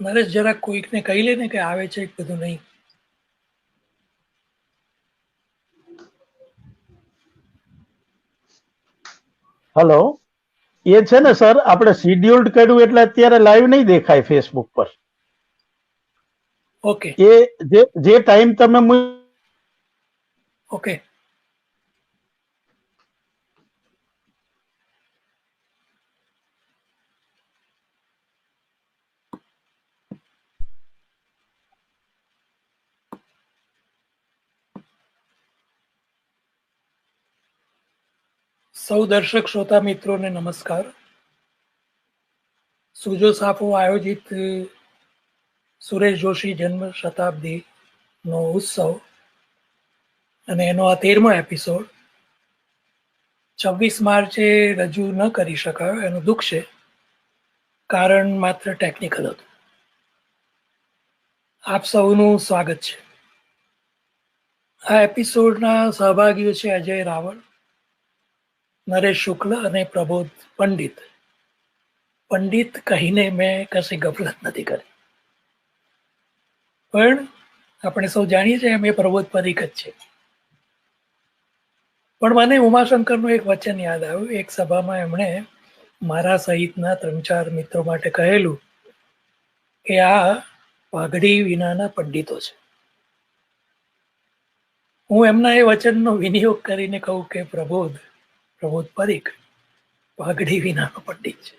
નરેશ જરાક કોઈકને કહી લે ને કે આવે છે બધું નહીં. હેલો, એ છે ને સર, આપણે શિડ્યુલ્ડ કર્યું એટલે અત્યારે લાઈવ નહીં દેખાય ફેસબુક પર. ઓકે એ જે ટાઈમ તમે ઓકે સૌ દર્શક શ્રોતા મિત્રોને નમસ્કાર. સુજો સાફો આયોજિત સુરેશ જોશી જન્મ શતાબ્દીનો ઉત્સવ અને એનો આ 13મો એપિસોડ 26 માર્ચે રજૂ ન કરી શકાયો. એનું દુઃખ છે, કારણ માત્ર ટેકનિકલ હતું. આપ સૌનું સ્વાગત છે. આ એપિસોડના સહભાગીઓ છે અજય રાવળ, નરેશ શુક્લ અને પ્રબોધ પંડિત. પંડિત કહીને મેં કશી ગફલત નથી કરી, પણ આપણે સૌ જાણીએ છીએ એમ એ પ્રબોધ પરીખ જ છે. પણ મને ઉમાશંકરનું એક વચન યાદ આવ્યું. એક સભામાં એમણે મારા સહિતના 3-4 મિત્રો માટે કહેલું કે આ પાઘડી વિનાના પંડિતો છે. હું એમના એ વચનનો વિનિયોગ કરીને કહું કે પ્રબોધ પરીખ પાઘડી વિનાનો પંડિત છે.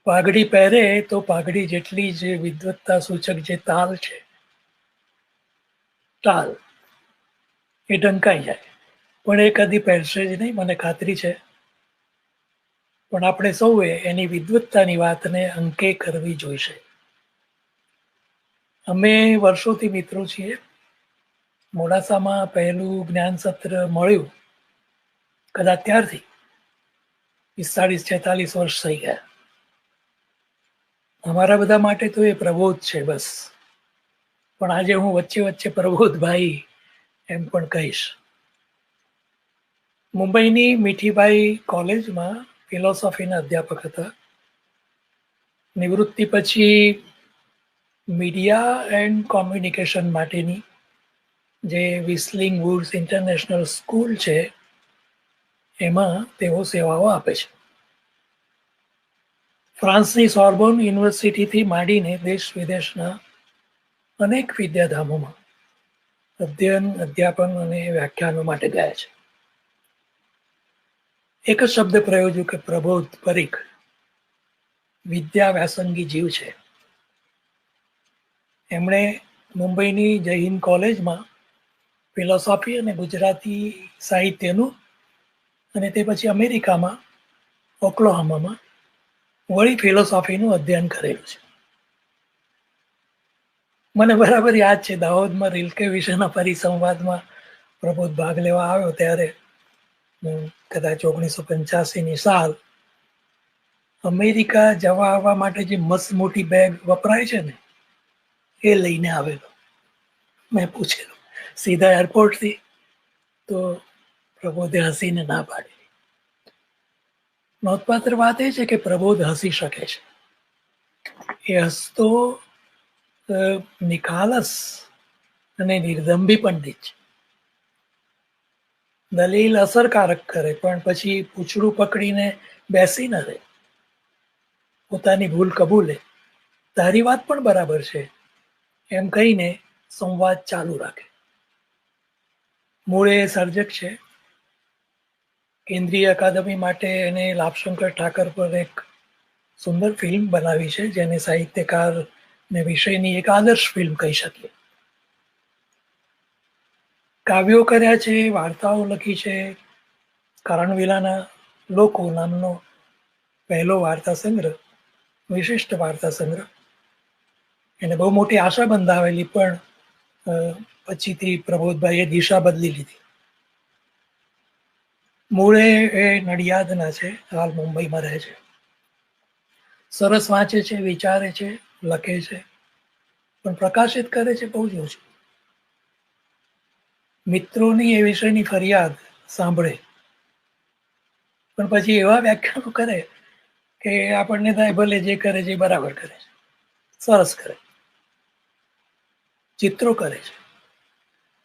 પાઘડી પહેરે તો પાઘડી જેટલી જ વિદ્વત્તા સૂચક જે તાલ છે, તાલ એ ઢંકાઈ જાય, પણ એ કદી પહેરશે જ નહીં, મને ખાતરી છે. પણ આપણે સૌએ એની વિદ્વત્તાની વાતને અંકે કરવી જોઈશે. અમે વર્ષોથી મિત્રો છીએ. મોડાસામાં પહેલું જ્ઞાન સત્ર મળ્યું કદાચ ત્યારથી 45-46 વર્ષ થઈ ગયા. અમારા બધા માટે તો એ પ્રબોધ છે બસ. પણ આજે હું વચ્ચે વચ્ચે પ્રબોધભાઈ એમ પણ કહીશ. મુંબઈની મીઠીબાઈ કોલેજમાં ફિલોસોફીના અધ્યાપક હતા. નિવૃત્તિ પછી મીડિયા એન્ડ કોમ્યુનિકેશન માટેની જે વિસ્લિંગ વુડ્સ ઇન્ટરનેશનલ સ્કૂલ છે એમાં તેઓ સેવાઓ આપે છે. ફ્રાન્સની સોર્બોન યુનિવર્સિટીથી માંડીને દેશ વિદેશના અનેક વિદ્યાધામોમાં અધ્યયન, અધ્યાપન અને વ્યાખ્યાનો માટે ગયા છે. એક જ શબ્દ પ્રયોજ્યો કે પ્રબોધ પરીખ વિદ્યા વ્યાસંગી જીવ છે. એમણે મુંબઈની જય હિન્દ કોલેજમાં ફિલોસોફી અને ગુજરાતી સાહિત્યનું અને તે પછી અમેરિકામાં ઓક્લોહામામાં વળી ફિલોસોફીનું અધ્યયન કરેલું છે. મને બરાબર યાદ છે, દાહોદમાં રિલ્કે વિશેના પરિસંવાદમાં પ્રબોધ ભાગ લેવા આવ્યો ત્યારે કદાચ 1985ની સાલ. અમેરિકા જવા આવવા માટે જે મસ્ત મોટી બેગ વપરાય છે ને, એ લઈને આવેલો. મેં પૂછેલું સીધા એરપોર્ટથી, તો પ્રબોધે હસીને ના પાડી. નોંધપાત્ર વાત એ છે કે પ્રબોધ હસી શકે છે. એ હસતો નિખાલસ અને નિર્દંભી પંડિત છે. દલીલ અસરકારક કરે પણ પછી પૂંછડું પકડીને બેસી ન રહે. પોતાની ભૂલ કબૂલે, તારી વાત પણ બરાબર છે એમ કહીને સંવાદ ચાલુ રાખે. મૂળે સર્જક છે. કેન્દ્રીય અકાદમી માટે એને લાભશંકર ઠાકર પર એક સુંદર ફિલ્મ બનાવી છે, જેને સાહિત્યકાર ને વિષયની એક આદર્શ ફિલ્મ કહી શકીએ. કાવ્યો કર્યા છે, વાર્તાઓ લખી છે. કરણવિલાના લોકો નામનો પહેલો વાર્તા સંગ્રહ, વિશિષ્ટ વાર્તા સંગ્રહ, એને બહુ મોટી આશા બંધાવેલી, પણ પછીથી પ્રબોધભાઈએ દિશા બદલી લીધી. મૂળે એ નડિયાદના છે, હાલ મુંબઈમાં રહે છે. સરસ વાંચે છે, વિચારે છે, લખે છે, પણ પ્રકાશિત કરે છે બહુ જ ઓછું. મિત્રોની એ વિષયની ફરિયાદ સાંભળે, પણ પછી એવા વ્યાખ્યાનો કરે કે આપણને થાય ભલે જે કરે છે બરાબર કરે છે. સરસ કરે, ચિત્રો કરે છે.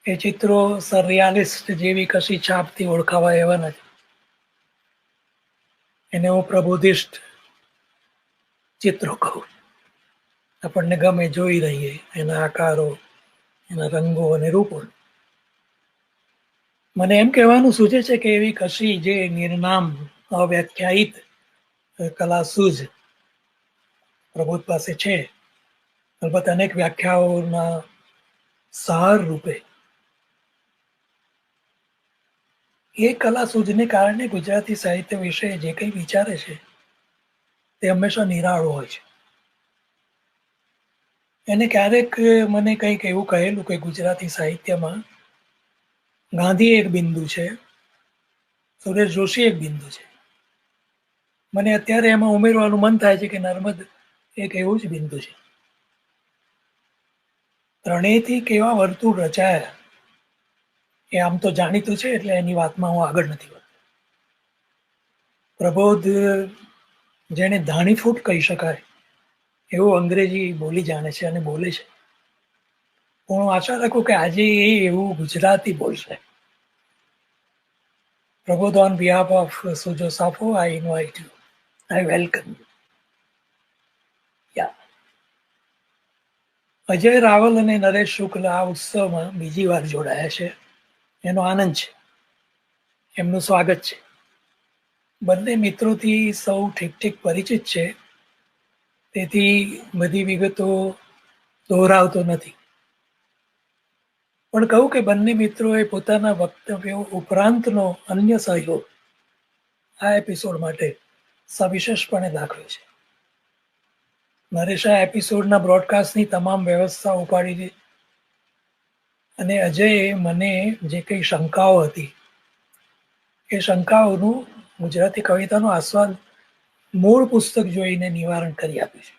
એ ચિત્રો સરરિયાલિસ્ટ જેવી કશી છાપથી ઓળખાવા એવા નથી. એને હું પ્રબોધિષ્ટ ચિત્રો કહું. આપણને ગમે, જોઈ રહીએ એના આકારો, એના રંગો અને રૂપો. મને એમ કહેવાનું સૂચે છે કે એવી કશી જે નિર્નામ, અવ્યાખ્યાયિત કલા સૂઝ પ્રબોધ પાસે છે. અલબત્ત અનેક વ્યાખ્યાઓના સાર રૂપે એ કલા સૂઝને કારણે ગુજરાતી સાહિત્ય વિશે જે કંઈ વિચારે છે તે હંમેશા નિરાળો હોય છે. એને ક્યારેક મને કંઈક એવું કહેલું કે ગુજરાતી સાહિત્યમાં ગાંધી એક બિંદુ છે, સુરેશ જોશી એક બિંદુ છે. મને અત્યારે એમાં ઉમેરવાનું મન થાય છે કે નર્મદ એક એવું જ બિંદુ છે. ત્રણેયથી કેવા વર્તુળ રચાયા એ આમ તો જાણીતું છે, એટલે એની વાતમાં હું આગળ નથી વધતો. પ્રબોધ જેને ધાણીફૂટ કહી શકાય એવું અંગ્રેજી બોલી જાણે છે અને બોલે છે. હું આશા રાખું કે આજે એ એવું ગુજરાતી બોલશે. Prabodh, on behalf of Sujo Safo, I invite you. I welcome you. Yeah. Ajay Raval અને નરેશ શુક્લ આ ઉત્સવમાં બીજી વાર જોડાયા છે. એનો આનંદ છે, એમનું સ્વાગત છે. બંને મિત્રોથી સૌ ઠીક ઠીક પરિચિત છે, તેથી બધી વિગતો દોહરાવતો નથી. પણ કહું કે બંને મિત્રોએ પોતાના વક્તવ્યો ઉપરાંતનો અન્ય સહયોગ આ એપિસોડ માટે સવિશેષપણે દાખવ્યો છે. નરેશ આ એપિસોડના બ્રોડકાસ્ટની તમામ વ્યવસ્થા ઉપાડી દીધી અને અજયે મને જે કંઈ શંકાઓ હતી એ શંકાઓનું ગુજરાતી કવિતાનો આસ્વાદ મૂળ પુસ્તક જોઈને નિવારણ કરી આપ્યું છે.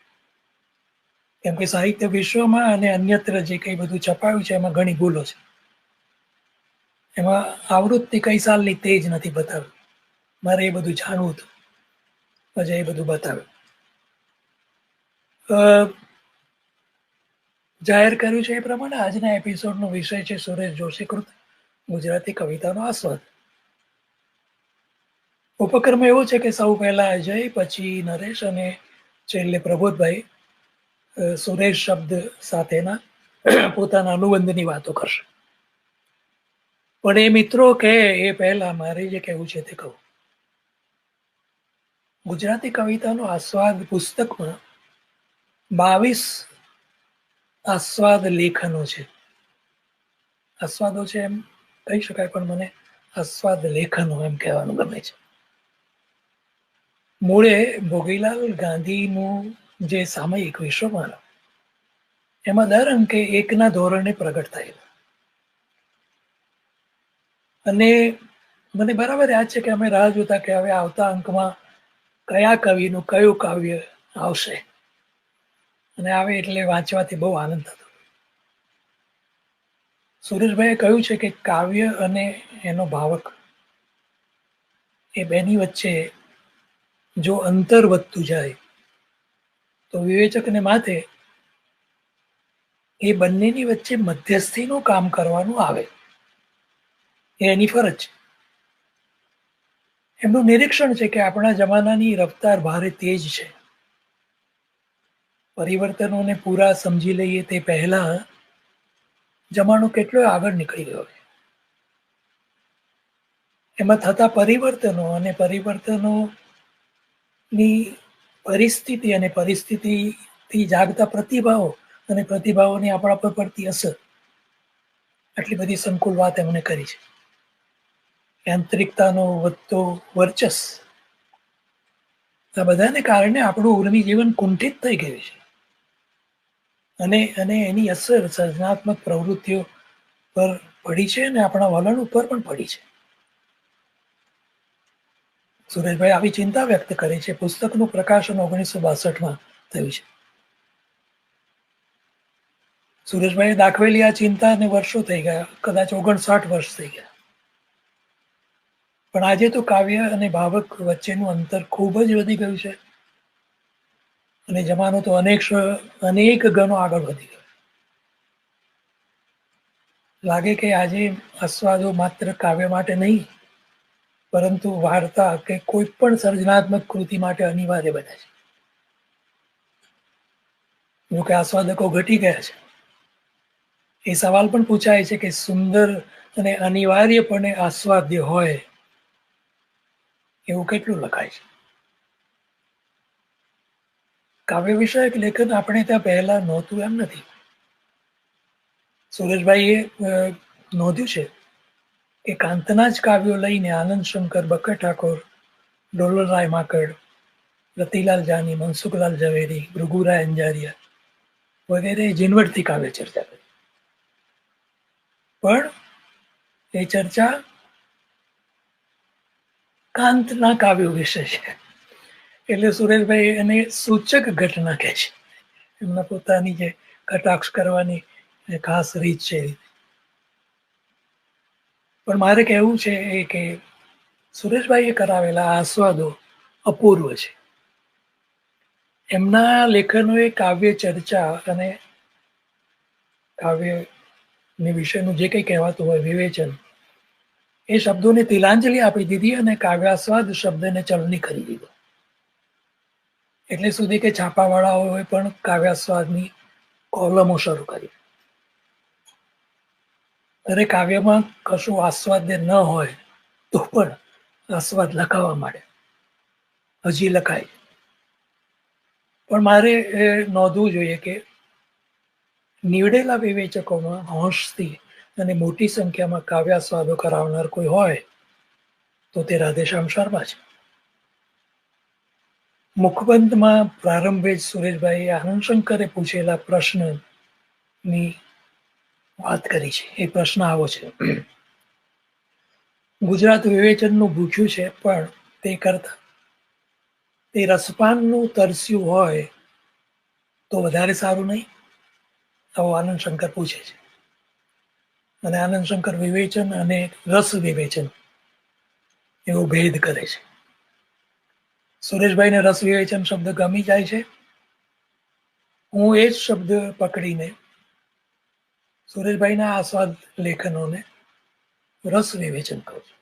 કેમ કે સાહિત્ય વિશ્વમાં અને અન્યત્ર જે કંઈ બધું છપાયું છે એમાં ઘણી ભૂલો છે. એમાં આવૃત્તિ કઈ સાલની તે જ નથી બતાવ્યું. મારે એ બધું જાણવું હતું, અજય એ બધું બતાવ્યું. જાહેર કર્યું છે એ પ્રમાણે આજના એપિસોડનો વિષય છે સુરેશ જોશી કૃત ગુજરાતી કવિતાનો આસ્વાદ. ઉપક્રમ એવો છે કે સૌ પહેલા અજય, પછી નરેશ અને છેલ્લે પ્રબોધભાઈ સુરેશ શબ્દ સાથેના પોતાના અનુબંધની વાતો કરશે. પણ એ મિત્રો કહે એ પહેલા મારે જે કહેવું છે તે કહું. ગુજરાતી કવિતાનો આસ્વાદ પુસ્તકમાં 22 આસ્વાદ લેખનો છે. આસ્વાદો છે એમ કહી શકાય, પણ મને આસ્વાદ લેખનો એમ કહેવાનું ગમે છે. મૂળે ભોગીલાલ ગાંધીનું જે સામયિક વિશ્વમાનવ એમાં દર અંકે એકના ધોરણે પ્રગટ થયેલા. અને મને બરાબર યાદ છે કે અમે રાહ જોતા કે હવે આવતા અંકમાં કયા કવિનું કયું કાવ્ય આવશે, અને આવે એટલે વાંચવાથી બહુ આનંદ થતો. સુરેશભાઈએ કહ્યું છે કે કાવ્ય અને એનો ભાવક એ બેની વચ્ચે જો અંતર વધતું જાય તો વિવેચકને માથે એ બંનેની વચ્ચે મધ્યસ્થીનું કામ કરવાનું આવે, એ એની ફરજ છે. એમનું નિરીક્ષણ છે કે આપણા જમાનાની રફતાર ભારે તેજ છે. પરિવર્તનોને પૂરા સમજી લઈએ તે પહેલા જમાનો કેટલો આગળ નીકળી ગયો છે. એમાં થતા પરિવર્તનો અને પરિવર્તનોની પરિસ્થિતિ અને પરિસ્થિતિથી જાગતા પ્રતિભાવો અને પ્રતિભાવોની આપણા પર પડતી અસર, આટલી બધી સંકુલ વાત એમણે કરી છે. યાંત્રિકતાનો વધતો વર્ચસ, આ બધાને કારણે આપણું ઉર્મી જીવન કુંઠિત થઈ ગયું છે અને એની અસર સર્જનાત્મક પ્રવૃત્તિઓ પર પડી છે અને આપણા વલણ ઉપર પણ પડી છે. સુરેશભાઈ આવી ચિંતા વ્યક્ત કરી છે. પુસ્તકનું પ્રકાશન 1962માં થયું છે. સુરેશભાઈએ દાખવેલી આ ચિંતાને વર્ષો થઈ ગયા, કદાચ 59 વર્ષ થઈ ગયા. પણ આજે તો કાવ્ય અને ભાવક વચ્ચેનું અંતર ખૂબ જ વધી ગયું છે. અને જમાનો તો અનેક ગણો આગળ વધી ગયો. લાગે કે આજે આસ્વાદો માત્ર કાવ્ય માટે નહીં, પરંતુ વાર્તા કે કોઈ પણ સર્જનાત્મક કૃતિ માટે અનિવાર્ય બને છે. જોકે આસ્વાદકો ઘટી ગયા છે. એ સવાલ પણ પૂછાય છે કે સુંદર અને અનિવાર્યપણે આસ્વાદ્ય હોય એવું કેટલું લખાય છે. કાવ્ય વિષયક લેખન આપણે ત્યાં પહેલા નહોતું એમ નથી. સુરેશભાઈએ નોંધ્યું છે કે કાંતના જ કાવ્યો લઈને આનંદ શંકર, બક્કર ઠાકોર, ડોલરરાય માકડ, રતિલાલ જાની, મનસુખલાલ ઝવેરી, ભૃગુરાય અંજારિયા વગેરે ઝીણવટથી કાવ્ય ચર્ચા કરી. પણ એ ચર્ચા કાંતના કાવ્યો વિશે છે. એટલે સુરેશભાઈ એને સૂચક ઘટના કહે છે. એમના પોતાની જે કટાક્ષ કરવાની ખાસ રીત છે. પણ મારે કહેવું છે એ કે સુરેશભાઈએ કરાવેલા આસ્વાદો અપૂર્વ છે. એમના લેખનોએ કાવ્ય ચર્ચા અને કાવ્યની વિશેનું જે કંઈ કહેવાતું હોય વિવેચન, એ શબ્દોને તિલાંજલિ આપી દીધી અને કાવ્યાસ્વાદ શબ્દને ચલણી કરી દીધો. એટલે સુધી કે છાપાવાળાઓએ પણ કાવ્યાસ્વાદની કોલમો શરૂ કરી. અરે કાવ્યમાં કશું આસ્વાદ્ય ન હોય તો પણ આસ્વાદ લખાવા માંડે, હજી લખાય. પણ મારે નોંધવું જોઈએ કે નીવડેલા વિવેચકોમાં હોંશથી અને મોટી સંખ્યામાં કાવ્યાસ્વાદો કરાવનાર કોઈ હોય તો તે રાધેશ્યામ શર્મા છે. મુખબંધમાં પ્રારંભે જ સુરેશભાઈએ આનંદશંકરે પૂછેલા પ્રશ્નની વાત કરી છે. એ પ્રશ્ન આવો છે: ગુજરાત વિવેચનનું ભૂખ્યું છે, પણ તે કરતા તે રસપાનનું તરસ્યું હોય તો વધારે સારું નહીં? આવો આનંદ શંકર પૂછે છે. અને આનંદ શંકર વિવેચન અને રસ વિવેચન એવો ભેદ કરે છે. સુરેશભાઈને રસ વિવેચન શબ્દ ગમી જાય છે. હું એ જ શબ્દ પકડીને સુરેશભાઈના આસ્વાદ લેખનોને રસ વિવેચન કહું છું.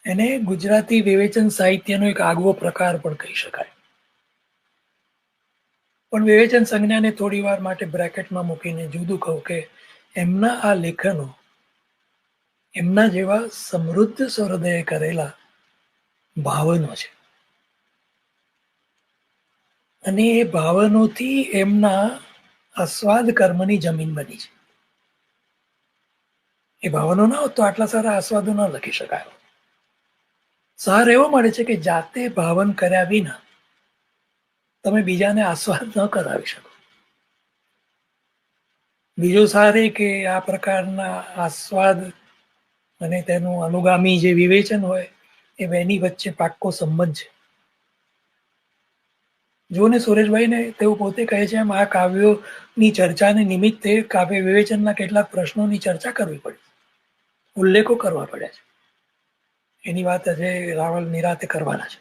એને ગુજરાતી વિવેચન સાહિત્યનો એક આગવો પ્રકાર પણ કહી શકાય. પણ વિવેચન સંજ્ઞાને થોડી વાર માટે બ્રેકેટમાં મૂકીને જુદું કહું કે એમના આ લેખનો એમના જેવા સમૃદ્ધ સહૃદયે કરેલા ભાવનો છે. અને એ ભાવનોથી એમના આસ્વાદ કર્મની જમીન બની છે. એ ભાવનો ના હોત તો આટલા સારા આસ્વાદો ન લખી શકાય. સાર એવો મળે છે કે જાતે ભાવન કર્યા વિના તમે બીજાને આસ્વાદ ન કરાવી શકો. બીજો સાર એ કે આ પ્રકારના આસ્વાદ અને તેનું અનુગામી જે વિવેચન હોય એ બેની વચ્ચે પાક્કો સંબંધ છે. જોને સુરેશભાઈને તેઓ પોતે કહે છે એમ આ કાવ્યોની ચર્ચાને નિમિત્તે કાવ્ય વિવેચનના કેટલાક પ્રશ્નોની ચર્ચા કરવી પડી, ઉલ્લેખો કરવા પડ્યા છે. એની વાત આજે રાવલ નિરાતે કરવાના છે.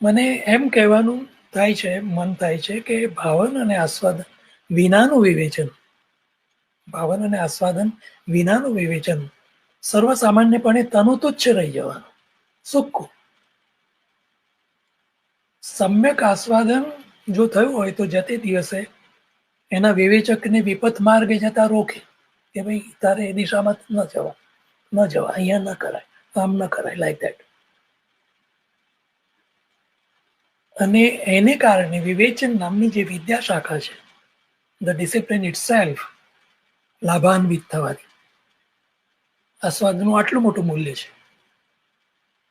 મને એમ કહેવાનું થાય છે, મન થાય છે કે ભાવન અને આસ્વાદ વિનાનું વિવેચન, ભાવન અને આસ્વાદન વિનાનું વિવેચન સર્વસામાન્યપણે તનુતુચ્છ રહી જવાનું, સૂકું. સમ્યક આસ્વાદન જો થયું હોય તો જતે દિવસે એના વિવેચકને વિપથ માર્ગે જતા રોકે કે ભાઈ તારે એ દિશામાં ન જવા, અહીંયા ન કરાય, આમ ન કરાય, લાઈક દેટ. અને એને કારણે વિવેચન નામની જે વિદ્યા શાખા છે, ધ ડિસિપ્લિન ઇટ સેલ્ફ, લાભાન્વિત થવાથી આસ્વાદનું આટલું મોટું મૂલ્ય છે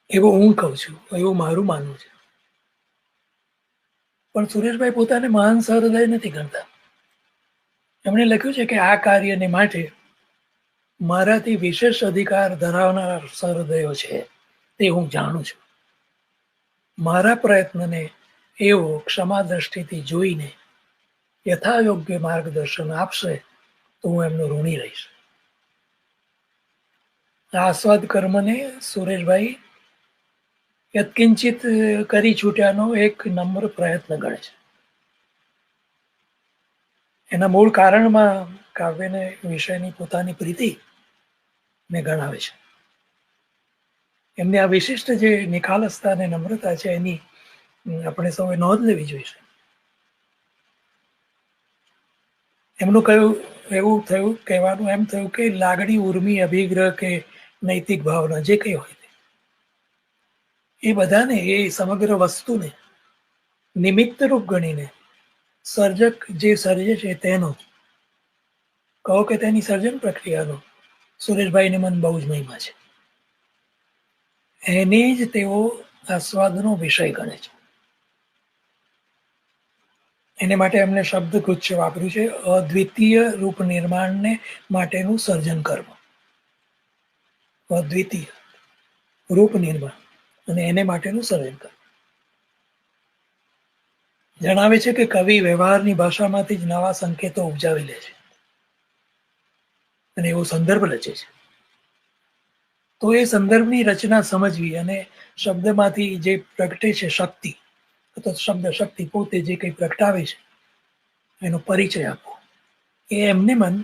એવો હું કહું છું, એવું મારું માનવું છે. પણ સુરેશભાઈ પોતાને મહાન સહૃદય નથી ગણતા. એમણે લખ્યું છે કે આ કાર્યને માટે મારાથી વિશેષ અધિકાર ધરાવનાર સહૃદયો છે તે હું જાણું છું. મારા પ્રયત્નને એવો ક્ષમા દ્રષ્ટિથી જોઈને યથાયોગ્ય માર્ગદર્શન આપશે તો હું એમનો ઋણી રહીશ. આ આસ્વાદ કર્મને સુરેશભાઈ યત્કિંચિત કરી છૂટ્યાનો એક નમ્ર પ્રયત્ન ગણે છે. એના મૂળ કારણમાં કાવ્યને વિષયની પોતાની પ્રીતિ ને ગણાવે છે. એમની આ વિશિષ્ટ જે નિખાલસતા અને નમ્રતા છે એની આપણે સૌએ નોંધ લેવી જોઈશે. એમનું કહ્યું એવું થયું, કહેવાનું એમ થયું કે લાગણી, ઉર્મી, અભિગ્રહ કે નૈતિક ભાવના જે કંઈ હોય એ બધાને, એ સમગ્ર વસ્તુને નિમિત્ત રૂપ ગણીને સર્જક જે સર્જે છે તેનો, કહો કે તેની સર્જન પ્રક્રિયાનો સુરેશભાઈને મન બહુ જ મહિમા છે. એને જ તેઓ આસ્વાદનો વિષય ગણે છે. એને માટે એમને શબ્દગુચ્છ વાપર્યું છે, અદ્વિતીય રૂપ નિર્માણને માટેનું સર્જન કર્મ. અદ્વિતીય રૂપ નિર્માણ અને એને માટેનું સર્જન કર્મ. જણાવે છે કે કવિ વ્યવહારની ભાષામાંથી જ નવા સંકેતો ઉપજાવી લે છે અને એવો સંદર્ભ રચે છે. તો એ સંદર્ભની રચના સમજવી અને શબ્દમાંથી જે પ્રગટે છે શક્તિ, અથવા શબ્દ શક્તિ પોતે જે કંઈ પ્રગટાવે છે એનો પરિચય આપવો, એ એમને મન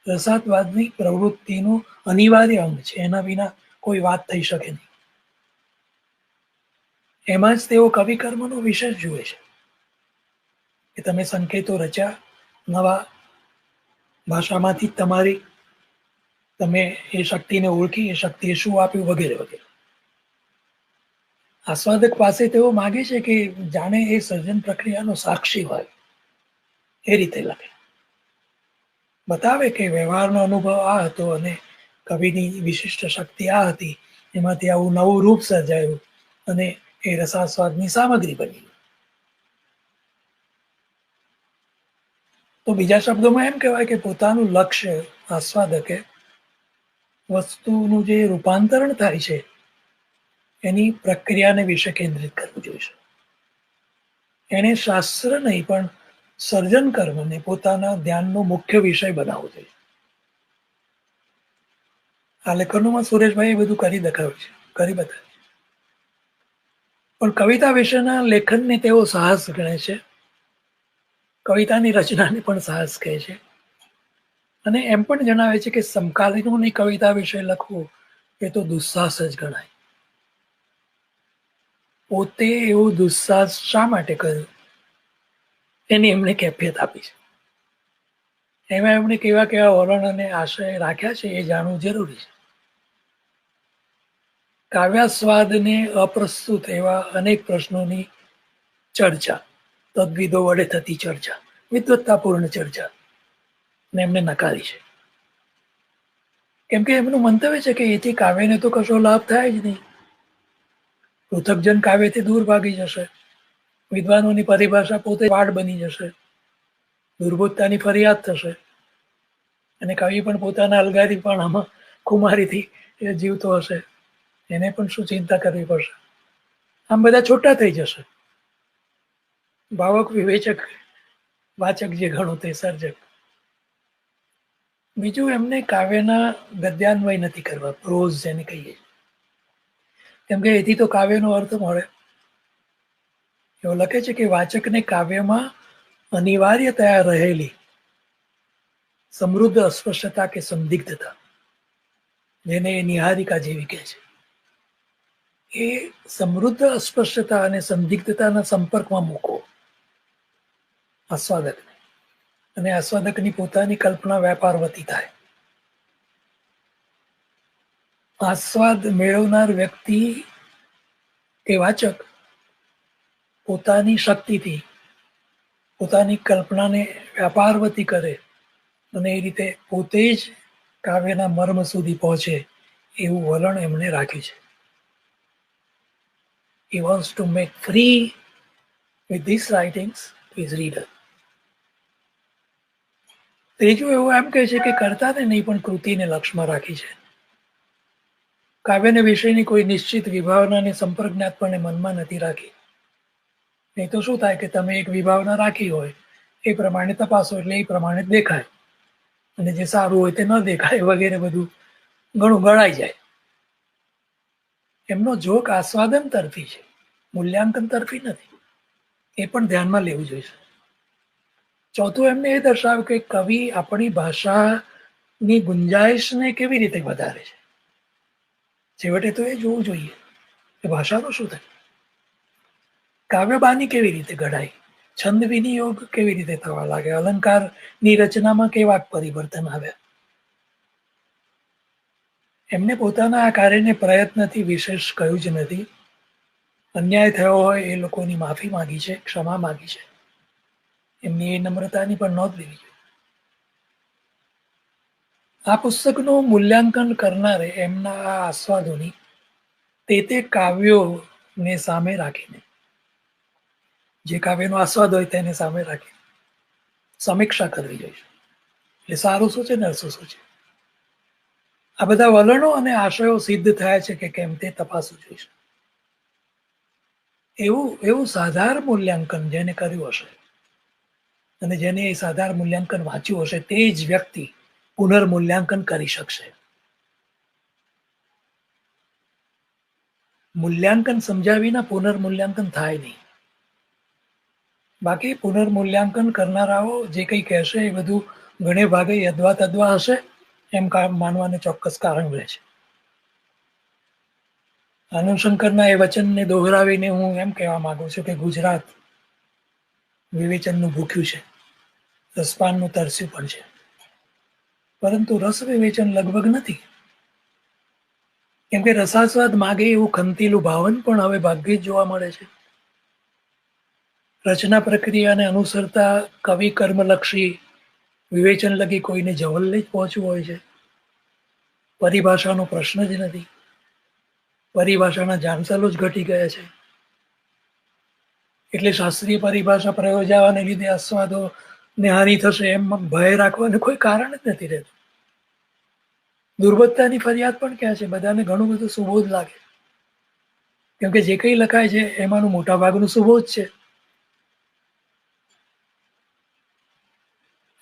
રસાસ્વાદની પ્રવૃત્તિનું અનિવાર્ય અંગ છે. એના વિના કોઈ વાત થઈ શકે નહીં. એમાં જ તેઓ કવિ કર્મનો વિશેષ જુએ છે કે તમે સંકેતો રચ્યા નવા, ભાષામાંથી તમારી, તમે એ શક્તિને ઓળખી, એ શક્તિએ શું આપ્યું વગેરે વગેરે. આસ્વાદક પાસે તેઓ માગે છે કે જાણે એ સર્જન પ્રક્રિયાનો સાક્ષી હોય એ રીતે લખે, બતાવે કે વ્યવહારનો અનુભવ આ હતો અને કવિની વિશિષ્ટ શક્તિ આ હતી, એમાંથી આવું નવું રૂપ સર્જાયું અને એ રસાસ્વાદની સામગ્રી બની. તો બીજા શબ્દોમાં એમ કહેવાય કે પોતાનું લક્ષ્ય આસ્વાદકે વસ્તુનું જે રૂપાંતરણ થાય છે એની પ્રક્રિયાને વિશે કેન્દ્રિત કરવું જોઈશે. એને શાસ્ત્ર નહીં પણ સર્જન કર્મને પોતાના ધ્યાનનો મુખ્ય વિષય બનાવવો જોઈએ. આ લેખનોમાં સુરેશભાઈ બધું કરી બતાવ્યું છે. પણ કવિતા વિશેના લેખનને તેઓ સાહસ ગણે છે, કવિતાની રચનાને પણ સાહસ કહે છે અને એમ પણ જણાવે છે કે સમકાલીનોની કવિતા વિશે લખવું એ તો દુસ્સાહસ જ ગણાય. પોતે એવું દુસ્સાહસ શા માટે કર્યું એની એમણે કેફિયત આપી છે. એમાં એમણે કેવા કેવા વલણ અને આશય રાખ્યા છે એ જાણવું જરૂરી છે. કાવ્યાસ્વાદને અપ્રસ્તુત એવા અનેક પ્રશ્નોની ચર્ચા, તદ્વિદો વડે થતી ચર્ચા, વિદ્વત્તાપૂર્ણ ચર્ચા ને એમને નકારી છે. કેમ કે એમનું મંતવ્ય છે કે એથી કાવ્યને તો કશો લાભ થાય જ નહીં. પૃથકજન કાવ્યથી દૂર ભાગી જશે, વિદ્વાનોની પરિભાષા પોતે વાડ બની જશે, દુર્બોધતાની ફરિયાદ થશે અને કવિ પણ પોતાના અલગારી પણ આમાં ખુમારીથી જીવતો હશે, એને પણ શું ચિંતા કરવી પડશે. આમ બધા છૂટા થઈ જશે. ભાવક, વિવેચક, વાચક જે ઘણું તે સર્જક. બીજું, એમને કાવ્યના ગદ્યાન્વય નથી કરવા, પ્રોઝ જેને કહીએ, કેમ કે એથી તો કાવ્યનો અર્થ મળે. એવું લખે છે કે વાચકને કાવ્યમાં અનિવાર્યતયા રહેલી સમૃદ્ધ અસ્પષ્ટતા કે સંદિગ્ધતા, જેને નિહારિકા જેવી કહે છે, એ સમૃદ્ધ અસ્પષ્ટતા અને સંદિગ્ધતાના સંપર્કમાં મૂકો આસ્વાદકને, અને આસ્વાદકની પોતાની કલ્પના વ્યાપારવતી થાય. આસ્વાદ મેળવનાર વ્યક્તિ કે વાચક પોતાની શક્તિથી પોતાની કલ્પનાને વ્યાપારવતી કરે અને એ રીતે પોતે જ કાવ્યના મર્મ સુધી પહોંચે એવું વલણ એમણે રાખ્યું છે. He wants to make free with these writings his reader. ત્રીજું એવું એમ કહે છે કે કર્તાને નહીં પણ કૃતિને લક્ષ્યમાં રાખી છે. કાવ્યને વિષયની કોઈ નિશ્ચિત વિભાવનાને સંપર્ક જ્ઞાતપણે મનમાં નથી રાખી. નહીં તો શું થાય કે તમે એક વિભાવના રાખી હોય, એ પ્રમાણે તપાસો એટલે એ પ્રમાણે દેખાય, અને જે સારું હોય તે ન દેખાય વગેરે બધું ઘણું ગળાઈ જાય. એમનો જોક આસ્વાદન તરફી છે, મૂલ્યાંકન તરફી નથી. એ પણ ધ્યાનમાં લેવું જોઈએ. ચોથું એમને એ દર્શાવ્યું કે કવિ આપણી ભાષાની ગુંજાઈશને કેવી રીતે વધારે છે. છેવટે તો એ જોવું જોઈએ કે ભાષાનું શું થાય, કાવ્યબાની કેવી રીતે ઘડાય, છંદ વિનિયોગ કેવી રીતે થવા લાગે, અલંકારની રચનામાં કેવા પરિવર્તન આવ્યા. એમને પોતાના આ કાર્યને પ્રયત્નથી વિશેષ કહ્યું જ નથી. અન્યાય થયો હોય એ લોકોની માફી માંગી છે, ક્ષમા માંગી છે. એમની એ નમ્રતાની પણ નોંધ લેવી જોઈએ. આ પુસ્તકનું મૂલ્યાંકન કરનારે એમના આ આસ્વાદોની તે કાવ્યોને સામે રાખીને, જે કાવ્યનો આસ્વાદ હોય તેને સામે રાખી સમીક્ષા કરવી જોઈએ. એટલે સારું શું છે, નરસું શું છે, આ બધા વલણો અને આશયો સિદ્ધ થયા છે કે કેમ તે તપાસવું જોઈએ. એવું સાધાર મૂલ્યાંકન જેને કર્યું હશે અને જેને એ સાધાર મૂલ્યાંકન વાંચ્યું હશે તે જ વ્યક્તિ પુનર્મૂલ્યાંકન કરી શકશે. મૂલ્યાંકન સમજ્યા વિના પુનર્મૂલ્યાંકન થાય નહીં. બાકી પુનર્મૂલ્યાંકન કરનારાઓ જે કંઈ કહેશે એ બધું ઘણે ભાગે યદવા તદ્વા હશે એમ માનવાને ચોક્કસ કારણ રહે છે. આનંદશંકરના એ વચનને દોહરાવીને હું એમ કહેવા માંગુ છું કે ગુજરાત વિવેચનનું ભૂખ્યું છે, રસપાનનું તરસ્યું પણ છે, પરંતુ રસ વિવેચન લગભગ નથી. કેમ કે રસાસ્વાદ માગે એવું ખંતીલું ભાવન પણ હવે ભાગ્યે જ જોવા મળે છે. રચના પ્રક્રિયાને અનુસરતા કવિ કર્મલક્ષી વિવેચન લગી કોઈને જવલ્લે જ પહોંચવું હોય છે. પરિભાષાનો પ્રશ્ન જ નથી. પરિભાષાના જાણસાલો જ ઘટી ગયા છે. એટલે શાસ્ત્રીય પરિભાષા પ્રયોજાવાને લીધે આસ્વાદો ને હાનિ થશે એમ ભય રાખવાનું કોઈ કારણ જ નથી રહેતું. દુર્બળતાની ફરિયાદ પણ ક્યાં છે? બધાને ઘણું બધું સુબોધ લાગે, કેમ કે જે કંઈ લખાય છે એમાંનું મોટા ભાગનું સુબોધ છે.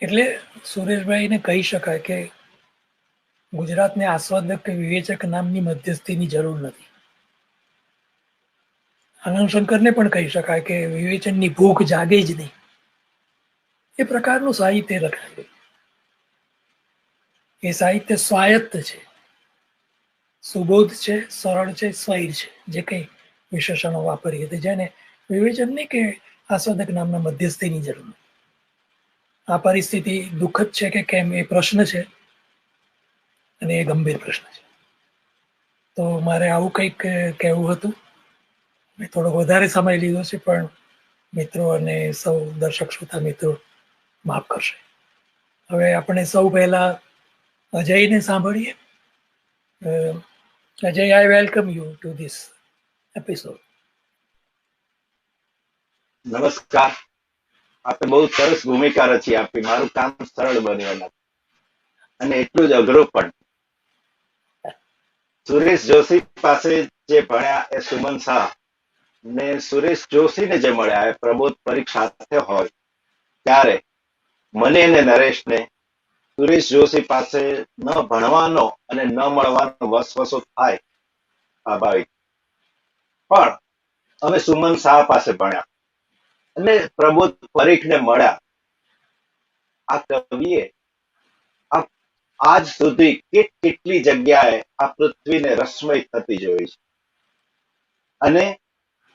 એટલે સુરેશભાઈને કહી શકાય કે ગુજરાતને આસ્વાદક કે વિવેચક નામની મધ્યસ્થીની જરૂર નથી. આનંદશંકરને પણ કહી શકાય કે વિવેચનની ભૂખ જાગે જ નહીં. એ પ્રકારનું સાહિત્ય લખાય. એ સાહિત્ય સ્વાયત્ત છે, સુબોધ છે, સરળ છે, સ્વૈર છે, જે કંઈ વિશેષણો વાપરીએ તે જેને વિવેચન નહીં કે આસ્વાદક નામના મધ્યસ્થીની જરૂર નથી. આ પરિસ્થિતિ દુઃખદ છે કે કેમ એ પ્રશ્ન છે, અને એ ગંભીર પ્રશ્ન છે. તો મારે આવું કંઈક કહેવું હતું. મેં થોડો વધારે સમય લીધો છે, પણ મિત્રો અને સૌ દર્શક શ્રોતા મિત્રો માફ કરશે. હવે આપણે સૌ પહેલા અજયને સાંભળીએ. અજય, આઈ welcome you two this episode. નમસ્કાર. આપે બહુ સરસ ભૂમિકા રચી આપી. મારું કામ સરળ બન્યું અને એટલું જ અઘરું પણ. સુરેશ જોશી પાસે જે ભણ્યા એ સુમન શાહ ને સુરેશ જોશીને જે મળ્યા એ પ્રબોધ પરીખ સાથે હોય ત્યારે મને અને નરેશને સુરેશ જોશી પાસે ન ભણવાનો અને ન મળવાનો વસવસો થાય, સ્વાભાવિક. પણ અમે સુમન શાહ પાસે ભણ્યા અને પ્રબોધ પરીખને મળ્યા. આ કવિએ આજ સુધી કેટલી જગ્યાએ આ પૃથ્વીને રસમય થતી જોઈ છે, અને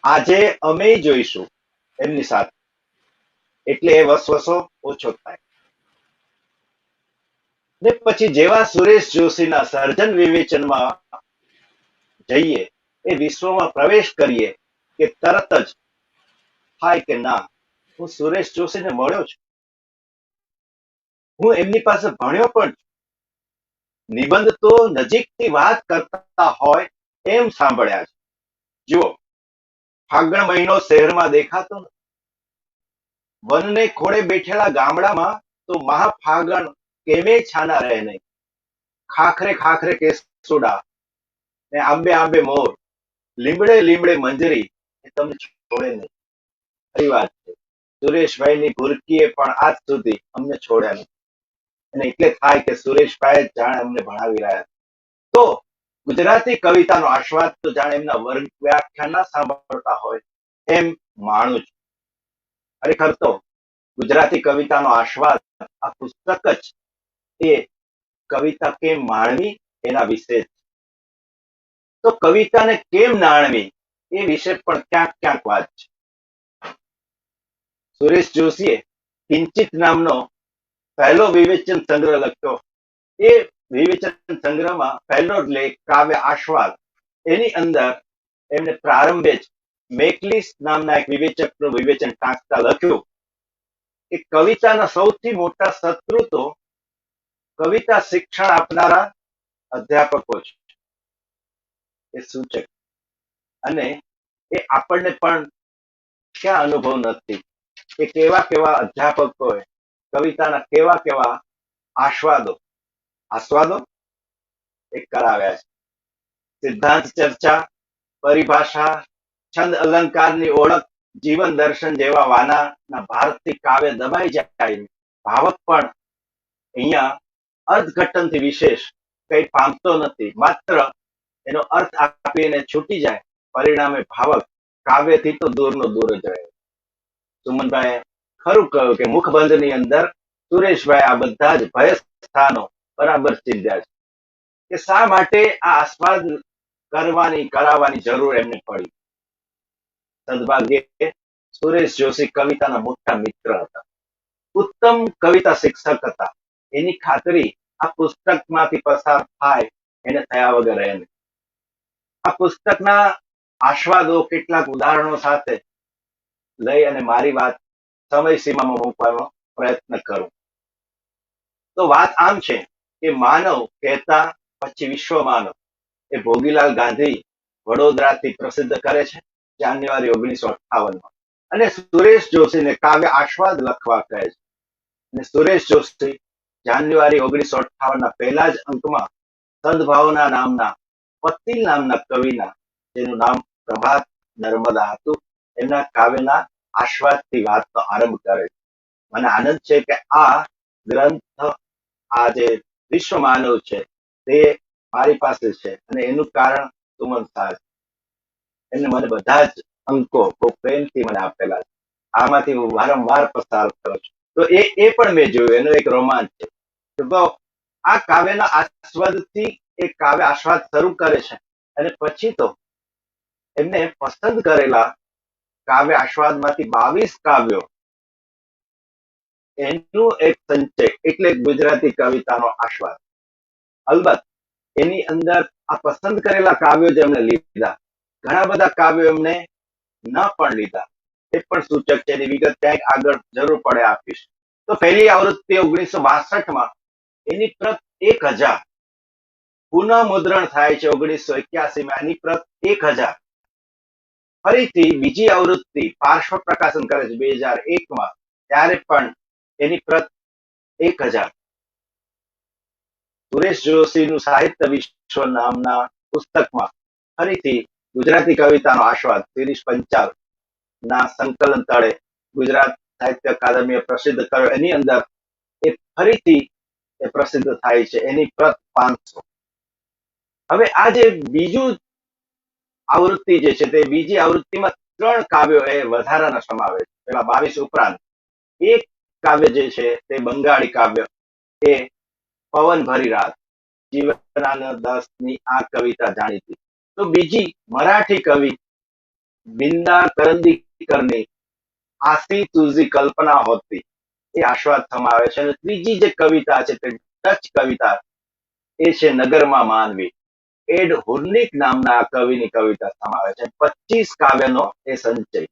આજે અમે જોઈશું એમની સાથે. એટલે એ વસવસો ઓછો થાય. ને પછી જેવા સુરેશ જોશીના સર્જન વિવેચનમાં જઈએ, એ વિશ્વમાં પ્રવેશ કરીએ કે તરત જ થાય કે ના, હું સુરેશ જોશીને મળ્યો છું, હું એમની પાસે ભણ્યો પણ છું. નિબંધ તો નજીકથી વાત કરતા હોય એમ સાંભળ્યા છે. જુઓ, ફાગણ મહિનો શહેરમાં દેખાતો નથી. વનને ખોળે બેઠેલા ગામડામાં તો મહાફાગણ કેમે છાના રહે નહીં. ખાખરે ખાખરે કેસુડા ને આંબે આંબે મોર, લીમડે લીમડે મંજરી એ તમને છોડે નહીં. ખરી વાત છે. સુરેશભાઈની ભૂરકીએ પણ આજ સુધી અમને છોડ્યા નથી. અને એટલે થાય કે સુરેશભાઈ જાણે અમને ભણાવી રહ્યા. તો ગુજરાતી કવિતાનો આસ્વાદ તો જાણે એમના વર્ગ વ્યાખ્યાન ના સાંભળતા હોય એમ માણું છું. ખરેખર તો ગુજરાતી કવિતાનો આસ્વાદ આ પુસ્તક જ એ કવિતા કેમ માણવી એના વિશે જ. તો કવિતાને કેમ નાણવી એ વિશે પણ ક્યાંક ક્યાંક વાત છે. સુરેશ જોશીએ કિંચિત નામનો પહેલો વિવેચન સંગ્રહ લખ્યો. એ વિવેચન સંગ્રહમાં પહેલો જ લેખ કાવ્ય આસ્વાદ, એની અંદર એમને પ્રારંભે જ મેકલિસ નામના એક વિવેચકનું વિવેચન ટાંકતા લખ્યું કે કવિતાના સૌથી મોટા શત્રુ તો કવિતા શિક્ષણ આપનારા અધ્યાપકો છે. એ સૂચક અને એ આપણને પણ ક્યાં અનુભવ નથી કે કેવા કેવા અધ્યાપકોએ કવિતાના કેવા કેવા આસ્વાદો એ કરાવ્યા છે. સિદ્ધાંત ચર્ચા, પરિભાષા, છંદ અલંકારની ઓળખ, જીવન દર્શન જેવા વાનાના ભારતથી કાવ્ય દબાઈ જાય. ભાવક પણ અહીંયા અર્થઘટનથી વિશેષ કઈ પામતો નથી, માત્ર એનો અર્થ આપીને છૂટી જાય. પરિણામે ભાવક કાવ્યથી તો દૂરનો દૂર જ રહે. સુમનભાઈ ખરું કહ્યું કે મુખબંધની અંદર સુરેશભાઈ આ બધા જ ભય સ્થાનો બરાબર ચીંધ્યા છે કે શા માટે આ આસ્વાદ કરાવવાની જરૂર એમને પડી. સદભાગ્યે સુરેશ જોશી કવિતાના મોટા મિત્ર હતા, ઉત્તમ કવિતા શિક્ષક હતા. એની ખાતરી આ પુસ્તકમાંથી પસાર થાય એને થયા વગર રહે નહીં. આ પુસ્તકના આસ્વાદો કેટલાક ઉદાહરણો સાથે લઈ અને મારી વાત સમય સીમામાં મૂકવાનો પ્રયત્ન કરું. તો વાત આમ છે કે માનવ કહેતા પછી વિશ્વ માનવ એ ભોગીલાલ ગાંધી વડોદરાથી પ્રસિદ્ધ કરે છે જાન્યુઆરી 1958 અને સુરેશ જોશીને કાવ્ય આસ્વાદ લખવા કહે છે. અને સુરેશ જોશી જાન્યુઆરી 1958 પહેલા જ અંકમાં સદભાવના નામના પતિલ નામના કવિના, જેનું નામ પ્રભાત નર્મદા હતું, એમના કાવ્યના આસ્વાદથી વાતનો આરંભ કરે છે. મને આનંદ છે કે આ ગ્રંથ, આ જે વિશ્વ માનવ છે તે મારી પાસે છે અને એનું કારણ સુમન શાહ છે. એમને મને બધા જ અંકો બહુ પ્રેમથી મને આપેલા છે. આમાંથી હું વારંવાર પસાર કરું છું. તો એ પણ મેં જોયું, એનો એક રોમાંચ છે. તો આ કાવ્યના આસ્વાદથી એ કાવ્ય આસ્વાદ શરૂ કરે છે અને પછી તો એમને પસંદ કરેલા કાવ્ય આસ્વાદમાંથી 22 કાવ્યો એનું એક સંચય એટલે ગુજરાતી કવિતાનો આસ્વાદ. અલબત્ત એની અંદર આ પસંદ કરેલા કાવ્યો જેમણે લીધા, ઘણા બધા કાવ્યો એમને ન પણ લીધા, એ પણ સૂચક છે. એની વિગત ક્યાંક આગળ જરૂર પડે આપીશ. તો પહેલી આવૃત્તિ 1962 એની પ્રત 1000 પુનઃ મુદ્રણ થાય છે. 1981 એની પ્રત 1000 ફરીથી બીજી આવૃત્તિ પાર્શ્વ પ્રકાશન કરે છે 2001 ત્યારે પણ એની પ્રત 1000. સુરેશ જોશીનું સાહિત્ય વિશ્વ નામના પુસ્તકમાં ફરીથી ગુજરાતી કવિતાનો આસ્વાદ શિરીષ પંચાલ ના સંકલન તળે ગુજરાત સાહિત્ય અકાદમીએ પ્રસિદ્ધ કર્યો. એની અંદર એ ફરીથી એ પ્રસિદ્ધ થાય છે. એની પ્રત 500. હવે આ જે બીજું આવૃત્તિ જે છે તે બીજી આવૃત્તિમાં 3 કાવ્યો એ વધારાના સમાવે છે. પેલા 22 ઉપરાંત એક કાવ્ય જે છે તે બંગાળી કાવ્ય, એ પવન ભરી રાત, જીવનાનંદ દાસની આ કવિતા જાણીતી. તો બીજી મરાઠી કવિ બિંદા કરંદીકરની આસી તુઝી કલ્પના હોતી, એ આસ્વાદ સમાવે છે. અને ત્રીજી જે કવિતા છે તે ડચ કવિતા, એ છે નગરમાં માનવી. એડ હુર્નિક નામના આ કવિની કવિતા સમાવે છે. 25 કાવ્યનો એ સંચય.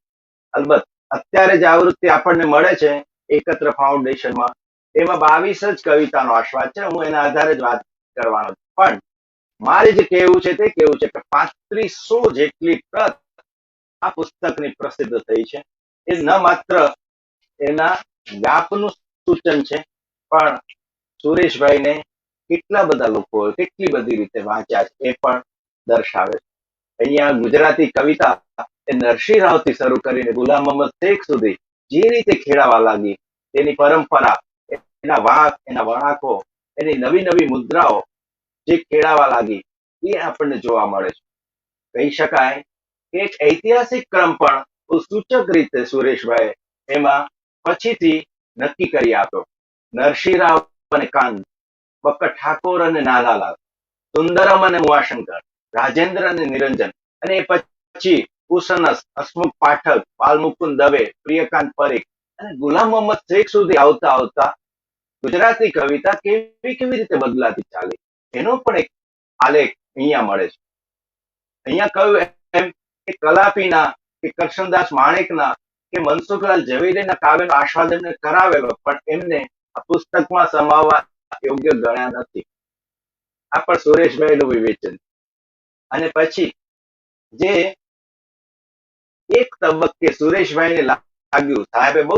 અલબત્ત અત્યારે જે આવૃત્તિ આપણને મળે છે એકત્ર ફાઉન્ડેશનમાં, એમાં 22 જ કવિતાનો આસ્વાદ છે. હું એના આધારે જ વાત કરવાનો છું. પણ મારે જે કહેવું છે તે કેવું છે કે 3500 જેટલી પ્રત આ પુસ્તકની પ્રસિદ્ધ થઈ છે. એ ન માત્ર એના વ્યાપનું સૂચન છે, પણ સુરેશભાઈને કેટલા બધા લોકો કેટલી બધી રીતે વાંચ્યા છે એ પણ દર્શાવે છે. અહીંયા ગુજરાતી કવિતા એ નરસિંહ રાવથી શરૂ કરીને ગુલામ મોહમ્મદ શેખ સુધી જે રીતે ખેડાવા લાગી, તેની પરંપરા, એના વાંક, એના વળાંકો, એની નવી નવી મુદ્રાઓ જે ખેડાવા લાગી, એ આપણને જોવા મળે છે. કહી શકાય કે એક ઐતિહાસિક ક્રમ પણ સૂચક રીતે સુરેશભાઈ એમાં પછીથી નક્કી કરી આપ્યો. નરસિંહ રાવ અને કાંત, બક્કર ઠાકોર અને નાનાલાલ, સુંદરમ અને ઉમાશંકર, રાજેન્દ્ર અને નિરંજન, અને એ પછી કુસનસ, હસમુખ પાઠક, બાલમુકુંદ દવે, પ્રિયકાંત પરીખ અને ગુલામ મોહમ્મદ શેખ સુધી આવતા આવતા ગુજરાતી કવિતા કેવી કેવી રીતે બદલાતી ચાલી એનો પણ એક આલેખ અહીંયા મળે છે. અહીંયા કહ્યું એમ કે કલાપીના કે કરશનદાસ માણેકના કે મનસુખલાલ ઝવેરીના કાવ્યનો આસ્વાદ એમને કરાવેલો, પણ એમને આ પુસ્તકમાં સમાવવા યોગ્ય ગણ્યા નથી. આ પણ સુરેશભાઈનું વિવેચન. અને પછી જે એક તબક્કે સુરેશભાઈને લાગ્યું, સાહેબે બહુ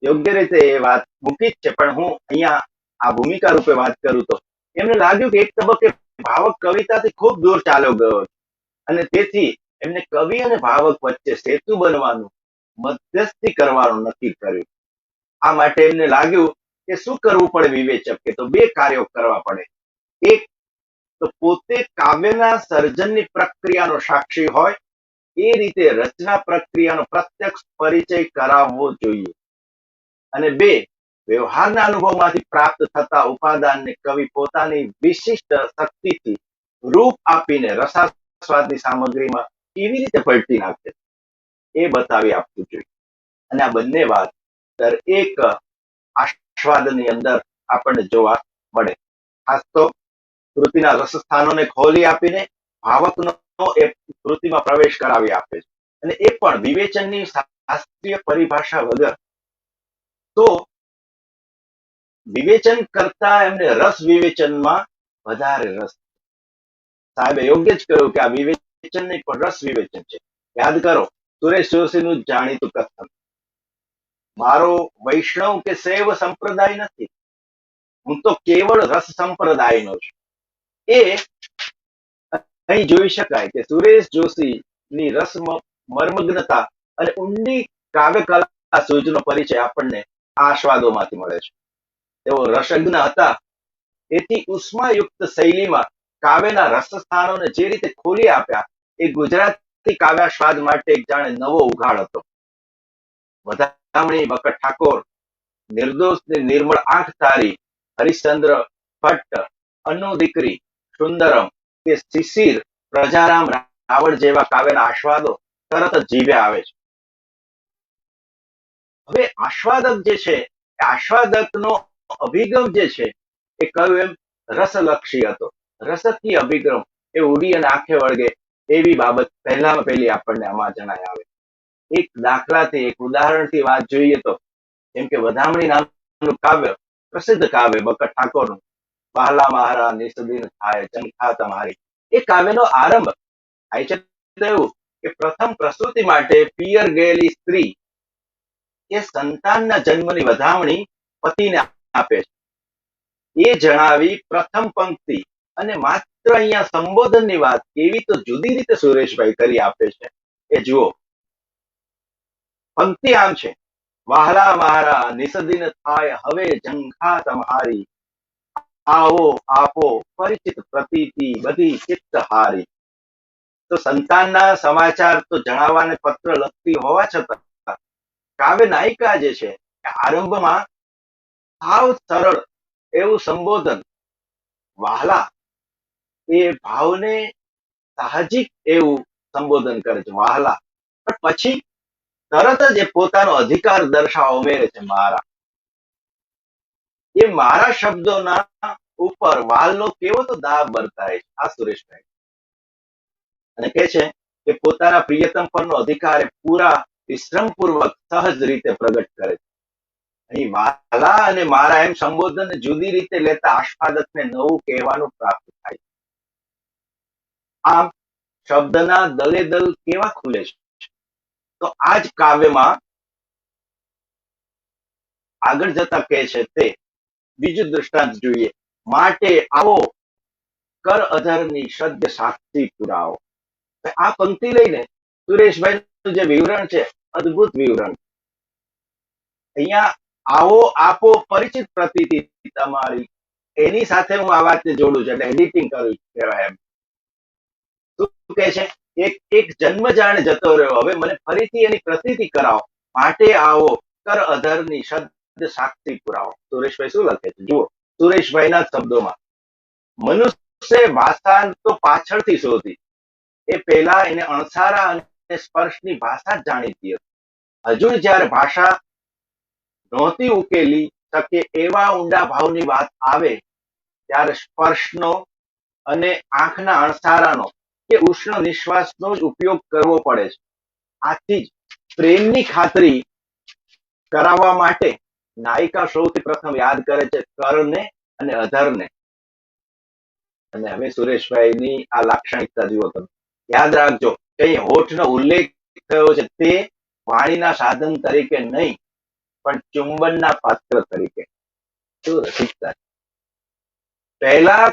યોગ્ય રીતે એ વાત મૂકી જ છે, પણ હું અહીંયા આ ભૂમિકા રૂપે વાત કરું તો એમને લાગ્યું કે એક તબક્કે ભાવક કવિતાથી ખૂબ દૂર ચાલ્યો ગયો અને તેથી એમને કવિ અને ભાવક વચ્ચે સેતુ બનવાનું, મધ્યસ્થી કરવાનું નક્કી કર્યું. આ માટે એમને લાગ્યું કે શું કરવું પડે વિવેચક, કે તો બે કાર્યો કરવા પડે. એક તો પોતે કાવ્યના સર્જનની પ્રક્રિયાનો સાક્ષી હોય એ રીતે રચના પ્રક્રિયાનો પ્રત્યક્ષ પરિચય કરાવવો જોઈએ. અને બે, વ્યવહારના અનુભવમાંથી પ્રાપ્ત થતા ઉપાદાનને કવિ પોતાની વિશિષ્ટ શક્તિથી રૂપ આપીને રસાસ્વાદની સામગ્રીમાં કેવી રીતે પલટી નાખે એ બતાવી આપવું જોઈએ. અને આ બંને વાત દરેક આસ્વાદની અંદર આપણને જોવા મળે. ખાસ તો કૃતિના રસસ્થાનોને ખોલી આપીને ભાવકનો એ કૃતિમાં પ્રવેશ કરાવી આપે છે, અને એ પણ વિવેચનની શાસ્ત્રીય પરિભાષા વગર. તો વિવેચન કરતા એમને રસ વિવેચનમાં વધારે રસ. સાહેબે યોગ્ય જ કહ્યું કે આ વિવેચન નહીં પણ રસ વિવેચન છે. યાદ કરો સુરેશ જોશીનું જાણીતું કથન, મારો વૈષ્ણવ કે શૈવ સંપ્રદાય નથી, હું તો કેવળ રસ સંપ્રદાયનો છું. એ અહીં જોઈ શકાય કે સુરેશ જોશીની રસ મર્મગ્નતા અને ઊંડી કાવ્ય કલા સૂઝનો પરિચય આપણને આ આસ્વાદોમાંથી મળે છે. તેઓ રસજ્ઞ હતા, તેથી ઉષ્માયુક્ત શૈલીમાં કાવ્યના રસસ્થાનોને જે રીતે ખોલી આપ્યા એ ગુજરાતી કાવ્યાસ્વાદ માટે એક જાણે નવો ઉઘાડ હતો. વધામણી, બક્કર ઠાકોર, નિર્દોષની નિર્મળ આંખ તારી, હરિશ્ચંદ્ર ભટ્ટ, અન્નુ દીકરી, સુંદરમ કે શિશિર, પ્રજારામ રાવળ જેવા કાવ્યના આસ્વાદો તરત જ જીભે આવે છે. હવે આસ્વાદક જે છે એ આસ્વાદકનો અભિગમ જે છે એ કહ્યું એમ રસલક્ષી હતો. રસકીય અભિગમ એ ઉડી અને આંખે વળગે એવી બાબત પહેલામાં પહેલી આપણને આમાં જણાય આવે. એક દાખલાથી, એક ઉદાહરણથી વાત જોઈએ તો, જેમ કે વધામણી નામનું કાવ્ય, પ્રસિદ્ધ કાવ્ય બક્કર ઠાકોરનું, વહાલા મારા નિસદીન થાય ચંખા તમારી, એ કાવ્યનો આરંભ થાય છે તો એવું કે પ્રથમ પ્રસૂતિ માટે પિયર ગયેલી સ્ત્રી એ સંતાનના જન્મની વધામણી પતિને આપે છે. એ જણાવી પ્રથમ પંક્તિ, અને માત્ર અહીંયા સંબોધનની વાત કેવી તો જુદી રીતે સુરેશભાઈ કરી આપે છે એ જુઓ. પંક્તિ આમ છે, વહાલા મારા નિસદીન થાય હવે ઝંખા તમારી, આવો આપો પરિચિત પ્રતીતિ બધી ચિત્ત હારી. તો સંતાનના સમાચાર તો જણાવવાને પત્ર લખતી હોવા છતાં કાવ્ય નાયિકા જે છે આરંભમાં સાવ સરળ એવું સંબોધન, વહાલા, એ ભાવને સાહજિક એવું સંબોધન કરે છે, વહાલા. પણ પછી તરત જ એ પોતાનો અધિકાર દર્શાવવા ઉમેરે છે, મારા. એ મારા શબ્દોના ઉપર વાલનો કેવો તો દાબ બરતાય છે આ સુરેશભાઈ. અને કે છે કે પોતાના પ્રિયતમ પરનો અધિકાર એ પૂરા વિશ્રમપૂર્વક સહજ રીતે પ્રગટ કરે છે. અહીં વાલા અને મારા એમ સંબોધન જુદી રીતે લેતા આસ્વાદકને નવું કહેવાનું પ્રાપ્ત થાય. આમ શબ્દના દલે દલ કેવા ખુલે છે. તો આ જ કાવ્યમાં આગળ જતા કહે છે તે બીજું દૃષ્ટાંત જોઈએ, માટે આવો કર અધરની સદ્ય સાક્ષી પુરાવો. આ પંક્તિ લઈને સુરેશભાઈનું જે વિવરણ છે અદ્ભુત વિવરણ. અહીંયા આવો આપો પરિચિત પ્રતીતિ તમારી, એની સાથે હું આ વાતને જોડું છું, એટલે એડિટિંગ કર્યું કહેવાય એમ. શું કહે છે? એક એક જન્મ જાણે જતો રહ્યો, હવે મને ફરીથી એની પ્રતીતિ કરાવો, માટે આવો કર અધરની શબ્દ સાક્ષી પુરાવો. સુરેશભાઈ શું લખે છે જુઓ, સુરેશભાઈના શબ્દોમાં, મનુષ્ય ભાષા તો પાછળથી શોધી, એ પહેલા એને અણસારા અને સ્પર્શની ભાષા જ જાણીતી હતી. હજુ જ્યારે ભાષા નહોતી ઉકેલી શકે એવા ઊંડા ભાવની વાત આવે, ત્યારે સ્પર્શનો અને આંખના અણસારાનો કે ઉષ્ણ નિશ્વાસનો જ ઉપયોગ કરવો પડે છે. આથી જ પ્રેમની ખાતરી કરાવવા માટે નાયિકા સૌથી પ્રથમ યાદ કરે છે કરને અને અધરને. અને હવે સુરેશભાઈની આ લાક્ષણિકતા જુઓ તમે, યાદ રાખજો કે અહીં હોઠનો ઉલ્લેખ થયો છે તે વાણીના સાધન તરીકે નહીં, પણ ચુંબનના પાત્ર તરીકે. શું રસિકતા! પહેલા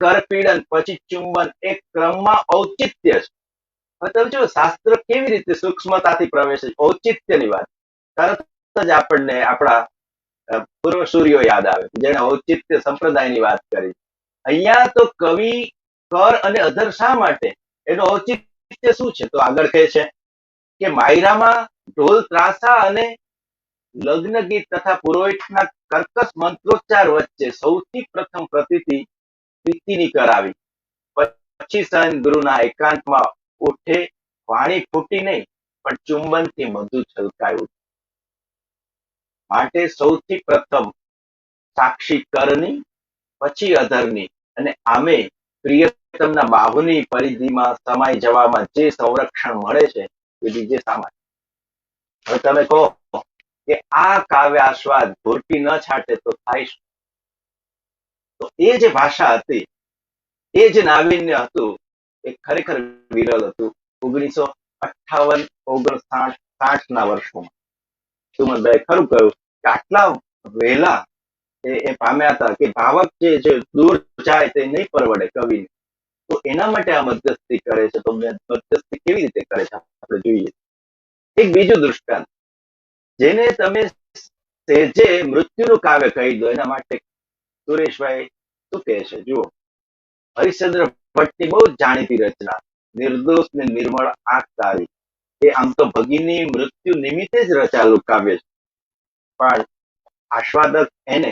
કરપીડન પછી ચુંબન, એક ક્રમમાં ઔચિત્ય છે. હવે તમે જો શાસ્ત્ર કેવી રીતે સૂક્ષ્મતાથી પ્રવેશે, ઔચિત્યની વાત તરત જ આપણને આપણા પૂર્વસૂરીઓ યાદ આવે, જેને ઔચિત્ય સંપ્રદાયની વાત કરી. અહીંયા તો કવિ કર અને અધર શા માટે, એનું ઔચિત્ય શું છે? તો આગળ કહે છે કે માયરામાં ઢોલ ત્રાસા અને લગ્ન ગીત તથા પુરોહિતના કર્કશ મંત્રોચ્ચાર વચ્ચે સૌથી પ્રથમ પ્રતીતિ પ્રીતિની કરાવી. પછી સહન ગુરુના એકાંતમાં ઉઠે વાણી ફૂટી નહીં, પણ ચુંબનથી મધુ છલકાયું. માટે સૌથી પ્રથમ સાક્ષી કરની, પછી અધરની, અને આમે પ્રિયતમના બાહુની પરિધિમાં સમાઈ જવામાં જે સંરક્ષણ મળે છે એ બીજે સામાન્ય. હવે તમે કહો કે આ કાવ્ય આસ્વાદ ભૂરકી ન છાંટે તો થાય શું? તો એ જે ભાષા હતી, એ જે નાવીન્ય હતું, એ ખરેખર વિરલ હતું. 1958, 59, 60 ના વર્ષોમાં સુમનભાઈ ખરું કહ્યું કે આટલા વહેલા એ પામ્યા હતા કે ભાવક જે દૂર જાય તે નહીં પરવડે કવિને. તો એના માટે આ મધ્યસ્થી કરે છે. તો મધ્યસ્થી કેવી રીતે કરે છે આપણે જોઈએ. એક બીજું દૃષ્ટાંત, જેને તમે સહેજે મૃત્યુનું કાવ્ય કહી દો, એના માટે સુરેશભાઈ શું કહે છે જુઓ, હરિશ્ચંદ્ર ભટ્ટની બહુ જ જાણીતી રચના નિર્દોષ ને નિર્મળ આંખ તારી, એ આમ તો ભગીની મૃત્યુ નિમિત્તે જ રચાયેલું કાવ્ય છે, પણ આસ્વાદક એને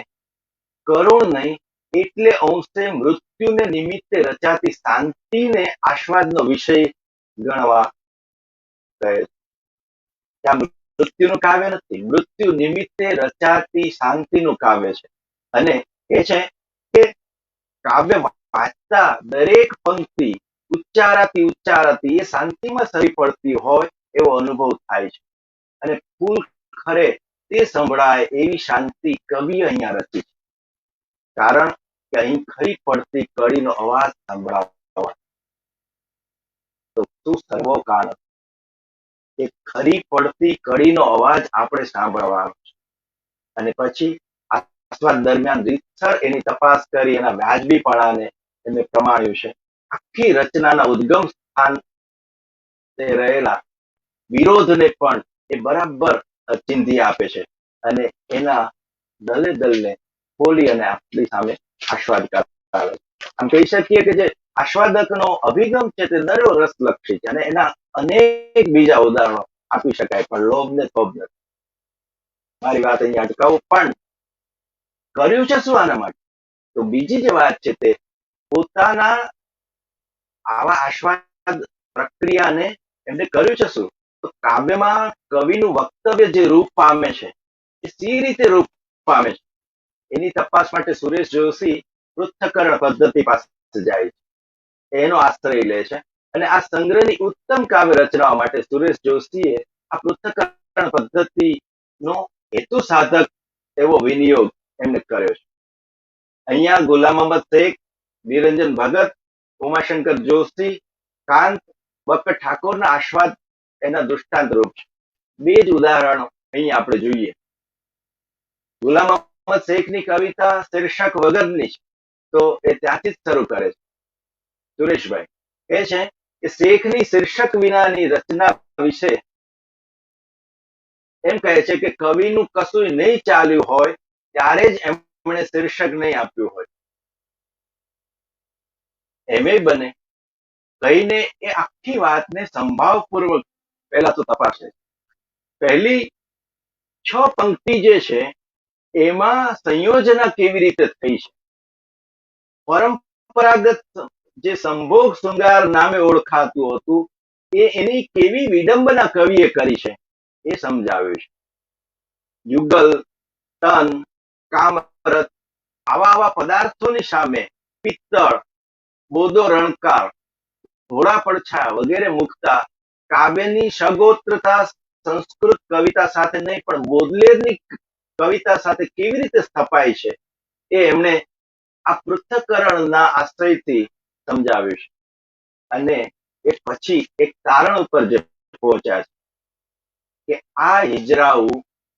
કરુણ નહીં, એટલે અંશે મૃત્યુને નિમિત્તે રચાતી શાંતિને આસ્વાદનો વિષય ગણવા કહે છે. ત્યાં મૃત્યુનું કાવ્ય નથી, મૃત્યુ નિમિત્તે રચાતી શાંતિનું કાવ્ય છે. અને એ છે કે કાવ્ય વાંચતા દરેક પંક્તિ ઉચ્ચારાતી એ શાંતિમાં સરી પડતી હોય એવો અનુભવ થાય છે. અને ફૂલ ખરે તે સંભળાય એવી શાંતિ કવિ અહીંયા રચી છે. કારણ કે અહીં ખરી પડતી કડીનો અવાજ સંભળાવવા, તો શું સર્વકાળ એ ખરી પડતી કડીનો અવાજ આપણે સાંભળવાનો છે. અને પછી આસ્વાદ દરમિયાન રીતસર એની તપાસ કરી એના વ્યાજબીપણાને એને પ્રમાણ્યું છે. આખી રચનાના ઉદ્ગમ સ્થાન રહેલા વિરોધને પણ એ બરાબર ચિંધી આપે છે, અને એના દલે દલને ખોલી અને આપણી સામે આસ્વાદ કરાવે છે. આમ કહી શકીએ કે જે આસ્વાદકનો અભિગમ છે તે દરેક રસલક્ષી છે, અને એના અનેક બીજા ઉદાહરણો આપી શકાય, પણ લોભ ને થોભ નથી. મારી વાત અહીંયા અટકાવું, પણ કર્યું છે શું આના માટે? તો બીજી જે વાત છે તે પોતાના આવા આસ્વાદ પ્રક્રિયાને એમને કર્યું છે શું? તો કાવ્યમાં કવિનું વક્તવ્ય જે રૂપ પામે છે એ સી રીતે રૂપ પામે છે એની તપાસ માટે સુરેશ જોશી પૃથ્થકરણ પદ્ધતિ પાસે જાય છે, એનો આશ્રય લે છે. અને આ સંગ્રહની ઉત્તમ કાવ્ય રચનાઓ માટે સુરેશ જોશીએ આ પૃથ્થકરણ પદ્ધતિનો હેતુ સાધક એવો વિનિયોગ એમને કર્યો છે. અહીંયા ગુલામ અહમદ શેખ, નિરંજન ભગત, ઉમાશંકર જોશી, કાંત, બક્કર ઠાકોરના આસ્વાદ એના દૃષ્ટાંત રૂપ છે. બે જ ઉદાહરણો અહીંયા આપણે જોઈએ. ગુલામ અહમદ શેખની કવિતા શીર્ષક વગરની છે, તો એ ત્યાંથી જ શરૂ કરે છે. સુરેશભાઈ કહે છે કે શેખની શીર્ષક વિનાની રચના વિશે એમ કહે છે કે કવિનું કશું નહીં ચાલ્યું હોય ત્યારે જ એમણે શીર્ષક નહીં આપ્યું હોય. એમ બને કહીને એ આખી વાતને સંભાવપૂર્વક પહેલા તો તપાસે. પહેલી 6 પંક્તિ જે છે એમાં સંયોજના કેવી રીતે થઈ છે, પરંપરાગત જે સંભોગ શૃંગાર નામે ઓળખાતું હતું એની કેવી વિડંબના કવિએ કરી છે એ સમજાવ્યું છે. યુગલ, તન, કામરથ આવા પદાર્થોની સામે પિત્તળ, બોદો રણકાર, ઘોડા પડછા વગેરે મૂકતા કાવ્યની સગોત્રતા સંસ્કૃત કવિતા સાથે નહીં પણ બોદલેરની કવિતા સાથે કેવી રીતે સ્થપાય છે એ એમણે આ પૃથ્થકરણના આશ્રયથી સમજાવ્યું છે. અને એ પછી એક તારણ ઉપર જે પહોંચ્યા છે કે આ હિજરાઓ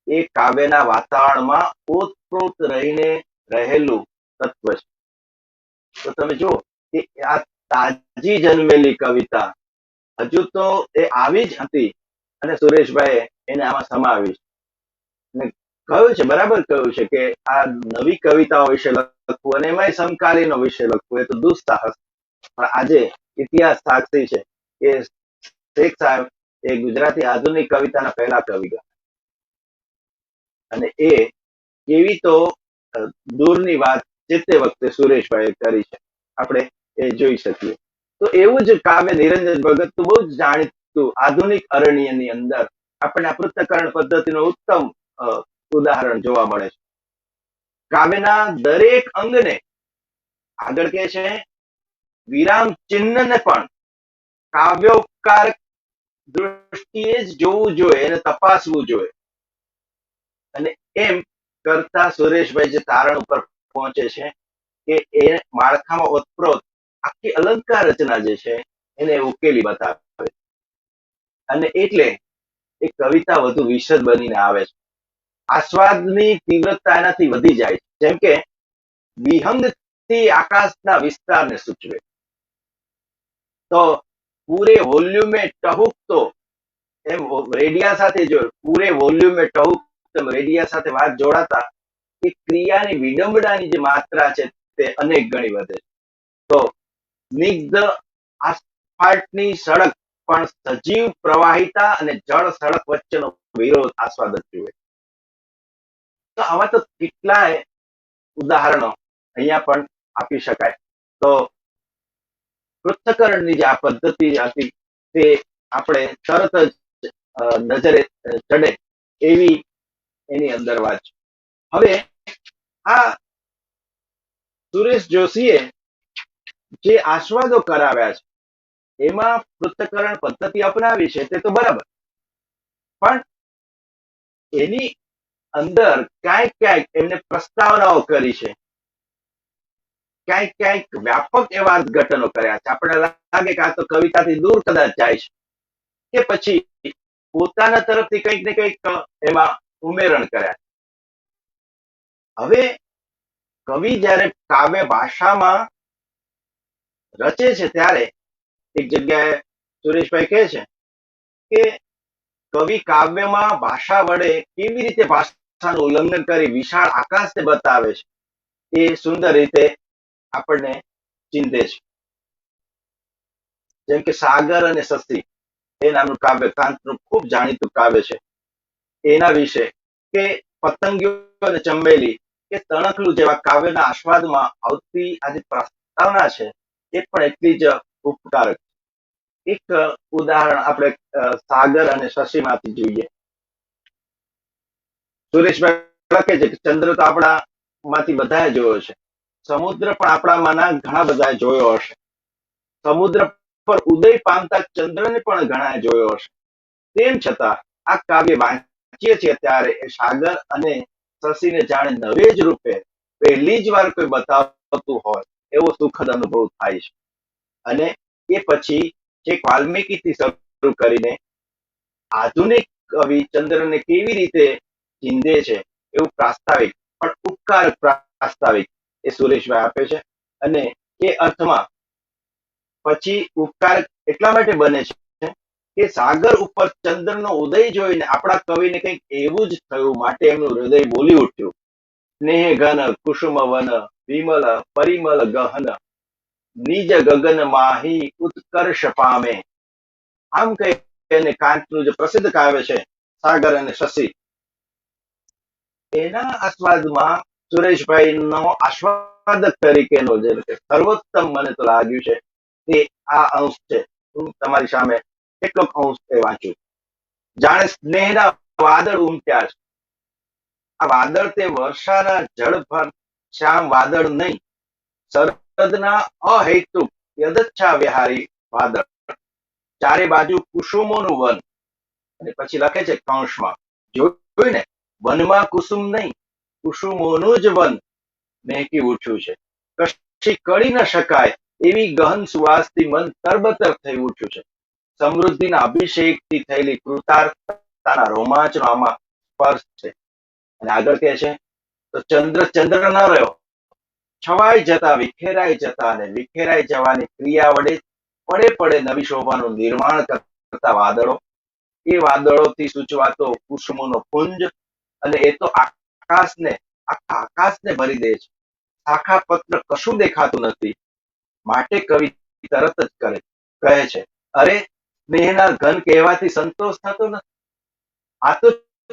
એ કાવ્યના વાતાવરણમાં ઓતપ્રોત રહીને રહેલું તત્વ છે. તો તમે જુઓ કે આ તાજી જન્મેલી કવિતા હજુ તો એ આવી જ હતી અને સુરેશભાઈએ એને આમાં સમાવી છે. અને કહ્યું છે, બરાબર કહ્યું છે કે આ નવી કવિતાઓ વિશે લખવું અને એમાં સમકાલીનો વિષય લખવું એ તો દુસ્સાહસ. પણ આજે ઇતિહાસ સાક્ષી છે કે શેખ સાહેબ એ ગુજરાતી આધુનિક કવિતાના પહેલા કવિ ગયા અને એ કેવી તો દૂરની વાત જે તે વખતે સુરેશભાઈએ કરી છે આપણે એ જોઈ શકીએ. તો એવું જ કાવ્ય નિરંજન ભગતનું બહુ જ જાણીતું આધુનિક અરણ્યની અંદર આપણને આ પૃથ્થકરણ પદ્ધતિનું ઉત્તમ ઉદાહરણ જોવા મળે છે. કાવ્યના દરેક અંગને આગળ કે છે વિરામ ચિહ્નને પણ કાવ્યોપકાર દૃષ્ટિએ જ જોવું જોઈએ અને તપાસવું જોઈએ. અને એમ કરતા સુરેશભાઈ જે તારણ ઉપર પહોંચે છે કે એ માળખામાં ઓતપ્રોત આખી અલંકાર રચના જે છે એને ઉકેલી બતાવે અને એટલે એ કવિતા વધુ વિશદ બનીને આવે છે. આસ્વાદની તીવ્રતા એનાથી વધી જાય છે. જેમ કે વિહંગથી આકાશના વિસ્તારને સૂચવે તો પૂરે વોલ્યુમે ટહુકતો એમ રેડિયા સાથે જો પૂરે વોલ્યુમે ટહુક રેડિયા સાથે વાત જોડાતા એ ક્રિયાની વિડંબનાની જે માત્રા છે તે અનેક ગણી વધે છે. તો સ્નિગ્ધ આસ્ફાલ્ટની સડક પણ સજીવ પ્રવાહિતા અને જળ સડક વચ્ચેનો વિરોધ આસ્વાદક જુએ. તો આવા તો કેટલાય ઉદાહરણો અહીંયા પણ આપી શકાય. તો પૃથ્થકરણની જે આ પદ્ધતિ હતી તે આપણે તરત જ નજરે ચડે એવી એની અંદર વાત છે. હવે આ સુરેશ જોશીએ જે આસ્વાદો કરાવ્યા છે એમાં પૃથ્થકરણ પદ્ધતિ અપનાવી છે તે તો બરાબર, પણ એની અંદર ક્યાંક એમને પ્રસ્તાવનાઓ કરી છે, ક્યાંક વ્યાપક એવા અર્થઘટનો કર્યા છે. આપણે લાગે કે આ તો કવિતાથી દૂર કદાચ જાય છે કે પછી પોતાના તરફથી કંઈક ને કંઈક એમાં ઉમેરણ કર્યા. હવે કવિ જ્યારે કાવ્ય ભાષામાં રચે છે ત્યારે એક જગ્યાએ સુરેશભાઈ કહે છે કે કવિ કાવ્યમાં ભાષા વડે કેવી રીતે ભાષાનું ઉલ્લંઘન કરી વિશાળ આકાશને બતાવે છે એ સુંદર રીતે આપણને ચિંતે છે. જેમ કે સાગર અને શશી એ નામનું કાવ્ય કાંતનું ખૂબ જાણીતું કાવ્ય છે. એના વિશે કે પતંગીઓ અને ચંબેલી કે તણખલું જેવા કાવ્યના આસ્વાદમાં આવતી આ જે પ્રસ્તાવના છે એ પણ એટલી જ ઉપકારક. એક ઉદાહરણ આપણે સાગર અને શશીમાંથી જોઈએ. સુરેશભાઈ લખે છે કે ચંદ્ર તો આપણા માંથી બધાએ જોયો છે, સમુદ્ર પણ આપણામાંના ઘણા બધા જોયો હશે, સમુદ્ર પર ઉદય પામતા ચંદ્રને પણ ઘણા જોયો હશે. તેમ છતાં આ કાવ્ય વાંચીએ છીએ ત્યારે એ સાગર અને શશીને જાણે નવે જ રૂપે પહેલી જ વાર કોઈ બતાવતું હોય એવો સુખદ અનુભવ થાય છે. અને એ પછી છેક વાલ્મીકીથી શરૂ કરીને આધુનિક કવિ ચંદ્રને કેવી રીતે ચીંધે છે એવું પ્રાસ્તાવિક પણ ઉપકારક પ્રાસ્તાવિક એ સુરેશભાઈ આપે છે. અને એ અર્થમાં પછી ઉપકારક એટલા માટે બને છે કે સાગર ઉપર ચંદ્રનો ઉદય જોઈને આપણા કવિને કંઈક એવું જ થયું માટે એમનું હૃદય બોલી ઉઠ્યું. સ્નેહ ઘન કુસુમ વન વિમલ પરિમલ ગહન નિજ ગગન માહી ઉત્કર્ષ પામે. આમ કહી અને કાંતનું જે પ્રસિદ્ધ કાવ્ય છે સાગર અને શશી, એના આસ્વાદમાં સુરેશભાઈ નો આસ્વાદક તરીકેનો જે સર્વોત્તમ મને તો લાગ્યું છે તે આ અંશ છે. હું તમારી સામે કેટલોક અંશ એ વાંચું. જાણે સ્નેહના વાદળ ઉમટ્યા છે. આ વાદળ તે વર્ષાના જળભર શ્યામ વાદળ નહીં, શરદના અહેતુક યદચ્છા વિહારી વાદળ. ચારે બાજુ કુસુમોનું વન. અને પછી લખે છે કૌંસમાં, જોયું ને, વનમાં કુસુમ નહીં, કુસુમોનું જ વન મહેકી ઉઠ્યું છે. કશી કરી ન શકાય એવી ગહન સુવાસથી મન તરબતર થઈ ઉઠ્યું છે. સમૃદ્ધિના અભિષેકથી થયેલી કૃતાર્થતાના રોમાંચનો આમાં સ્પર્શ છે. અને આગળ કહે છે, તો ચંદ્ર ન રહ્યો, છવાઈ જતા વિખેરાઈ જતા અને વિખેરાઈ જવાની ક્રિયા વડે પડે પડે નવી શોભાનું નિર્માણ કરતા વાદળો, એ વાદળોથી સૂચવાતો કુસુમોનો પુંજ, અને એ તો આખા આકાશને ભરી દે છે. શાખા પત્ર કશું દેખાતું નથી, માટે કવિ તરત જ કહે છે, અરે સ્નેહના ઘન કહેવાથી સંતોષ થતો નથી, આ તો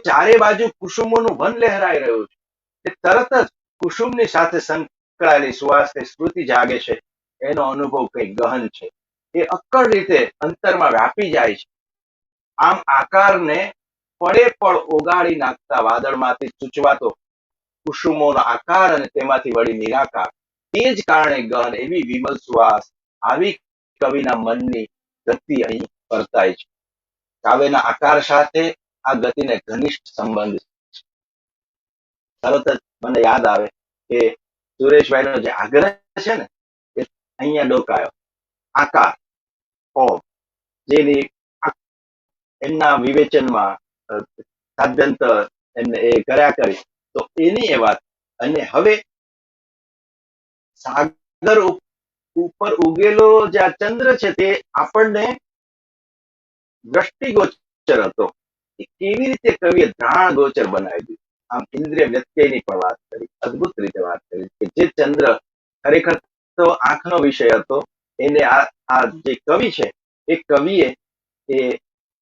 ચારે બાજુ કુસુમોનું વન લહેરાઈ રહ્યું છે. તે તરત જ કુસુમની સાથે સંકળાયેલી સુવાસની સ્મૃતિ જાગે છે. એનો અનુભવ કઈ ગહન છે, એ અક્કડ રીતે અંતરમાં વ્યાપી જાય છે. આમ આકારને પડે પડ ઓગાળી નાખતા વાદળમાંથી સૂચવાતો કુસુમોનો આકાર અને તેમાંથી વળી નિરાકાર, તે જ કારણે ગહન એવી વિમલ સુવાસ આવી કવિના મનની ગતિ અહીં વર્તાય છે. કાવ્યના આકાર સાથે આ ગતિને ઘનિષ્ઠ સંબંધ છે. તરત જ મને યાદ આવે કે સુરેશભાઈનો જે આગ્રહ છે ને એ અહીંયા ડોકાયો. આકાર, ફોર્મ, જેની એમના વિવેચનમાં સાધ્યંતર એમને એ કર્યા કરી, તો એની એ વાત. અને હવે સાગર ઉપર ઉગેલો જે આ ચંદ્ર છે તે આપણને દ્રષ્ટિગોચર હતો. એ કેવી રીતે કવિએ ધ્રાણ ગોચર બનાવી દીધું. આમ ઇન્દ્રિય વ્યત્યયની પણ વાત કરી, અદભુત રીતે વાત કરી કે જે ચંદ્ર ખરેખર તો આંખનો વિષય હતો, એને આ જે કવિ છે એ કવિએ એ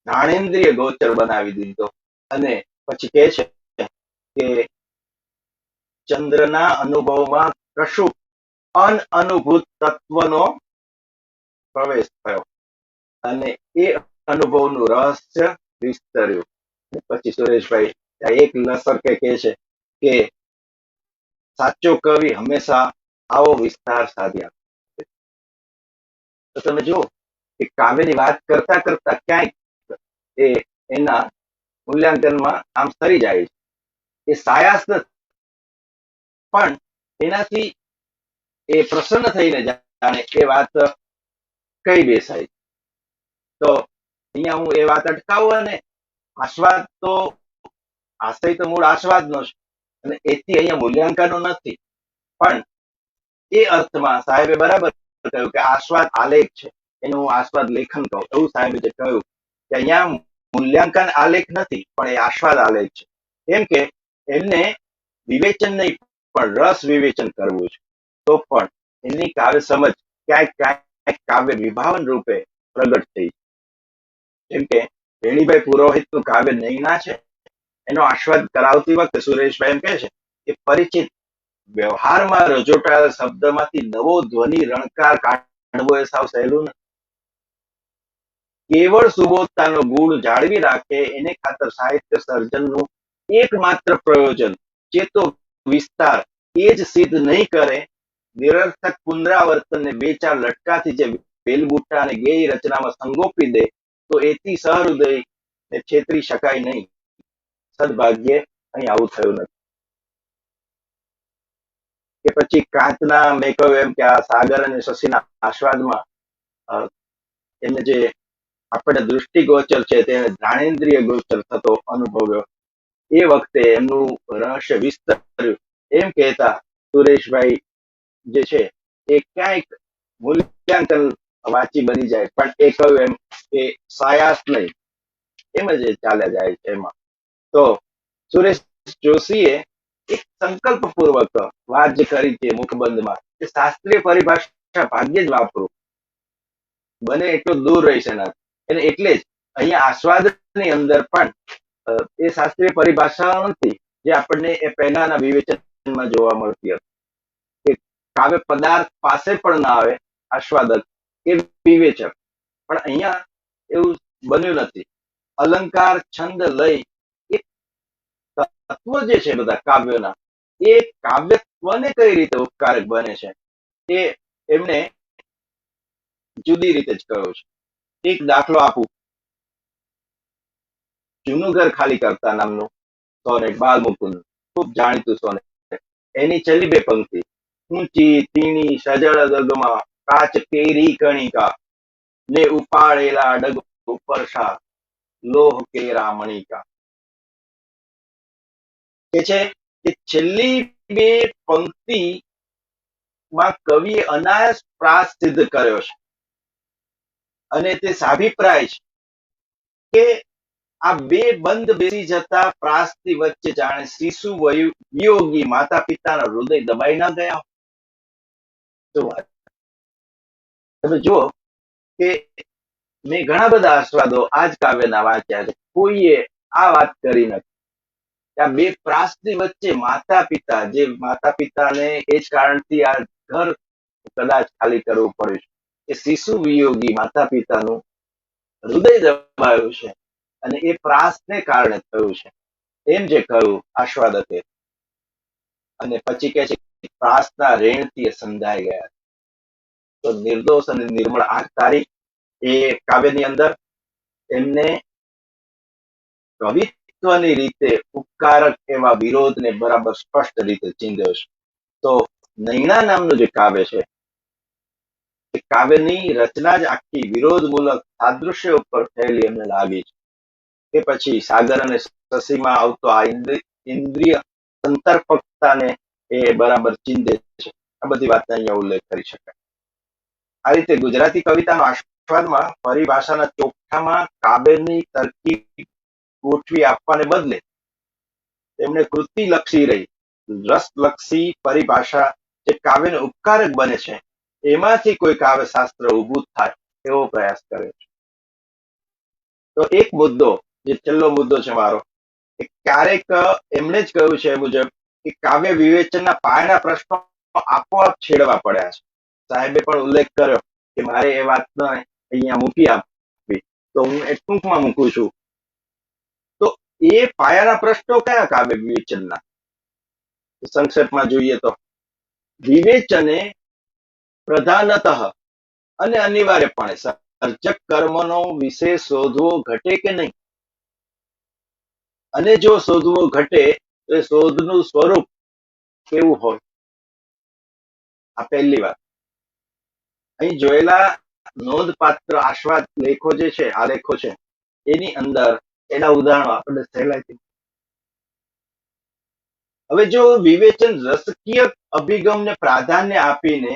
જ્ઞાનેન્દ્રિય ગોચર બનાવી દીધો. અને પછી કહે છે કે ચંદ્રના અનુભવમાં કશું અનઅનુભૂત તત્વનો પ્રવેશ થયો અને એ અનુભવનું રહસ્ય વિસ્તર્યું. પછી સુરેશભાઈ એક લસરકે કહે છે કે સાચો કવિ હંમેશા આવો વિસ્તાર સાધ્યા. તો તમે જુઓ કે કાવ્યની વાત કરતા કરતા ક્યાંક એ એના મૂલ્યાંકનમાં આમ સરી જાય છે. એ સાયાસ નથી, પણ એનાથી એ પ્રસન્ન થઈને જાણે એ વાત કઈ બેસાય. તો અહીંયા હું એ વાત અટકાવું અને આસ્વાદ તો આશય તો મૂળ આસ્વાદનો છે અને એથી અહીંયા મૂલ્યાંકનો નથી, પણ એ અર્થમાં સાહેબે બરાબર કહ્યું કે આસ્વાદ આલેખ છે, એનું હું આસ્વાદ લેખન કહું. એવું સાહેબે જે કહ્યું કે અહીંયા મૂલ્યાંકન આલેખ નથી પણ એ આસ્વાદ આલેખ છે. કેમ કે એમને વિવેચન નહીં પણ રસ વિવેચન કરવું છે. તો પણ એની કાવ્ય સમજ ક્યાંક ક્યાંક કાવ્ય વિભાવન રૂપે પ્રગટ થઈ. જેમ કે વેણીભાઈ પુરોહિતનું કાવ્ય નૈના છે, એનો આસ્વાદ કરાવતી વખતે સુરેશભાઈ એમ કહે છે કે પરિચિત વ્યવહારમાં રજૂટાયેલા શબ્દમાંથી નવો ધ્વનિ રણકાર કાઢવો એ સાવ સહેલું નથી. કેવળ સુબોધતાનો ગુણ જાળવી રાખે એને ખાતર સાહિત્ય સર્જનનું એકમાત્ર પ્રયોજન ચેતો વિસ્તાર એ જ સિદ્ધ નહીં કરે. નિરર્થક પુનરાવર્તનને બે ચાર લટકાથી જે વેલબુટ્ટા અને ગેય રચનામાં સંગોપી દે તો એથી સહૃદય ને છેતરી શકાય નહીં. સદભાગ્યે અહીં આવું થયું નથી. કે પછી કાંતના મેં કહ્યું એમ કે આ સાગર અને શશીના આસ્વાદમાં એમને જે આપણે દૃષ્ટિગોચર છે તેને જ્ઞાનેન્દ્રિય ગોચર થતો અનુભવ્યો. એ વખતે એમનું રહસ્ય વિસ્તર્યું. એમ કહેતા સુરેશભાઈ જે છે એ ક્યાંક મૂલ્યાંકન વાંચી બની જાય, પણ એ કહ્યું એમ કે સાયાસ નહીં, એમ જ ચાલ્યા જાય છે એમાં. તો સુરેશ જોશીએ એક સંકલ્પપૂર્વક વાત જે કરી છે મુખબંધમાં, એ શાસ્ત્રીય પરિભાષા ભાષા ભાગ્યે જ વાપરું, બને એટલો દૂર રહીશ એના. અને એટલે જ અહીંયા આસ્વાદની અંદર પણ એ શાસ્ત્રીય પરિભાષાઓ નથી જે આપણને એ પહેલાના વિવેચનમાં જોવા મળતી હતી. કાવ્ય પદાર્થ પાસે પણ ના આવે આસ્વાદક કે વિવેચક, પણ અહીંયા એવું બન્યું નથી. અલંકાર, છંદ, લય, એ તત્વો જે છે બધા કાવ્યોના, એ કાવ્યત્વને કઈ રીતે ઉપકારક બને છે એ એમને જુદી રીતે જ કહ્યું છે. એક દાખલો આપું. જૂનું ઘર ખાલી કરતા નામનું સોનેટ, બાલમુકુંદ, ખૂબ જાણીતું સોનેટ. એની છેલ્લી બે પંક્તિ: ઊંચી તીણી સજળ ગગમાં કાચ કેરી કણિકા, ને ઉપાડેલા ડગ ઉપર સા લોહ કેરા મણિકા. કે છે કે છેલ્લી બે પંક્તિ માં કવિએ અનાયાસ પ્રાસ સિદ્ધ કર્યો છે, અને તે સાભિપ્રાય છે કે આ બે બંધ બેસી જતા પ્રાસની વચ્ચે જાણે શિશુ વિયોગી માતા પિતાના હૃદય દબાઈ ના ગયા. શું વાત! તમે જુઓ કે મેં ઘણા બધા આસ્વાદો આજ કાવ્યના વાંચ્યા છે, કોઈએ આ વાત કરી નથી. આ બે પ્રાસની વચ્ચે માતા પિતા, જે માતા પિતાને એ જ કારણથી આ ઘર કદાચ ખાલી કરવું પડ્યું છે, એ શિશુ વિયોગી માતા પિતાનું હૃદય દબાયું છે, અને એ પ્રાસને કારણે થયું છે, એમ જે કહ્યું આસ્વાદકે. અને પછી કે છે પ્રાસના રેણથી એ સંધાઈ ગયા. તો નિર્દોષ અને નિર્મળ આંખ તારી એ કાવ્યની અંદર એમને કવિત્વની રીતે ઉપકારક એવા વિરોધને બરાબર સ્પષ્ટ રીતે ચીંધ્યો છે. તો નૈણા નામનું જે કાવ્ય છે, એ કાવ્યની રચના જ આખી વિરોધમૂલક સાદૃશ્ય ઉપર થયેલી એમને લાગી છે. કે પછી સાગર અને શશીમાં આવતો આ ઇન્દ્રિય સંતર્પકતાને એ બરાબર ચીંધે છે. આ બધી વાતનો અહીંયા ઉલ્લેખ કરી શકાય. આ રીતે ગુજરાતી કવિતાનો આસ્વાદમાં પરિભાષાના ચોકઠામાં કાવ્યની તરકીબ ગોઠવી આપવાને બદલે તેમણે કૃતિલક્ષી રહી રસલક્ષી પરિભાષા જે કાવ્યને ઉપકારક બને છે, એમાંથી કોઈ કાવ્ય શાસ્ત્ર ઉભું થાય એવો પ્રયાસ કરે છે. તો એક મુદ્દો, જે છેલ્લો મુદ્દો છે મારો, કે ક્યારેક એમણે જ કહ્યું છે મુજબ કે કાવ્ય વિવેચનના પાયાના પ્રશ્નો આપોઆપ છેડવા પડ્યા છે. સાહેબે પણ ઉલ્લેખ કર્યો કે મારે એ વાતને અહીંયા મૂકી આપવી, તો હું એ ટૂંકમાં મૂકું છું. તો એ પાયાના પ્રશ્નો કયા કાવ્ય વિવેચનના? સંક્ષેપમાં જોઈએ તો વિવેચને પ્રધાનતઃ અને અનિવાર્યપણે સર્જક કર્મનો વિષય શોધવો ઘટે કે નહીં, અને જો શોધવો ઘટે તો એ શોધનું સ્વરૂપ કેવું હોય. આ પહેલી વાત. અહીં જોયેલા નોંધપાત્ર આસ્વાદ લેખો જે છે, આ લેખો છે, એની અંદર એના ઉદાહરણો આપણને સહેલાઈથી. હવે જો વિવેચન રસકીય અભિગમને પ્રાધાન્ય આપીને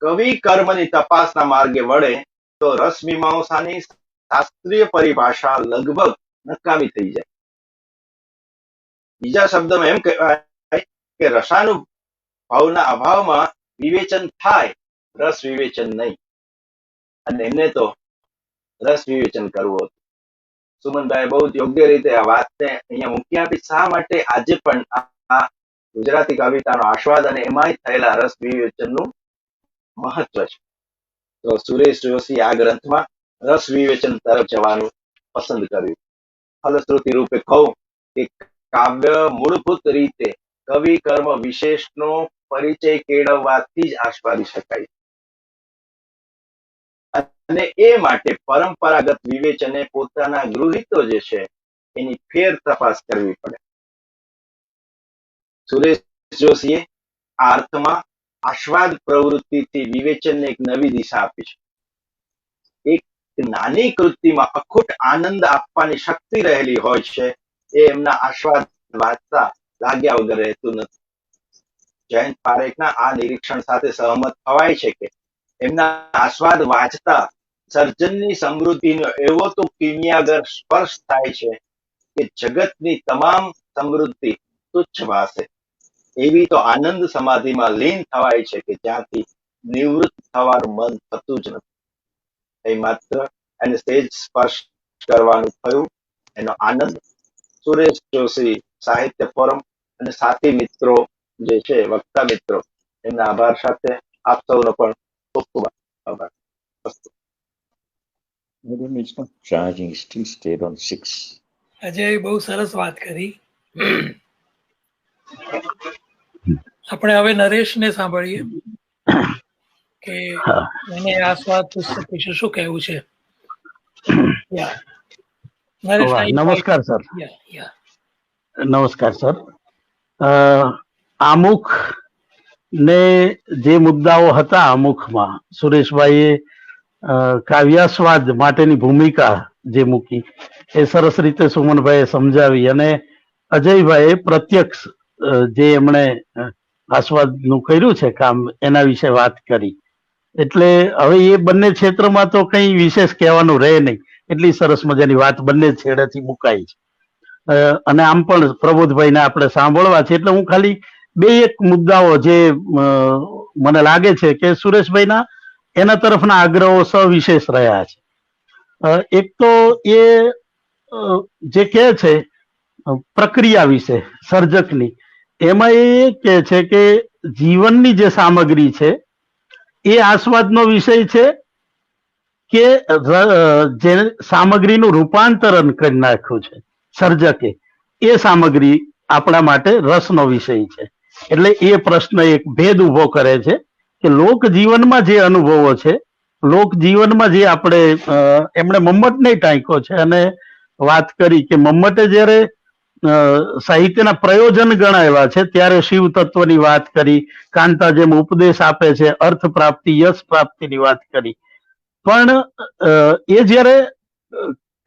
કવિ કર્મની તપાસના માર્ગે વળે તો રસ મીમાંસાની શાસ્ત્રીય પરિભાષા લગભગ નકામી થઈ જાય. બીજા શબ્દમાં એમ કહેવાય કે રસાનુભાવના અભાવમાં વિવેચન થાય, રસ વિવેચન નહીં. અને એમને તો રસ વિવેચન કરવું હતું. સુમનભાઈ બહુ યોગ્ય રીતે આ વાતને અહીંયા મૂકી આપી. શા માટે આજે પણ આ ગુજરાતી કવિતાનો આસ્વાદ અને એમાંય થયેલા રસ વિવેચનનું મહત્વ છે. તો સુરેશ જોશી આ ગ્રંથમાં રસ વિવેચન તરફ જવાનું પસંદ કર્યું. ફલશ્રુતિ રૂપે કહું કે કાવ્ય મૂળભૂત રીતે કવિ કર્મ વિશેષનો પરિચય કેળવવાથી જ આસ્વાદી શકાય, અને એ માટે પરંપરાગત વિવેચને પોતાના ગૃહિતો જે છે એની ફેર તપાસ કરવી પડે. સુરેશ જોશીએ આ અર્થમાં આસ્વાદ પ્રવૃત્તિથી વિવેચનને એક નવી દિશા આપી છે. એક નાની કૃતિમાં અખૂટ આનંદ આપવાની શક્તિ રહેલી હોય છે, એ એમના આસ્વાદ વાંચતા લાગ્યા વગર રહેતું નથી. જયંત પારેખના આ નિરીક્ષણ સાથે સહમત થવાય છે કે એમના આસ્વાદ વાંચતા સર્જનની સમૃદ્ધિનો એવો તો કિમિયાગર સ્પર્શ થાય છે કે જગતની તમામ સમૃદ્ધિ તુચ્છ ભાસે. એવી તો આનંદ સમાધિમાં લીન થવાય છે કે જ્યાંથી નિવૃત્ત થવાનું મન થતું જ નથી. એ માત્ર એને સ્ટેજ સ્પર્શ કરવાનું થયું. એનો આનંદ સુરેશ જોશી સાહિત્ય ફોરમ અને સાથી મિત્રો જે છે વક્તા મિત્રો એમના આભાર સાથે આપ સૌનો પણ ખૂબ ખૂબ આભાર. અસ્તુ. Madam, it's not charging, it still stayed on 6. Ajay બહુ સરસ વાત કરી. આપણે હવે નરેશને સાંભળીએ કે એને આસ્વાદ પુસ્તક વિશે શું કહેવું છે. યા નરેશ, વાહ, નમસ્કાર સર. યા નમસ્કાર સર. આમુખ ને જે મુદ્દાઓ હતા આમુખમાં સુરેશભાઈએ કાવ્યાસ્વાદ માટેની ભૂમિકા જે મૂકી એ સરસ રીતે સુમનભાઈએ સમજાવી અને અજયભાઈએ પ્રત્યક્ષ જે એમણે આસ્વાદનું કર્યું છે કામ એના વિશે વાત કરી. એટલે હવે એ બંને ક્ષેત્રમાં તો કંઈ વિશેષ કહેવાનું રહે નહીં. એટલી સરસ મજાની વાત બંને છેડેથી મુકાઈ છે. અને આમ પણ પ્રબોધભાઈને આપણે સાંભળવા છે એટલે હું ખાલી બે એક મુદ્દાઓ જે મને લાગે છે કે સુરેશભાઈના એના તરફના આગ્રહો સવિશેષ રહ્યા છે. એક તો એ જે કહે છે પ્રક્રિયા વિશે સર્જકની, એમાં એ કહે છે કે જીવનની જે સામગ્રી છે એ આસ્વાદનો વિષય છે કે જે સામગ્રીનું રૂપાંતરણ કરી નાખ્યું છે સર્જકે એ સામગ્રી આપણા માટે રસનો વિષય છે. એટલે એ પ્રશ્ન એક ભેદ ઉભો કરે છે કે લોક જીવનમાં જે અનુભવો છે, લોક જીવનમાં જે આપણે એમણે મમ્મટને ટાંક્યો છે અને વાત કરી કે મમ્મટે જ્યારે સાહિત્યના પ્રયોજન ગણાવ્યા છે ત્યારે શિવ તત્વની વાત કરી, કાંતા જેમ ઉપદેશ આપે છે, અર્થ પ્રાપ્તિ, યશ પ્રાપ્તિની વાત કરી. પણ એ જ્યારે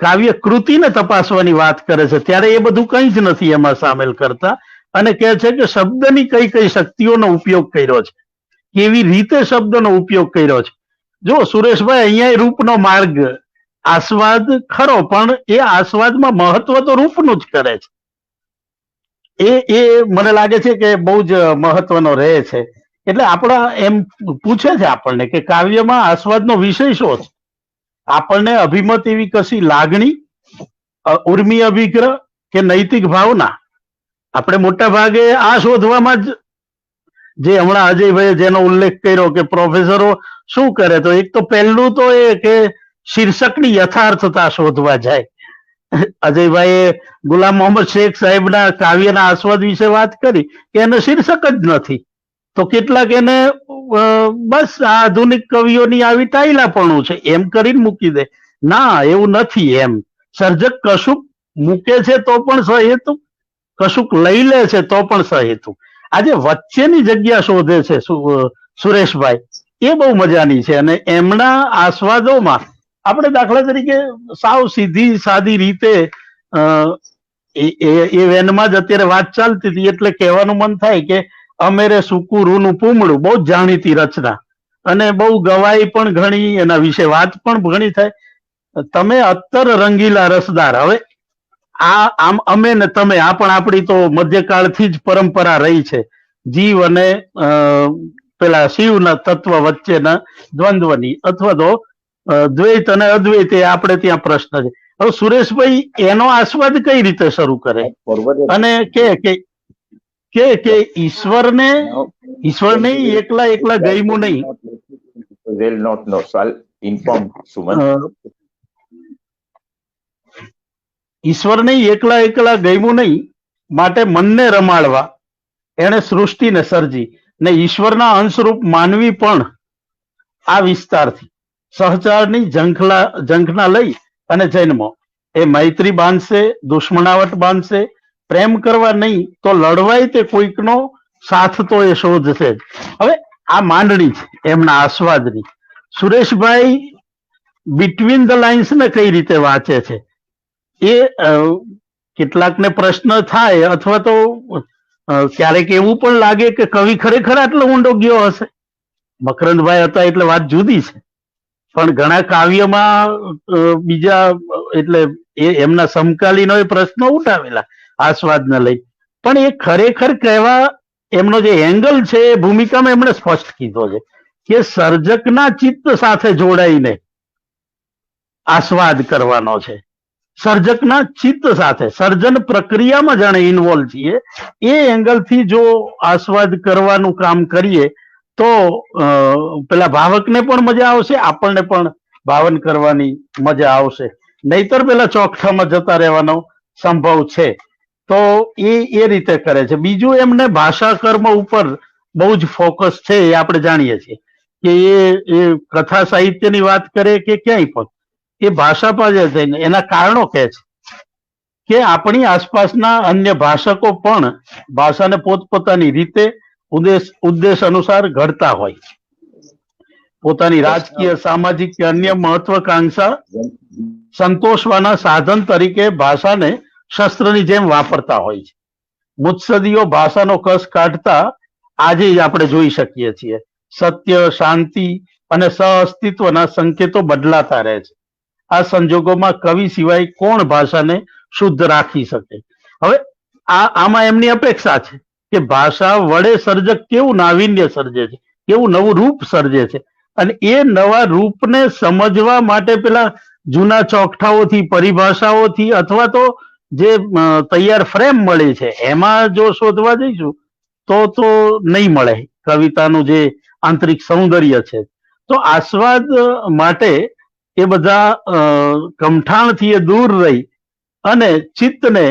કાવ્ય કૃતિને તપાસવાની વાત કરે છે ત્યારે એ બધું કંઈ જ નથી એમાં સામેલ કરતા અને કહે છે કે શબ્દની કઈ કઈ શક્તિઓનો ઉપયોગ કર્યો છે, કેવી રીતે શબ્દનો ઉપયોગ કર્યો છે. જો સુરેશભાઈ, અહીંયા રૂપનો માર્ગ આસ્વાદ ખરો, પણ એ આસ્વાદમાં મહત્વ તો રૂપનું જ કરે છે. એ મને લાગે છે કે બહુ જ મહત્વનો રહે છે. એટલે આપણા એમ પૂછે છે આપણને કે કાવ્યમાં આસ્વાદનો વિષય શું છે. આપણને અભિમત એવી કશી લાગણી, ઉર્મી અભિગ્રહ કે નૈતિક ભાવના, આપણે મોટા ભાગે આ શોધવામાં જ, જે હમણાં અજયભાઈએ જેનો ઉલ્લેખ કર્યો કે પ્રોફેસરો શું કરે, તો એક તો પહેલું તો એ કે શીર્ષકની યથાર્થતા શોધવા જાય. અજયભાઈએ ગુલામ મોહમ્મદ શેખ સાહેબના કાવ્યના આસ્વાદ વિશે વાત કરી કે એને શીર્ષક જ નથી. તો કેટલાક એને બસ આધુનિક કવિઓની આવી ટાઈલાપણું છે એમ કરીને મૂકી દે. ના, એવું નથી. એમ સર્જક કશુંક મૂકે છે તો પણ સહેતુ, કશુંક લઈ લે છે તો પણ સહેતુ. આજે વચ્ચેની જગ્યા શોધે છે સુરેશભાઈ, એ બહુ મજાની છે. અને એમના આસ્વાદોમાં આપણે દાખલા તરીકે સાવ સીધી સાદી રીતે એ વેનમાં જ અત્યારે વાત ચાલતી હતી એટલે કહેવાનું મન થાય કે અમેરે સુકુરુનું પૂમડું, બહુ જ જાણીતી રચના અને બહુ ગવાઈ પણ ઘણી, એના વિશે વાત પણ ઘણી થાય. તમે અત્તર રંગીલા રસદાર, હવે આમ અમે ને તમે, આ પણ આપણી તો મધ્યકાળથી જ પરંપરા રહી છે જીવ અને પેલા શિવના તત્વ વચ્ચેના દ્વંદ્વની, અથવા તો દ્વૈત અને અદ્વૈત, એ આપણે ત્યાં પ્રશ્ન છે. હવે સુરેશભાઈ એનો આસ્વાદ કઈ રીતે શરૂ કરે અને કે ઈશ્વરને એકલા એકલા ગયમું નહીં. They'll not know, so I'll inform Suman. ઈશ્વરને એકલા એકલા ગયમું નહીં, માટે મનને રમાડવા એને સૃષ્ટિને સર્જી ને ઈશ્વરના અંશરૂપ માનવી પણ આ વિસ્તારથી સહચારની ઝંખના લઈ અને જન્મો. એ મૈત્રી બાંધશે, દુશ્મનાવટ બાંધશે, પ્રેમ કરવા નહીં તો લડવાય તે કોઈકનો સાથ તો એ શોધશે જ. હવે આ માંડણી છે એમના આસ્વાદની. સુરેશભાઈ બિટવીન ધ લાઇન્સ ને કઈ રીતે વાંચે છે એ કેટલાકને પ્રશ્ન થાય, અથવા તો ક્યારેક એવું પણ લાગે કે કવિ ખરેખર આટલો ઊંડો ગયો હશે. મકરંદભાઈ હતા એટલે વાત જુદી છે, પણ ઘણા કાવ્યમાં બીજા એટલે એમના સમકાલીનોએ પ્રશ્નો ઉઠાવેલા આસ્વાદને લઈ, પણ એ ખરેખર કહેવા એમનો જે એંગલ છે એ ભૂમિકામાં એમણે સ્પષ્ટ કીધો છે કે સર્જકના ચિત્ત સાથે જોડાઈને આસ્વાદ કરવાનો છે. સર્જકના ચિત્ત સાથે સર્જન પ્રક્રિયામાં જાણે ઇન્વોલ્વ છીએ એ એંગલથી જો આસ્વાદ કરવાનું કામ કરીએ તો પેલા ભાવકને પણ મજા આવશે, આપણને પણ ભાવન કરવાની મજા આવશે. નહીતર પેલા ચોકઠામાં જતા રહેવાનો સંભવ છે. તો એ રીતે કરે છે. બીજું, એમને ભાષા કર્મ ઉપર બહુ જ ફોકસ છે, એ આપણે જાણીએ છીએ કે એ કથા સાહિત્યની વાત કરે કે ક્યાંય પણ એ ભાષા પર થઈને એના કારણો કહે છે કે આપણી આસપાસના અન્ય ભાષકો પણ ભાષાને પોતપોતાની રીતે ઉદ્દેશ અનુસાર ઘડતા હોય. પોતાની રાજકીય, સામાજિક કે અન્ય મહત્વકાંક્ષા સંતોષવાના સાધન તરીકે ભાષાને શસ્ત્રની જેમ વાપરતા હોય છે. મુત્સદીઓ ભાષાનો કસ કાઢતા આજે આપણે જોઈ શકીએ છીએ. સત્ય, શાંતિ અને સહઅસ્તિત્વના સંકેતો બદલાતા રહે છે. આ સંજોગોમાં કવિ સિવાય કોણ ભાષાને શુદ્ધ રાખી શકે? હવે આમાં એમની અપેક્ષા છે કે ભાષા વડે સર્જક કેવું નાવીન્ય સર્જે છે, કેવું નવું રૂપ સર્જે છે, અને એ નવા રૂપને સમજવા માટે પેલા જૂના ચોકઠાઓથી, પરિભાષાઓથી અથવા તો જે તૈયાર ફ્રેમ મળી છે એમાં જો શોધવા જઈશું તો નહીં મળે કવિતાનું જે આંતરિક સૌંદર્ય છે. તો આસ્વાદ માટે એ બધા કમઠાણથી એ દૂર રહી અને ચિત્તને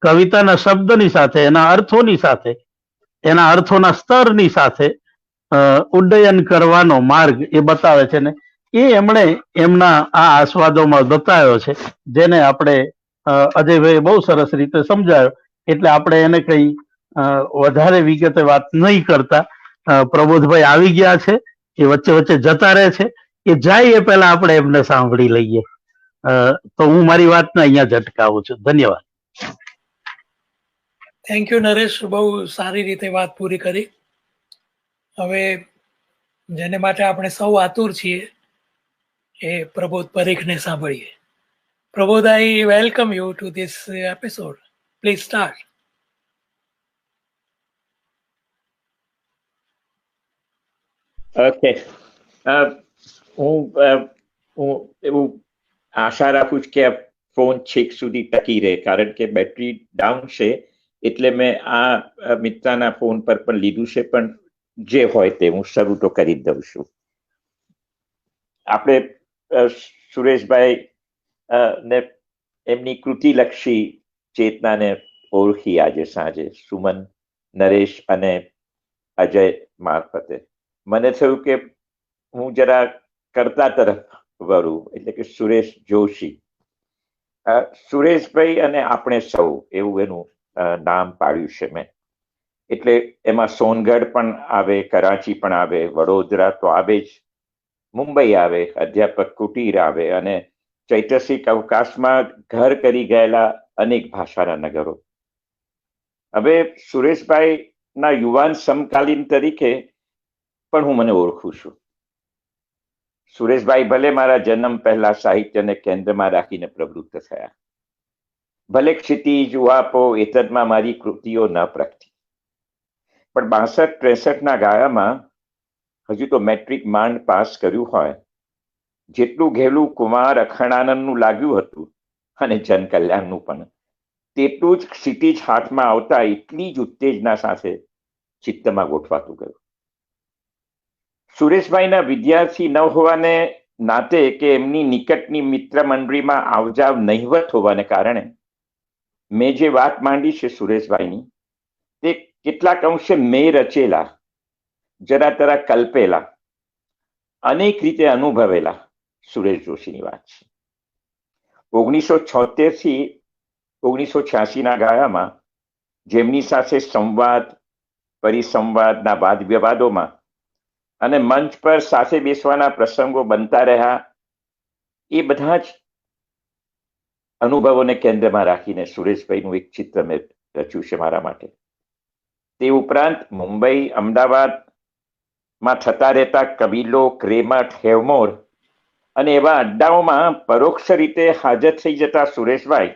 કવિતાના શબ્દની સાથે, એના અર્થોની સાથે, એના અર્થોના સ્તરની સાથે ઉડ્ડયન કરવાનો માર્ગ એ બતાવે છે ને એ એમણે એમના આ આસ્વાદોમાં બતાવ્યો છે, જેને આપણે અજયભાઈ બહુ સરસ રીતે સમજાયો. એટલે આપણે એને કઈ વધારે વિગતે વાત નહીં કરતા, પ્રબોધભાઈ આવી ગયા છે, એ વચ્ચે વચ્ચે જતા રહે છે, એ જાય એ પહેલા આપણે એમને સાંભળી લઈએ. તો હું મારી વાતને અહીંયા જ અટકાવું છું. ધન્યવાદ. થેન્ક યુ નરેશ, બહુ સારી રીતે વાત પૂરી કરી. હવે જેને માટે આપણે સૌ આતુર છીએ એ પ્રબોધ પરીખને સાંભળીએ. Prabodh, I welcome you to this episode. Please start. Okay, હું એવું આશા રાખું છું કે આ ફોન છેક સુધી ટકી રહે, કારણ કે બેટરી ડાઉન છે એટલે મેં આ મિત્રના ફોન પર પણ લીધું છે, પણ જે હોય તે હું શરૂ તો કરી દઉં છું. આપણે સુરેશભાઈ ને એમની કૃતિલક્ષી ચેતનાને ઓળખી આજે સાંજે સુમન, નરેશ અને અજય મારફતે. મને થયું કે હું જરા કર્તા તરફ વળું, એટલે કે સુરેશ જોશી. સુરેશભાઈ અને આપણે સૌ એવું એનું નામ પાડ્યું છે મેં. એટલે એમાં સોનગઢ પણ આવે, કરાચી પણ આવે, વડોદરા તો આવે જ, મુંબઈ આવે, અધ્યાપક કુટીર આવે, અને ચૈતસિક અવકાશમાં ઘર કરી ગયેલા અનેક ભાષાના નગરો. હવે સુરેશભાઈ ના યુવાન સમકાલીન તરીકે પણ હું મને ઓળખું છું. સુરેશભાઈ ભલે મારા જન્મ પહેલા સાહિત્યને કેન્દ્રમાં રાખીને પ્રવૃત્ત થયા, ભલે ક્ષિતિજ, ઉહાપો, એતદમાં મારી કૃતિઓ ન પ્રગટી, પણ 62-63 ગાળામાં હજુ તો મેટ્રિક માંડ પાસ કર્યું હોય, જેટલું ઘેલું કુમાર અખંડાનંદનું લાગ્યું હતું અને જનકલ્યાણનું પણ, તેટલું જ ક્ષિતિજ હાથમાં આવતા એટલી જ ઉત્તેજના સાથે ચિત્તમાં ગોઠવાતું ગયું. સુરેશભાઈના વિદ્યાર્થી ન હોવાને નાતે કે એમની નિકટની મિત્ર મંડળીમાં આવજાવ નહિવત હોવાને કારણે મેં જે વાત માંડી છે સુરેશભાઈની, તે કેટલાક અંશે મેં રચેલા, જરા તરા કલ્પેલા, અનેક રીતે અનુભવેલા સુરેશ જોશીની વાત છે. 1976 થી 1986 ગાળામાં જેમની સાથે સંવાદ, પરિસંવાદના વાદ વિવાદોમાં અને મંચ પર સાથે બેસવાના પ્રસંગો બનતા રહ્યા, એ બધા જ અનુભવોને કેન્દ્રમાં રાખીને સુરેશભાઈનું એક ચિત્ર મેં રચ્યું છે મારા માટે. તે ઉપરાંત મુંબઈ, અમદાવાદમાં થતા રહેતા કબીલો, ક્રેમઠ, હેવમોર અને એવા અડ્ડાઓમાં પરોક્ષ રીતે હાજર થઈ જતા સુરેશભાઈ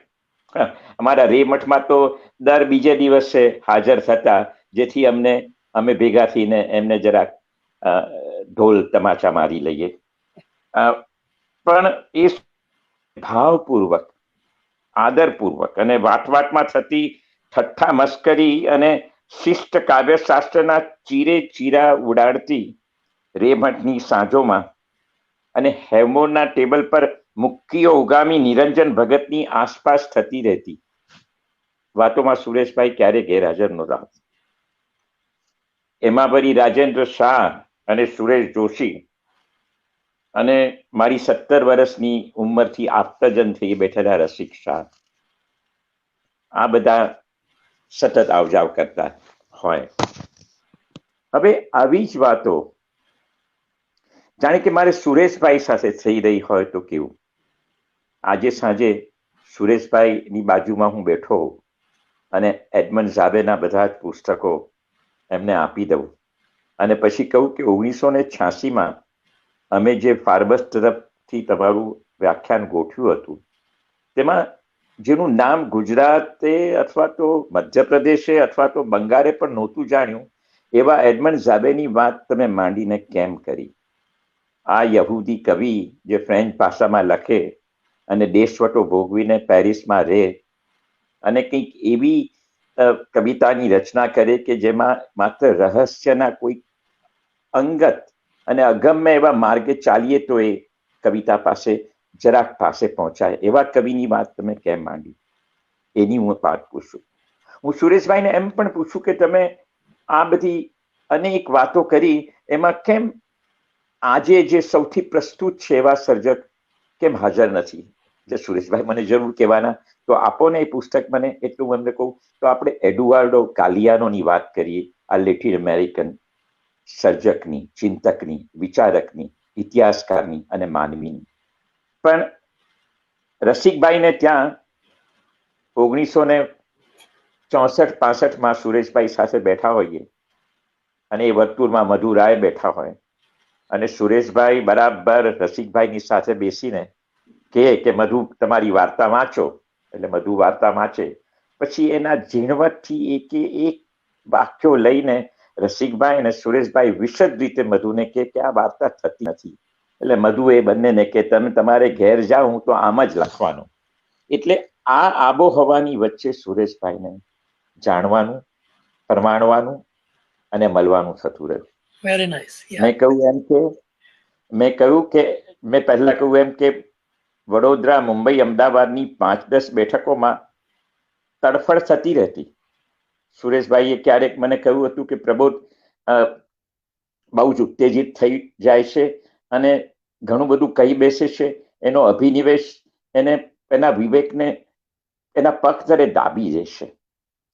અમારા રેમઠમાં તો દર બીજે દિવસે હાજર થતા, જેથી અમે ભેગા થઈને એમને જરાક ઢોલ તમાચા મારી લઈએ, પણ એ ભાવપૂર્વક, આદરપૂર્વક અને વાટવાટમાં થતી ઠઠ્ઠા મસ્કરી અને શિષ્ટ કાવ્યશાસ્ત્રના ચીરે ચીરા ઉડાડતી રેમઠની સાંજોમાં અને હેવમોરના ટેબલ પર મુક્કીઓ ઉગામી નિરંજન ભગતની આસપાસ થતી રહેતી વાતોમાં સુરેશભાઈ ક્યારે ગેરહાજર નહોતા. એમાં વળી રાજેન્દ્ર શાહ અને સુરેશ જોશી અને મારી 17 વર્ષની ઉંમરથી આપ્તજન થઈ બેઠેલા રસિક શાહ, આ બધા સતત આવજાવ કરતા હોય. હવે આવી જ વાતો જાણે કે મારે સુરેશભાઈ સાથે થઈ રહી હોય તો કેવું. આજે સાંજે સુરેશભાઈની બાજુમાં હું બેઠો અને એડમંડ ઝાબેના બધા જ પુસ્તકો એમને આપી દઉં અને પછી કહું કે 1986માં અમે જે ફાર્બસ તરફથી તમારું વ્યાખ્યાન ગોઠવ્યું હતું તેમાં જેનું નામ ગુજરાતે અથવા તો મધ્યપ્રદેશે અથવા તો બંગાળે પણ નહોતું જાણ્યું એવા એડમંડ ઝાબેની વાત તમે માંડીને કેમ કરી. આ યહૂદી કવિ જે ફ્રેન્ચ ભાષામાં લખે અને દેશવટો ભોગવીને પેરિસમાં રહે અને કંઈક એવી કવિતાની રચના કરે કે જેમાં માત્ર રહસ્યના કોઈ અંગત અને અગમ્ય એવા માર્ગે ચાલીએ તો એ કવિતા પાસે જરાક પાસે પહોંચાય, એવા કવિની વાત તમે કેમ માંડી, એની હું વાત પૂછું. હું સુરેશભાઈને એમ પણ પૂછું કે તમે આ બધી અનેક વાતો કરી એમાં કેમ આજે જે સૌથી પ્રસ્તુત છે એવા સર્જક કેમ હાજર નથી? જે સુરેશભાઈ મને જરૂર કહેવાના તો આપો ને એ પુસ્તક મને, એટલું એમને કહું તો આપણે એડુઆર્ડો ગાલિયાનોની વાત કરીએ, આ લેટિન અમેરિકન સર્જકની, ચિંતકની, વિચારકની, ઇતિહાસકારની અને માનવીની. પણ રસિકભાઈને ત્યાં 1964-65માં સુરેશભાઈ સાથે બેઠા હોઈએ અને એ વર્તુળમાં મધુ રાય બેઠા હોય અને સુરેશભાઈ બરાબર રસિકભાઈની સાથે બેસીને કહે કે મધુ તમારી વાર્તા વાંચો, એટલે મધુ વાર્તા વાંચે, પછી એના ઝીણવટથી એકે એક વાક્યો લઈને રસિકભાઈ અને સુરેશભાઈ વિશદ રીતે મધુને કહે કે આ વાર્તા થતી નથી, એટલે મધુ એ બંનેને કે તમે તમારે ઘેર જાઓ, હું તો આમ જ લખવાનો. એટલે આ આબોહવાની વચ્ચે સુરેશભાઈને જાણવાનું, પ્રમાણવાનું અને મળવાનું થતું રહ્યું. Very nice. મેં કહ્યું કે મેં પહેલા કહ્યું એમ કે વડોદરા, મુંબઈ, અમદાવાદની 5-10 બેઠકોમાં તડફડ થતી રહેતી. સુરેશભાઈએ ક્યારેક મને કહ્યું હતું કે પ્રબોધ બહુ જ ઉત્તેજિત થઈ જાય છે અને ઘણું બધું કહી બેસે છે, એનો અભિનિવેશ એને એના વિવેકને એના પગ તળે દાબી દેશે.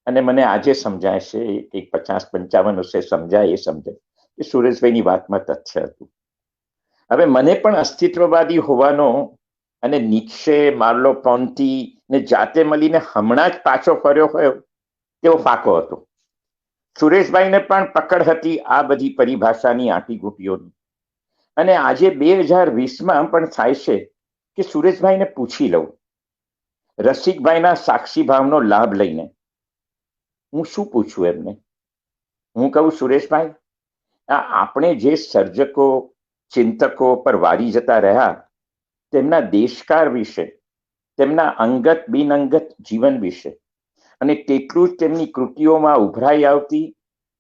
અને મને આજે સમજાય છે, કંઈક 50-55 વર્ષે સમજાય એ સમજાય કે સુરેશભાઈની વાતમાં તથ્ય હતું. હવે મને પણ અસ્તિત્વવાદી હોવાનો અને નીત્શે, માર્લો પોન્ટી ને જાતે મળીને હમણાં જ પાછો ફર્યો હોય તેવો ફાકો હતો. સુરેશભાઈને પણ પકડ હતી આ બધી પરિભાષાની આંટીઘૂંટીઓની. અને આજે 2020માં પણ થાય છે કે સુરેશભાઈને પૂછી લઉં, રસિકભાઈના સાક્ષી ભાવનો લાભ લઈને હું શું પૂછું એમને? હું કહું સુરેશભાઈ, આપણે જે સર્જકો, ચિંતકો પર વારી જતા રહ્યા તેમના દેશકાળ વિશે, તેમના અંગત બિનઅંગત જીવન વિશે અને તેટલું જ તેમની કૃતિઓમાં ઉભરાઈ આવતી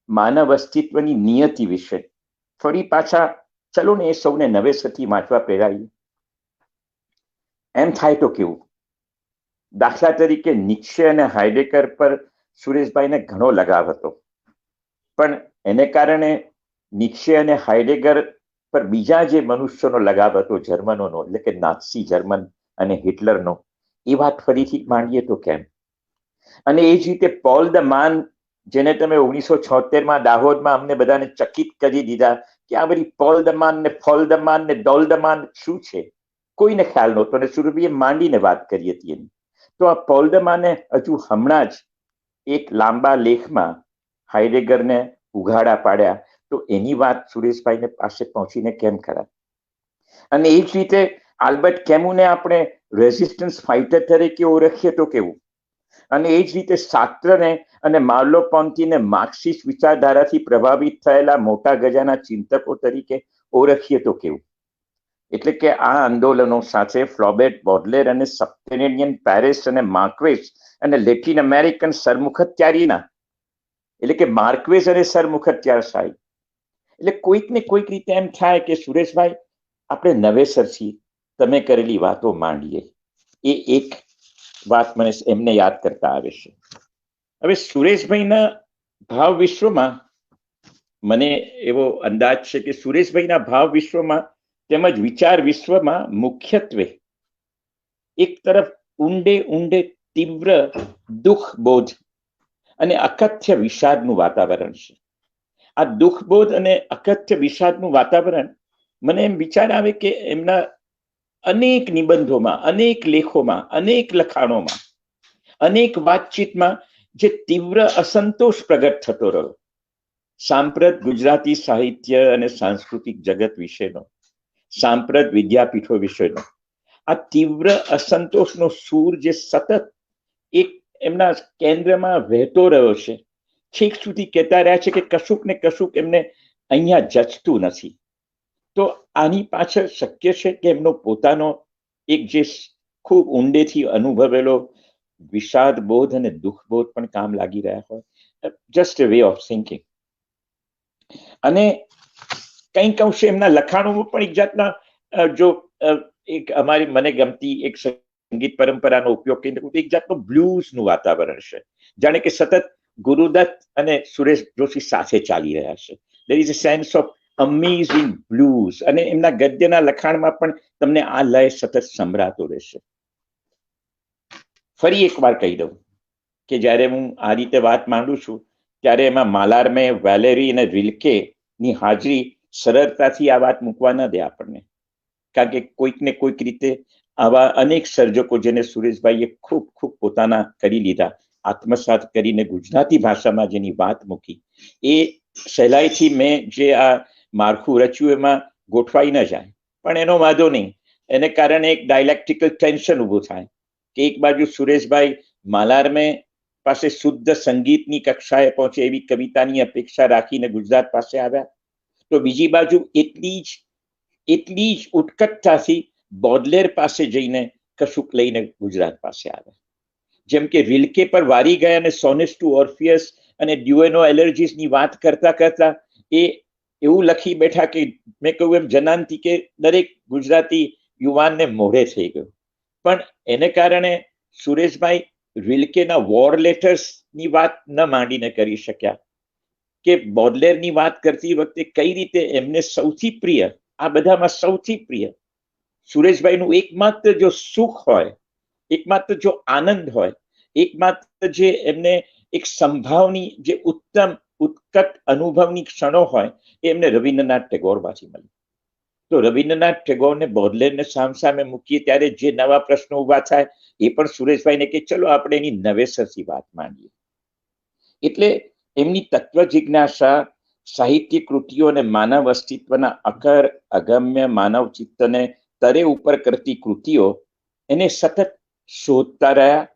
માનવ અસ્તિત્વની નિયતિ વિશે ફરી પાછા ચલો ને એ સૌને નવેસરથી વાંચવા પ્રેરાઈએ. એમ થાય તો કેવું? દાખલા તરીકે નીત્શે અને હાઇડેગર પર સુરેશભાઈને ઘણો લગાવ હતો, પણ એને કારણે નીત્શે અને હાઇડેગર પર બીજા જે મનુષ્યોનો લગાવ હતો, જર્મનોનો, એટલે કે નાત્સી જર્મન અને હિટલરનો, એ વાત ફરીથી માંડીએ તો કેમ? અને એ જ રીતે પોલ ધ માન, જેને તમે 1976માં દાહોદમાં અમને બધાને ચકિત કરી દીધા કે આ બધી પોલ ધ માન ને ફોલ ધ માન ને ડોલ ધ માન શું છે, કોઈને ખ્યાલ નહોતો અને સુરભીએ માંડીને વાત કરી હતી એની. તો આ પોલ ધ માને હજુ હમણાં જ એક લાંબા લેખમાં હાઇડેગરને ઉઘાડા પાડ્યા, તો એની વાત સુરેશભાઈને પાસે પહોંચીને કેમ કરાય? અને એ જ રીતે આલ્બર્ટ કેમુને આપણે રેઝિસ્ટન્સ ફાઇટર તરીકે ઓળખીએ તો કેવું? અને એ જ રીતે સાત્રને અને માર્લો પોન્ટીને માર્ક્સિસ્ટ વિચારધારાથી પ્રભાવિત થયેલા મોટા ગજાના ચિંતકો તરીકે ઓળખીએ તો કેવું. એટલે કે આ આંદોલનો સાથે ફ્લોબેટ, બોડલેર અને સબટેરેનિયન પેરિસ અને માર્ક્વેસ અને લેટિન અમેરિકન સરમુખત્યારીના, એટલે કે માર્ક્વેસ અને સરમુખત્યારશાહી, એટલે કોઈક ને કોઈક રીતે એમ થાય કે સુરેશભાઈ આપણે નવેસરથી તમે કરેલી વાતો માંડીએ. એ એક વાત મને એમને યાદ કરતા આવે છે. હવે સુરેશભાઈના ભાવ વિશ્વમાં મને એવો અંદાજ છે કે સુરેશભાઈના ભાવ વિશ્વમાં તેમજ વિચાર વિશ્વમાં મુખ્યત્વે એક તરફ ઊંડે ઊંડે તીવ્ર દુઃખ બોધ અને અકથ્ય વિષાદનું વાતાવરણ છે. આ દુઃખ બોધ અને અકથ્ય વિષાદનું વાતાવરણ મને એમ વિચાર આવે કે એમના અનેક નિબંધોમાં, અનેક લેખોમાં, અનેક લખાણોમાં, અનેક વાતચીતમાં જે તીવ્ર અસંતોષ પ્રગટ થતો રહ્યો સાંપ્રત ગુજરાતી સાહિત્ય અને સાંસ્કૃતિક જગત વિશેનો, સાંપ્રત વિદ્યાપીઠો વિશેનો આ તીવ્ર અસંતોષનો સૂર જે સતત એક એમના કેન્દ્રમાં વહેતો રહ્યો છે, છેક સુધી કહેતા રહ્યા છે કે કશુંક ને કશુંક એમને અહીંયા જચતું નથી. તો આની પાછળ શક્ય છે કે એમનો પોતાનો એક જે ખૂબ ઊંડેથી અનુભવેલો વિષાદ બોધ અને દુઃખ બોધ પણ કામ લાગી રહ્યા હોય. Just a way of thinking. અને કંઈક અંશે એમના લખાણોમાં પણ એક જાતના જો એક અમારી મને ગમતી એક સંગીત પરંપરાનો ઉપયોગ કરીને એક જાતનું બ્લૂઝનું વાતાવરણ છે, જાણે કે સતત ગુરુદત્ત અને સુરેશ જોશી સાથે ચાલી રહ્યા છે. there is a sense of amazing blues. અને એમના ગદ્યના લખાણમાં પણ તમને આ લય સતત સંભળાતો રહેશે. ફરી એકવાર કહી દઉં કે જ્યારે હું આ રીતે વાત માંડું છું ત્યારે એમાં માલારમે, વેલેરી અને રિલ્કે ની હાજરી સરળતાથી આ વાત મૂકવા ન દે આપણને, કારણ કે કોઈક ને કોઈક રીતે આવા અનેક સર્જકો જેને સુરેશભાઈએ ખૂબ ખૂબ પોતાના કરી લીધા, આત્મસાત કરીને ગુજરાતી ભાષામાં જેની વાત મૂકી, એ સહેલાઈથી મેં જે આ માળખું રચ્યું એમાં ગોઠવાઈ ન જાય. પણ એનો વાંધો નહીં, એને કારણે એક ડાયલેક્ટિકલ ટેન્શન ઊભું થાય કે એક બાજુ સુરેશભાઈ માલારમે પાસે શુદ્ધ સંગીતની કક્ષાએ પહોંચે એવી કવિતાની અપેક્ષા રાખીને ગુજરાત પાસે આવ્યા, તો બીજી બાજુ એટલી જ ઉત્કટતાથી બોડલેર પાસે જઈને કશુંક લઈને ગુજરાત પાસે આવ્યા. જેમ કે રિલ્કે પર વારી ગયા અને સોનેટ્સ ટુ ઓર્ફિયસ અને ડ્યુએનો એલર્જીસની વાત કરતા કરતા એ એવું લખી બેઠા કે મેં કહ્યું એમ જનાંતી કે દરેક ગુજરાતી યુવાનને મોઢે થઈ ગયું. પણ એને કારણે સુરેશભાઈ રિલ્કેના વોર લેટર્સની વાત ન માંડીને કરી શક્યા કે બોડલેરની વાત કરતી વખતે કઈ રીતે એમને સૌથી પ્રિય, આ બધામાં સૌથી પ્રિય સુરેશભાઈનું એકમાત્ર જો સુખ હોય, એકમાત્ર જો આનંદ હોય, એકમાત્ર જે એમને એક સંભાવની જે ઉત્તમ ઉત્કટ અનુભવની ક્ષણો હોય એ એમને રવિન્દ્રનાથ ટેગોરમાંથી મળી. તો રવિન્દ્રનાથ ટેગોરને બોડલેરને સામસામે મૂકીએ ત્યારે જે નવા પ્રશ્નો ઉભા થાય એ પણ સુરેશભાઈને કે ચલો આપણે એની નવેસરથી વાત માંડીએ. એટલે એમની તત્વ જિજ્ઞાસા, સાહિત્ય કૃતિઓ અને માનવ અસ્તિત્વના અકર અગમ્ય માનવ ચિત્તને તરે ઉપર કરતી કૃતિઓ એને સતત શોધતા રહ્યા.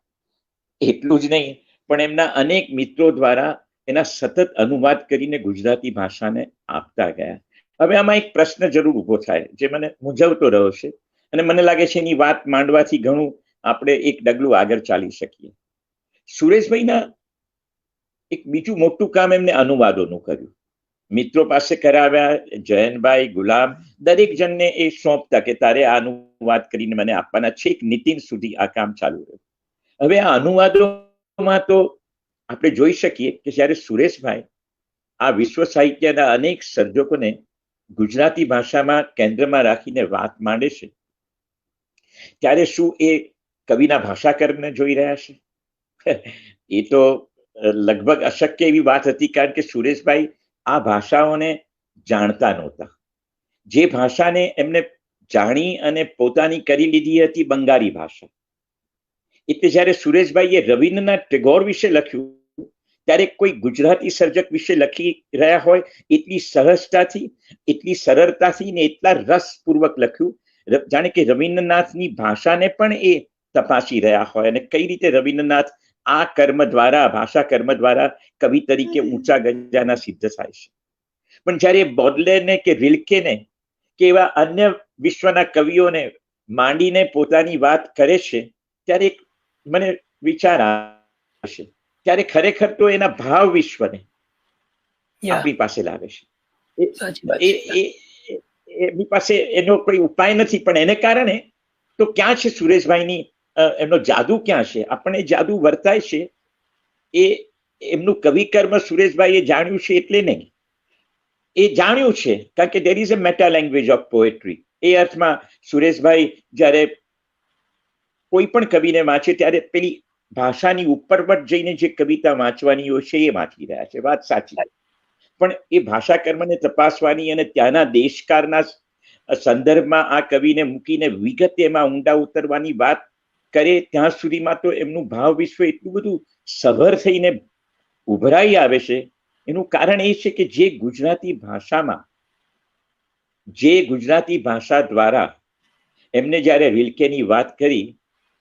એટલું જ નહીં પણ એમના અનેક મિત્રો દ્વારા એના સતત અનુવાદ કરીને ગુજરાતી ભાષાને આપતા ગયા. હવે આમાં એક પ્રશ્ન જરૂર ઉભો થાય જે મને મૂંઝવતો રહ્યો છે અને મને લાગે છે એની વાત માંડવાથી ઘણું આપણે એક ડગલું આગળ ચાલી શકીએ. સુરેશભાઈના એક બીજું મોટું કામ એમને અનુવાદોનું કર્યું. મિત્રો પાસે કરાવ્યા, જયંતભાઈ, ગુલામ, દરેક જણને એ સોંપતા કે તારે આ અનુવાદ કરીને મને આપવાના, છેક નીતિન સુધી આ કામ ચાલુ રહ્યું. હવે આ અનુવાદોમાં તો આપણે જોઈ શકીએ કે જ્યારે સુરેશભાઈ આ વિશ્વ સાહિત્યના અનેક સર્જકોને ગુજરાતી ભાષામાં કેન્દ્રમાં રાખીને વાત માંડે છે ત્યારે શું એ કવિના ભાષાકર્મને જોઈ રહ્યા છે? એ તો લગભગ અશક્ય એવી વાત હતી, કારણ કે સુરેશભાઈ આ ભાષાઓને જાણતા નહોતા. જે ભાષાને એમને જાણી અને પોતાની કરી લીધી હતી બંગાળી ભાષા. એટલે જ્યારે સુરેશભાઈએ રવિન્દ્રનાથ ટેગોર વિશે લખ્યું ત્યારે કોઈ ગુજરાતી સર્જક વિશે લખી રહ્યા હોય એટલી સહજતાથી, એટલી સરળતાથી ને એટલા રસપૂર્વક લખ્યું, જાણે કે રવિન્દ્રનાથની ભાષાને પણ એ તપાસી રહ્યા હોય અને કઈ રીતે રવિન્દ્રનાથ આ કર્મ દ્વારા, ભાષા કર્મ દ્વારા કવિ તરીકે ઊંચા ગજાના સિદ્ધ થાય છે. પણ જ્યારે બોડલેરને કે રિલ્કેને કે એવા અન્ય વિશ્વના કવિઓને માંડીને પોતાની વાત કરે છે, ત્યારે એક મને વિચાર આવે છે, ત્યારે ખરેખર તો એના ભાવ વિશ્વને યા આપણી પાસે લાવે છે. એ- સાચી વાત એ છે. એ- એમની પાસે એનો કોઈ ઉપાય નથી, પણ એને કારણે તો ક્યાં છે સુરેશભાઈની એમનો જાદુ ક્યાં છે? આપણને જાદુ વર્તાય છે એ એમનું કવિ કર્મ સુરેશભાઈએ જાણ્યું છે એટલે નહીં, એ જાણ્યું છે કારણ કે there is a metalanguage of poetry. એ અર્થમાં સુરેશભાઈ જ્યારે કોઈ પણ કવિને વાંચે ત્યારે પેલી ભાષાની ઉપર પર જઈને જે કવિતા વાંચવાની હોય છે એ વાંચી રહ્યા છે, વાત સાચી. પણ એ ભાષા કર્મને તપાસવાની અને ત્યાંના દેશકાળના સંદર્ભમાં આ કવિને મૂકીને વિગતે એમાં ઊંડા ઉતરવાની વાત કરે ત્યાં સુધીમાં તો એમનું ભાવ વિશ્વ એટલું બધું સભર થઈને ઉભરાઈ આવે છે. એનું કારણ એ છે કે જે ગુજરાતી ભાષા દ્વારા એમને જ્યારે રિલ્કેની વાત કરી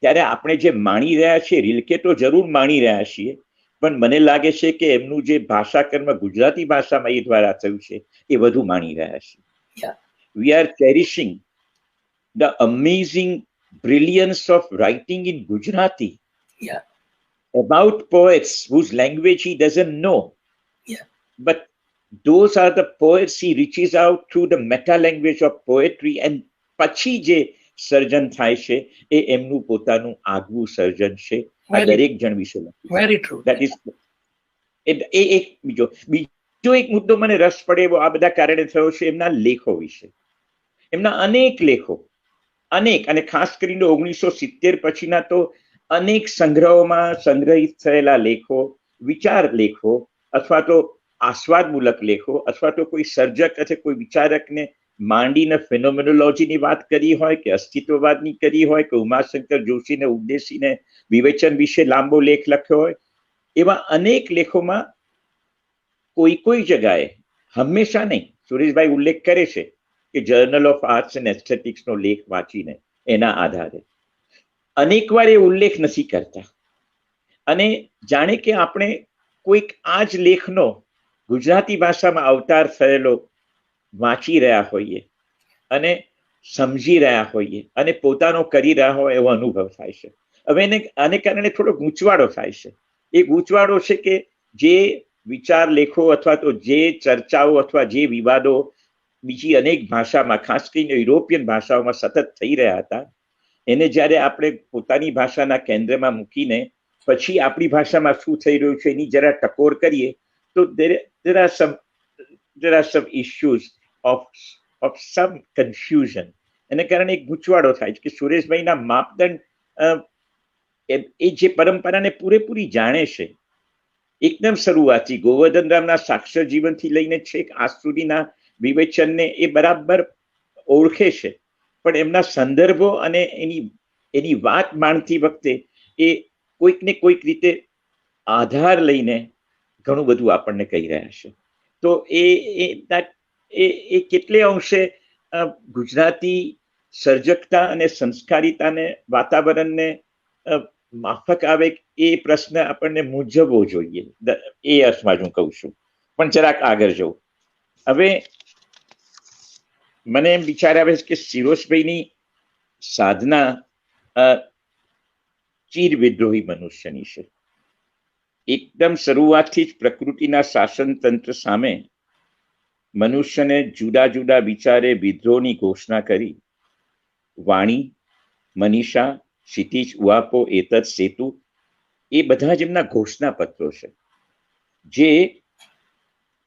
ત્યારે આપણે જે માણી રહ્યા છીએ, રિલ્કે તો જરૂર માણી રહ્યા છીએ, પણ મને લાગે છે કે એમનું જે ભાષા કર્મ ગુજરાતી ભાષામાં એ દ્વારા થયું છે એ વધુ માણી રહ્યા છીએ. Yeah. We are cherishing the amazing brilliance of writing in Gujarati Yeah. about poets whose language he doesn't know. Yeah. But those are the poets he reaches out through the meta language of poetry, and પછી જે સર્જન થાય છે એ એમનું પોતાનું આગવું સર્જન છે. આ દરેક જણ વિશે વેરી ટ્રુ. દેટ ઇઝ એક બીજો એક મુદ્દો મને રસ પડે એવો આ બધા કારણે થયો છે એમના લેખો વિશે. એમના અનેક લેખો, અનેક, અને ખાસ કરીને 1970 પછીના તો અનેક સંગ્રહોમાં સંગ્રહિત થયેલા લેખો, વિચાર લેખો, અથવા તો આસ્વાદમૂલક લેખો, અથવા તો કોઈ સર્જક અથવા કોઈ વિચારકને માંડીને ફિનોમિનોલોજીની વાત કરી હોય કે અસ્તિત્વવાદની કરી હોય કે ઉમાશંકર જોશીને ઉદ્દેશીને વિવેચન વિશે લાંબો લેખ લખ્યો હોય, એવા અનેક લેખોમાં કોઈ જગાએ, હંમેશા નહીં, સુરેશભાઈ ઉલ્લેખ કરે છે કે જર્નલ ઓફ આર્ટ્સ એન્ડ એસ્થેટિક્સનો લેખ વાંચીને એના આધારે અનેકવાર એ ઉલ્લેખ નથી કરતા, અને જાણે કે આપણે કોઈક આ જ લેખનો ગુજરાતી ભાષામાં અવતાર થયેલો વાંચી રહ્યા હોઈએ અને સમજી રહ્યા હોઈએ અને પોતાનો કરી રહ્યા હોય એવો અનુભવ થાય છે. હવે આને કારણે થોડો ગૂંચવાડો થાય છે. એ ગૂંચવાડો છે કે જે વિચાર લેખો અથવા તો જે ચર્ચાઓ અથવા જે વિવાદો બીજી અનેક ભાષામાં, ખાસ કરીને યુરોપિયન ભાષાઓમાં સતત થઈ રહ્યા હતા, એને જ્યારે આપણે પોતાની ભાષાના કેન્દ્રમાં મૂકીને પછી આપણી ભાષામાં શું થઈ રહ્યું છે એની જરા ટકોર કરીએ તો there are some issues of some confusion. એને કારણે એક ગૂંચવાડો થાય છે કે સુરેશભાઈના માપદંડ એ જે પરંપરાને પૂરેપૂરી જાણે છે, એકદમ શરૂઆતથી ગોવર્ધન રામના સાક્ષર જીવનથી લઈને છેક આજ સુધીના વિવેચનને એ બરાબર ઓળખે છે, પણ એમના સંદર્ભો અને એની વાત માણતી વખતે એ કોઈક ને કોઈક રીતે આધાર લઈને ઘણું બધું આપણને કહી રહ્યા છે. તો એ કેટલે અંશે ગુજરાતી સર્જકતા અને સંસ્કારિતાને, વાતાવરણને માફક આવે એ પ્રશ્ન આપણને મૂંઝવવો જોઈએ, એ અર્થમાં હું કહું છું. પણ જરાક આગળ જવું. હવે મને એમ વિચાર આવે છે કે સુરેશભાઈની સાધના ચીર વિદ્રોહી મનુષ્યની છે. એકદમ શરૂઆતથી જ પ્રકૃતિના શાસન તંત્ર સામે મનુષ્યને જુદા જુદા વિચારે વિદ્રોહની ઘોષણા કરી. વાણી, મનીષા, ક્ષિતિજ, ઉઆપો, એતત, સેતુ, એ બધા જ એમના ઘોષણા પત્રો છે, જે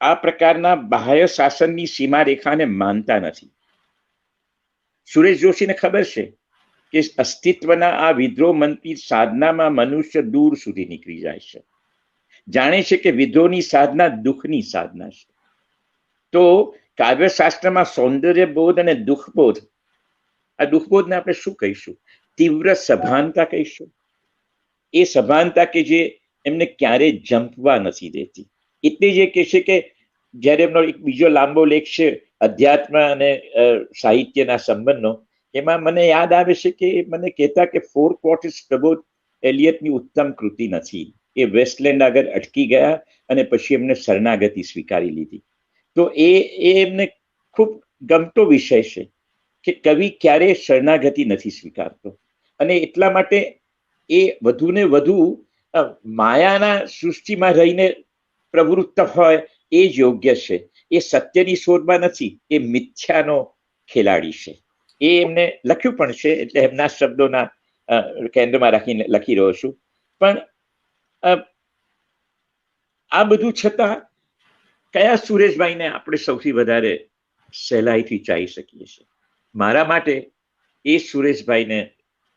આ પ્રકારના બાહ્ય શાસનની સીમારેખાને માનતા નથી. સુરેશ જોશીને ખબર છે કે અસ્તિત્વના આ વિદ્રોહ મંત્રી સાધનામાં મનુષ્ય દૂર સુધી નીકળી જાય છે. જાણે છે કે વિદ્રોહની સાધના દુઃખની સાધના છે. તો કાવ્યશાસ્ત્રમાં સૌંદર્ય બોધ અને દુઃખબોધ, આ દુઃખબોધને આપણે શું કહીશું? તીવ્ર સભાનતા કહીશું. એ સભાનતા કે જે એમને ક્યારેય જંપવા નથી દેતી. એટલે જે કહે છે કે જ્યારે એમનો એક બીજો લાંબો લેખ છે અધ્યાત્મ અને સાહિત્યના સંબંધનો, એમાં મને યાદ આવે છે કે મને કહેતા કે 4 ક્વોર્ટર્સ પ્રબોધ એલિયટની ઉત્તમ કૃતિ નથી. એ વેસ્ટલેન્ડ આગળ અટકી ગયા અને પછી એમને શરણાગતિ સ્વીકારી લીધી. તો એ એમને ખૂબ ગમતો વિષય છે કે કવિ ક્યારેય શરણાગતિ નથી સ્વીકારતો, અને એટલા માટે એ વધુ ને વધુ માયાના સૃષ્ટિમાં રહીને પ્રવૃત્ત હોય એ જ યોગ્ય છે. એ સત્યની શોધમાં નથી, એ મિથ્યાનો ખેલાડી છે. એ એમને લખ્યું પણ છે, એટલે એમના શબ્દોના કેન્દ્રમાં રાખીને લખી રહ્યો છું. પણ આ બધું છતાં કયા સુરેશભાઈને આપણે સૌથી વધારે સહેલાઈથી ચાહી શકીએ છીએ? મારા માટે એ સુરેશભાઈને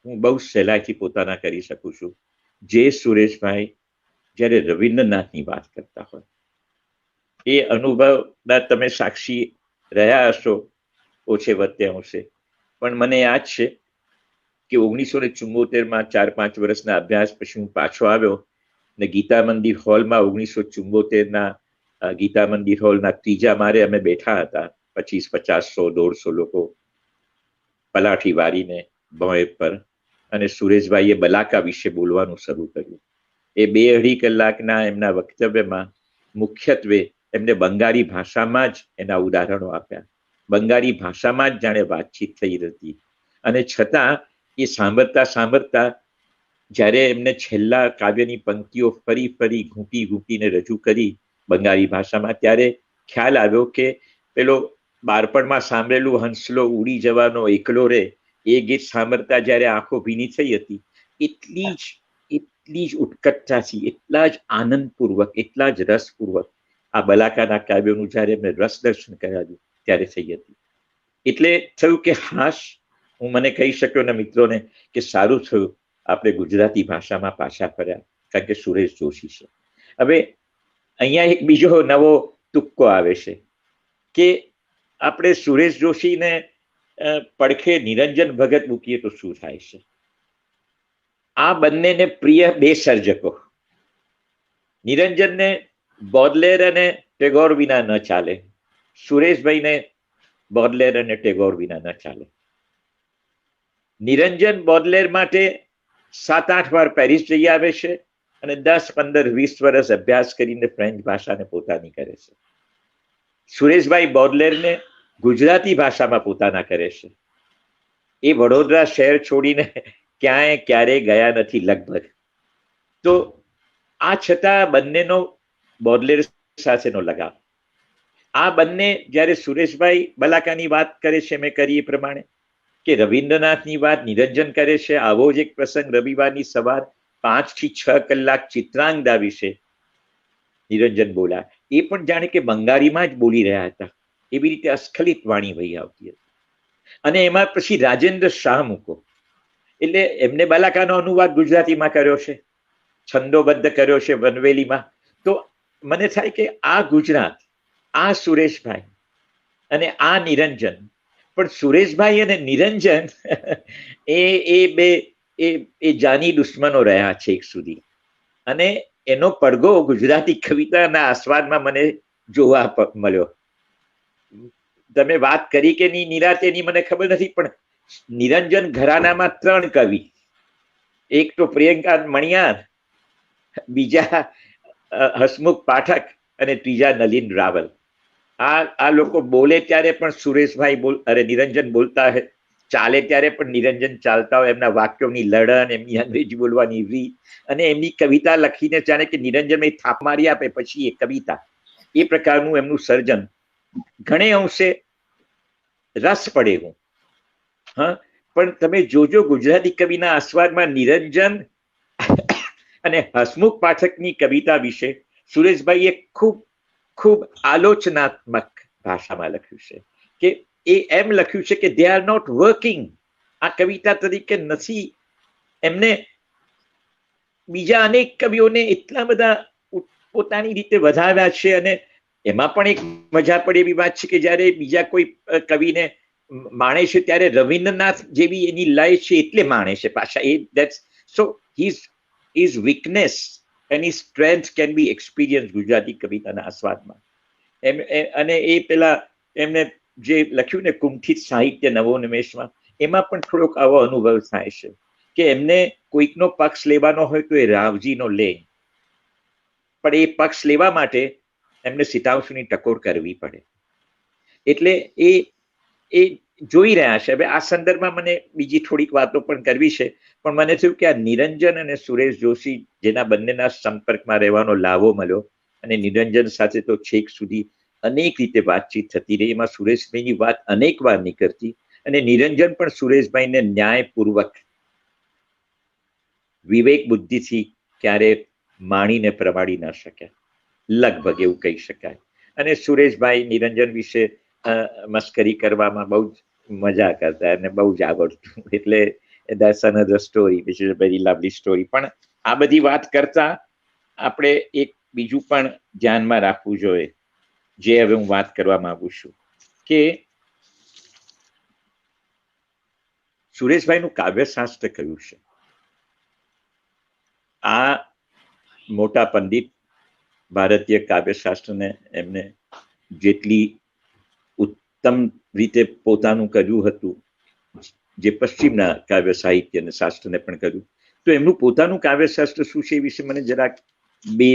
હું બહુ સહેલાઈથી પોતાના કરી શકું છું, જે સુરેશભાઈ જ્યારે રવિન્દ્રનાથની વાત કરતા હોય. એ અનુભવના તમે સાક્ષી રહ્યા હશો ઓછે વત્તે અંશે, પણ મને યાદ છે કે 1974માં 4-5 વર્ષના અભ્યાસ પછી હું પાછો આવ્યો ને ગીતા મંદિર હોલમાં 1974ના ગીતા મંદિર હોલના ત્રીજા માળે અમે બેઠા હતા. 25, 50, 100, 150 લોકો પલાઠી વારીને ભોંય પર, અને સુરેશભાઈએ બલાકા વિશે બોલવાનું શરૂ કર્યું. એ 2-2.5 કલાકના એમના વક્તવ્યમાં મુખ્યત્વે એમને બંગાળી ભાષામાં જ એના ઉદાહરણો આપ્યા. બંગાળી ભાષામાં જ જાણે વાતચીત થઈ હતી, અને છતાં એ સાંભળતા સાંભળતા જ્યારે એમને છેલ્લા કાવ્યની પંક્તિઓ ફરી ફરી ઘૂંટી ઘૂંટીને રજૂ કરી બંગાળી ભાષામાં, ત્યારે ખ્યાલ આવ્યો કે પેલો બાળપણમાં સાંભળેલું હંસલો ઉડી જવાનો એકલો રે એ ગીત સાંભળતા જ્યારે આંખો ભીની થઈ હતી, એટલી જ ઉત્કટતાથી, એટલા જ આનંદપૂર્વક, એટલા જ રસપૂર્વક આ બલાકાના કાવ્યોનું જ્યારે એમને રસ દર્શન કરાવ્યું ત્યારે થઈ હતી. એટલે થયું કે હાશ, હું મને કહી શક્યો ને મિત્રોને કે સારું થયું આપણે ગુજરાતી ભાષામાં પાછા ફર્યા, કારણ કે સુરેશ જોશી છે. હવે અહીંયા એક બીજો નવો તુક્કો આવે છે કે આપણે સુરેશ જોશીને પડખે નિરંજન ભગત મૂકીએ તો શું થાય છે? આ બંનેને પ્રિય બે સર્જકો. નિરંજનને બોડલેર અને ટેગોર વિના ન ચાલે, સુરેશભાઈને બોડલેર અને ટેગોર વિના ન ચાલે. નિરંજન બોડલેર માટે 7-8 વાર પેરિસ જઈ આવે છે અને 10, 15, 20 વર્ષ અભ્યાસ કરીને ફ્રેન્ચ ભાષાને પોતાની કરે છે. સુરેશભાઈ બોડલેરને ગુજરાતી ભાષામાં પોતાના કરે છે. એ વડોદરા શહેર છોડીને ક્યાંય ક્યારેય ગયા નથી લગભગ. તો આ છતાં બંનેનો બોડલેર સાથેનો લગાવ. આ બંને જ્યારે સુરેશભાઈ બલાકાની વાત કરે છે, મેં કરી એ પ્રમાણે, કે રવિન્દ્રનાથની વાત નિરંજન કરે છે, આવો જ એક પ્રસંગ રવિવારની સવાર 5 થી 6 કલાક ચિત્રાંગદા વિશે નિરંજન બોલ્યા. એ પણ જાણે કે બંગાળીમાં જ બોલી રહ્યા હતા, એવી રીતે અસ્ખલિત વાણી વહી આવતી હતી. અને એમાં પછી રાજેન્દ્ર શાહ મૂકો, એટલે એમને બલાકાનો અનુવાદ ગુજરાતીમાં કર્યો છે, છંદોબદ્ધ કર્યો છે વનવેલીમાં. તો મને થાય કે આ ગુજરાત, આ સુરેશભાઈ અને આ નિરંજન, પણ સુરેશભાઈ અને નિરંજન એ બે જાની દુશ્મનો રહ્યા છે એક સુધી, અને એનો પડઘો ગુજરાતી કવિતાના આસ્વાદમાં મને જોવા મળ્યો. તમે વાત કરી કે નહીં નિરાતેની મને ખબર નથી, પણ નિરંજન ઘરાનામાં 3 કવિ, એક તો પ્રિયંકા મણિયાર, બીજા હસમુખ પાઠક અને ત્રીજા નલિન રાવલ. આ લોકો બોલે ત્યારે પણ સુરેશભાઈ નિરંજન બોલતા હોય, ચાલે ત્યારે પણ નિરંજન ચાલતા હોય. એમના વાક્યોની લડન, એમની અંગ્રેજી બોલવાની રીત, અને એમની કવિતા લખીને જાણે કે નિરંજન થાપ મારી આપે પછી એ કવિતા, એ પ્રકારનું એમનું સર્જન ઘણે અંશે રસ પડે હું. હા, પણ તમે જોજો ગુજરાતી કવિના આસ્વાદમાં નિરંજન અને હસમુખ પાઠકની કવિતા વિશે સુરેશભાઈએ ખૂબ ખૂબ આલોચનાત્મક ભાષામાં લખ્યું છે, કે એ એમ લખ્યું છે કે દે આર નોટ વર્કિંગ. આ કવિતા તરીકે નથી. એમને બીજા અનેક કવિઓને એટલા બધા પોતાની રીતે વધાવ્યા છે, અને એમાં પણ એક મજા પડે એવી વાત છે કે જ્યારે બીજા કોઈ કવિને માણે છે ત્યારે રવિન્દ્રનાથ જેવી એની લય છે એટલે માણે છે પાછા. સો his weakness and his strength can be experienced Gujarati કવિતાના આસ્વાદમાં. અને એ પેલા એમને જે લખ્યું ને કુંઠિત સાહિત્ય નવોન્મેષમાં, એમાં પણ થોડોક આવો અનુભવ થાય છે કે એમને કોઈકનો પક્ષ લેવાનો હોય તો એ રાવજીનો લે, પણ એ પક્ષ લેવા માટે એમને સીતાંશુની ટકોર કરવી પડે. એટલે એ જોઈ રહ્યા છે. હવે આ સંદર્ભમાં મને બીજી થોડીક વાતો પણ કરવી છે, પણ મને થયું કે આ નિરંજન અને સુરેશ જોશી જેના બંનેના સંપર્કમાં રહેવાનો લાવો મળ્યો, અને નિરંજન સાથે તો છેક સુધી અનેક રીતે વાતચીત થતી રહી, એમાં સુરેશભાઈની વાત અનેક વાર નીકળતી, અને નિરંજન પણ સુરેશભાઈને ન્યાયપૂર્વક વિવેક બુદ્ધિથી ક્યારે માણીને પ્રમાણી ન શક્યા, લગભગ એવું કહી શકાય. અને સુરેશભાઈ નિરંજન વિશે મસ્કરી કરવામાં બહુ જ મજા કરતા અને બહુ જ આવડતું, એટલે that's another story which is a very lovely story. પણ આ બધી વાત કરતા આપણે એક બીજું પણ ધ્યાનમાં રાખવું જોઈએ, જે હવે હું વાત કરવા માંગુ છું, કે સુરેશભાઈનું કાવ્યશાસ્ત્ર કયું છે. આ મોટા પંડિત ભારતીય કાવ્યશાસ્ત્રને એમને જેટલી ઉત્તમ રીતે પોતાનું કર્યું હતું, જે પશ્ચિમના કાવ્ય સાહિત્ય અને શાસ્ત્રને પણ કર્યું, તો એમનું પોતાનું કાવ્યશાસ્ત્ર શું છે એ વિશે મને જરાક બે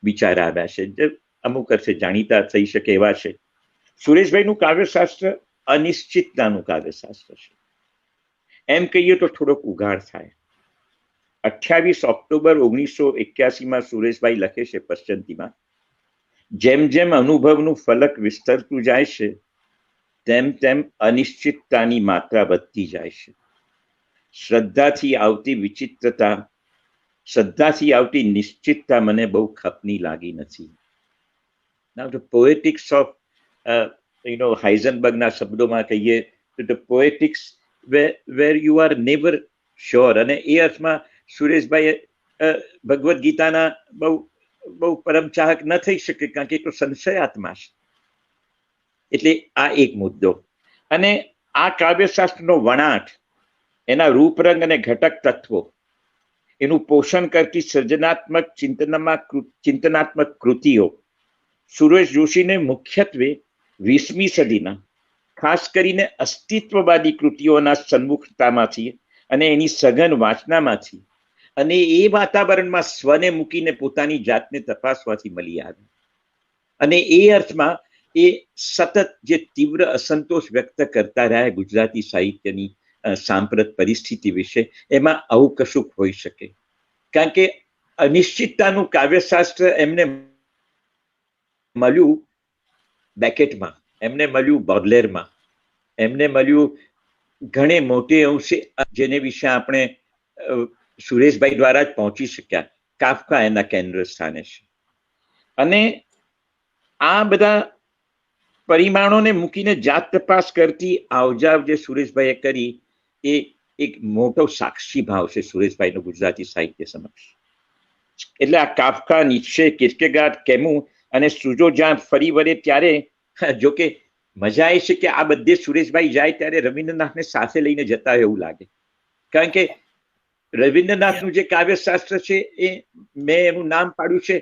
વિચાર આવ્યા છે, જે અમુક અર્થે જાણીતા થઈ શકે એવા છે. સુરેશભાઈનું કાવ્યશાસ્ત્ર અનિશ્ચિતતાનું કાવ્યશાસ્ત્ર છે. એમ કહીએ તો થોડોક ઉઘાડ થાય. 28 ઓક્ટોબર 1981 સુરેશભાઈ લખે છે પશ્ચંતીમાં, જેમ જેમ અનુભવનું ફલક વિસ્તરતું જાય છે તેમ તેમ અનિશ્ચિતતાની માત્રા વધતી જાય છે. શ્રદ્ધાથી આવતી વિચિત્રતા, શ્રદ્ધાથી આવતી નિશ્ચિતતા મને બહુ ખપની લાગી નથી. Now the poetics of હાઇઝનબર્ગના શબ્દોમાં કહીએ તો the poetics where you are never sure. અને એ અર્થમાં સુરેશભાઈ ભગવદ્ ગીતાના બહુ પરમ ચાહક ન થઈ શકે, કારણ કે એ તો સંશયાત્મા છે. એટલે આ એક મુદ્દો. અને આ કાવ્યશાસ્ત્રનો વણાટ, એના રૂપરંગ અને ઘટક તત્વો, એનું પોષણ કરતી સર્જનાત્મક ચિંતનાત્મક કૃતિઓ સુરેશ જોશીને મુખ્યત્વે 20મી સદીના ખાસ કરીને અસ્તિત્વવાદી કૃતિઓના સન્મુખતામાંથી અને એની સઘન વાંચનામાંથી અને એ વાતાવરણમાં સ્વને મૂકીને પોતાની જાતને તપાસવાથી મળી આવે. અને એ અર્થમાં એ સતત જે તીવ્ર અસંતોષ વ્યક્ત કરતા રહ્યા ગુજરાતી સાહિત્યની સાંપ્રત પરિસ્થિતિ વિશે, એમાં આવું કશુંક હોઈ શકે. કારણ કે અનિશ્ચિતતાનું કાવ્યશાસ્ત્ર એમને મળ્યું બેકેટમાં, એમને મળ્યું બોડલેરમાં, એમને મળ્યું ઘણે મોટે અંશે, જેને વિશે આપણે સુરેશભાઈ દ્વારા જ પહોંચી શક્યા. કાફકા એના કેન્દ્ર સ્થાને છે. અને આ બધા પરિમાણોને મૂકીને જાત તપાસ કરતી આવજાવ જે સુરેશભાઈએ કરી, એ એક મોટો સાક્ષી ભાવ છે સુરેશભાઈનો ગુજરાતી સાહિત્ય સમક્ષ. એટલે આ કાફકા, નીત્શે, કિર્કેગાર્ડ, કેમુ અને સુજો જ્યાં ફરી વળે ત્યારે, જોકે મજા એ છે કે આ બધે સુરેશભાઈ જાય ત્યારે રવિન્દ્રનાથને સાથે લઈને જતા હોય એવું લાગે. કારણ કે રવિન્દ્રનાથનું જે કાવ્યશાસ્ત્ર છે એ મેં એનું નામ પાડ્યું છે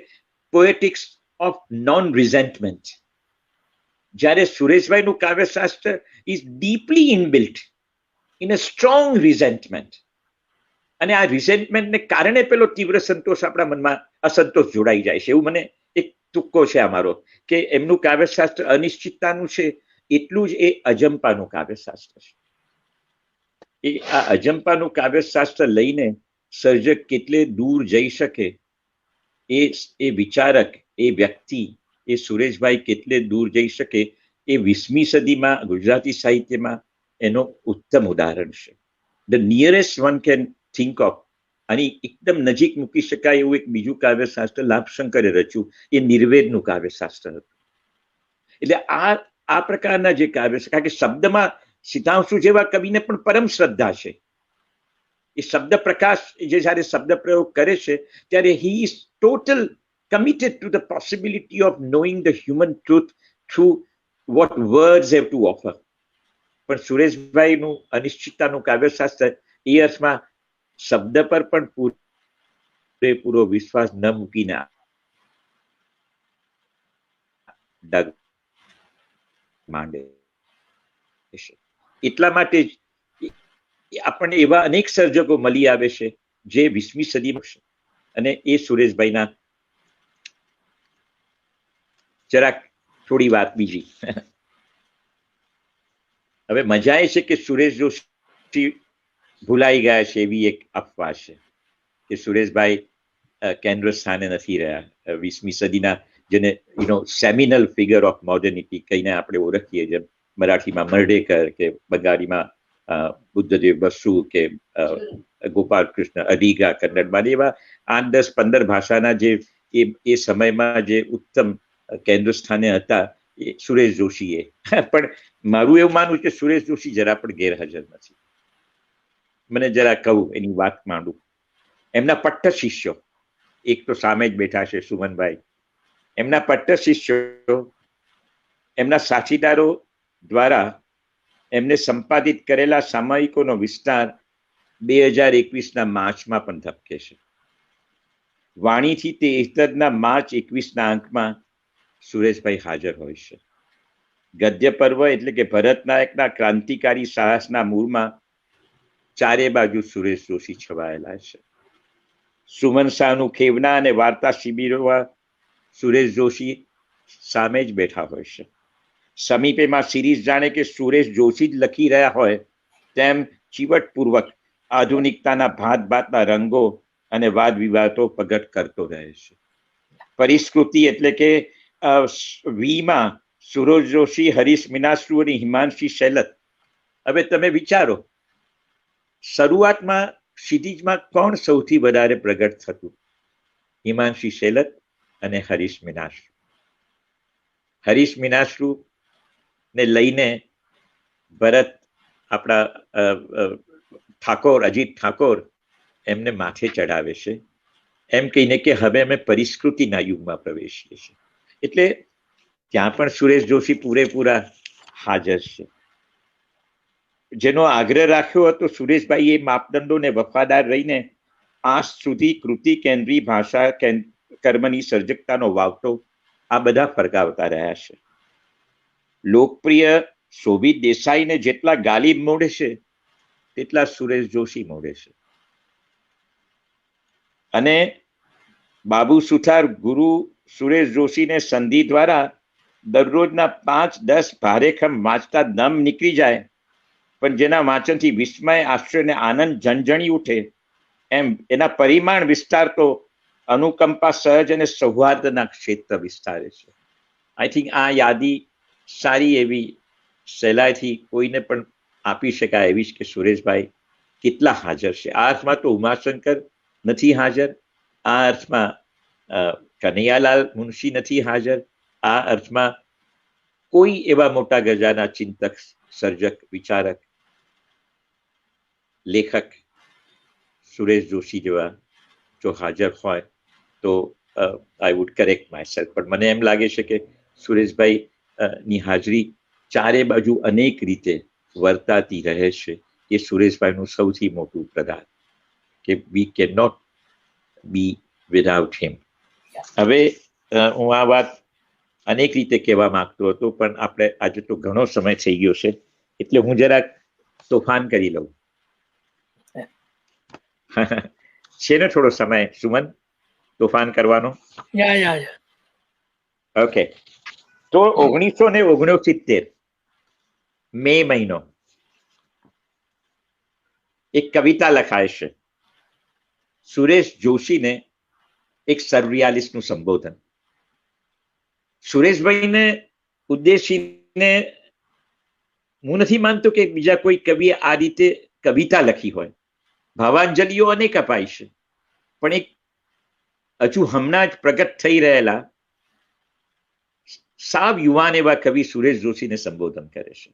પોએટિક્સ ઓફ નોન રિઝેન્ટમેન્ટ, જ્યારે સુરેશભાઈનું કાવ્યશાસ્ત્ર is deeply inbuilt in a strong resentment. અને આ રિઝેન્ટમેન્ટને કારણે પેલો તીવ્ર સંતોષ આપણા મનમાં અસંતોષ જોડાઈ જાય છે. એવું મને એક તુક્કો છે અમારો, કે એમનું કાવ્યશાસ્ત્ર અનિશ્ચિતતાનું છે એટલું જ એ અજંપાનું કાવ્યશાસ્ત્ર છે. એ આ અજંપાનું કાવ્યશાસ્ત્ર લઈને સર્જક કેટલે દૂર જઈ શકે, એ વિચારક, એ વ્યક્તિ, એ સુરેશભાઈ કેટલે દૂર જઈ શકે, એ 20મી સદીમાં ગુજરાતી સાહિત્યમાં એનો ઉત્તમ ઉદાહરણ છે. The nearest one can think of, આની એકદમ નજીક મૂકી શકાય એવું એક બીજું કાવ્યશાસ્ત્ર લાભશંકરે રચ્યું, એ નિર્વેદનું કાવ્યશાસ્ત્ર હતું. એટલે આ પ્રકારના જે કાવ્ય છે, કારણ કે શબ્દમાં સિદ્ધાંશુ જેવા કવિને પણ પરમ શ્રદ્ધા છે. એ શબ્દ પ્રકાશ જે જ્યારે શબ્દ પ્રયોગ કરે છે ત્યારે he is total committed to the possibility of knowing the human truth through what words have to offer. પણ સુરેશભાઈનું અનિશ્ચિતતાનું કાવ્યશાસ્ત્ર એ અર્થમાં શબ્દ પર પણ પૂરેપૂરો વિશ્વાસ ન મૂકીને માંડે છે. એટલા માટે જ આપણને એવા અનેક સર્જકો મળી આવે છે જે 20મી સદીમાં છે. અને એ સુરેશભાઈના જરાક થોડી વાત બીજી. હવે મજા એ છે કે સુરેશ જોશી ભૂલાઈ ગયા છે એવી એક અફવા છે કે સુરેશભાઈ કેન્દ્ર સ્થાને નથી રહ્યા. 20મી સદીના જેને સેમિનલ ફિગર ઓફ મોડર્નિટી કહીને આપણે ઓળખીએ, જેમ મરાઠીમાં મર્ડેકર કે બંગાળીમાં બુદ્ધદેવ બસુ કે ગોપાલ કૃષ્ણ અડીગા કન્નડમાં, એવા 8, 10, 15 ભાષાના જે એ સમયમાં જે ઉત્તમ કેન્દ્ર સ્થાને હતા એ સુરેશ જોશીએ. પણ મારું એવું માનવું કે સુરેશ જોશી જરા પણ ગેરહાજર નથી. મને જરા કહું, એની વાત માંડું. એમના પટ્ટ શિષ્યો, એક તો સામે જ બેઠા છે સુમનભાઈ, એમના પટ્ટ શિષ્યો, એમના સાથીદારો દ્વારા એમને સંપાદિત કરેલા સામયિકોનો વિસ્તાર 2021ના માર્ચમાં પણ ધબકે છે. વાણીથી તે ઇતરના માર્ચ 21ના અંકમાં સુરેશભાઈ હાજર હોય છે. ગદ્ય પર્વ એટલે કે ભરત નાયકના ક્રાંતિકારી સાહસના મૂળમાં ચારે બાજુ સુરેશ જોશી છવાયેલા છે. સુમન શાહનું ખેવના અને વાર્તા શિબિરોમાં સુરેશ જોશી સામે જ બેઠા હોય છે. સમીપેમાં સિરીઝ જાણે કે સુરેશ જોશી જ લખી રહ્યા હોય તેમ ચીવટપૂર્વક આધુનિકતાના ભાત ભાતના રંગો અને વાદ વિવાદો પ્રગટ કરતો રહે છે. પરિસ્કૃતિ એટલે કે વીમાં સુરેશ જોશી, હરીશ મીનાશ્રુ અને હિમાંશી શેલત. હવે તમે વિચારો, શરૂઆતમાં ક્ષિતિજમાં કોણ સૌથી વધારે પ્રગટ થતું? હિમાંશી શેલત અને હરીશ મીનાશ્રુ. હરીશ મીનાશ્રુ ને લઈને ભરત, આપણા ઠાકોર, અજીત ઠાકોર એમને માથે ચડાવે છે, એમ કહીને કે હવે અમે પરિસ્કૃતિના યુગમાં પ્રવેશીએ છીએ. એટલે ત્યાં પણ સુરેશ જોશી પૂરેપૂરા હાજર છે. જેનો આગ્રહ રાખ્યો હતો સુરેશભાઈ એ માપદંડોને વફાદાર રહીને આજ સુધી કૃતિ કેન્દ્રી ભાષા કર્મની સર્જકતાનો વાવટો આ બધા ફરકાવતા રહ્યા છે. લોકપ્રિય શોભિત દેસાઈને જેટલા ગાલિબ મોડે છે તેટલા સુરેશ જોશી મોડે છે. અને બાબુ સુથાર ગુરુ સુરેશ જોશીને સંધિ દ્વારા દરરોજના 5-10 ભારેખમ વાંચતા દમ નીકળી જાય, પણ જેના વાંચનથી વિસ્મય, આશ્ચર્ય અને આનંદ ઝણઝણી ઉઠે, એમ એના પરિમાણ વિસ્તાર તો અનુકંપા, સહજ અને સૌહાર્દના ક્ષેત્ર વિસ્તારે છે. આઈ થિંક આ યાદી સારી એવી સહેલાઈથી કોઈને પણ આપી શકાય એવી જ કે સુરેશભાઈ કેટલા હાજર છે. આ અર્થમાં તો ઉમાશંકર નથી હાજર, આ અર્થમાં કનૈયાલાલ મુનશી નથી હાજર, આ અર્થમાં કોઈ એવા મોટા ગજાના ચિંતક, સર્જક, વિચારક, લેખક સુરેશ જોશી જેવા જો હાજર હોય તો આઈ વુડ કરેક્ટ માયસેલ્ફ. પણ મને એમ લાગે છે કે સુરેશભાઈ ની હાજરી ચારે બાજુ અનેક રીતે વર્તાતી રહે છે. એ સુરેશભાઈનું સૌથી મોટું પ્રદાન કે we can not be without him. હવે હું આ વાત અનેક રીતે કહેવા માંગતો હતો, પણ આપણે આજે તો ઘણો સમય થઈ ગયો છે એટલે હું જરાક તોફાન કરી લઉં. છે ને થોડો સમય સુમન તોફાન કરવાનો? ઓકે. તો 1969 મે મહિનો એક કવિતા લખાય છે, સુરેશ જોશીને એક સર્વરિયાલિસ્ટનું સંબોધન. સુરેશભાઈને ઉદ્દેશીને હું નથી માનતો કે બીજા કોઈ કવિએ આ રીતે કવિતા લખી હોય. ભાવાંજલિઓ અનેક અપાય છે, પણ એક હજુ હમણાં જ પ્રગટ થઈ રહેલા સાવ યુવાન એવા કવિ સુરેશ જોશીને સંબોધન કરે છે.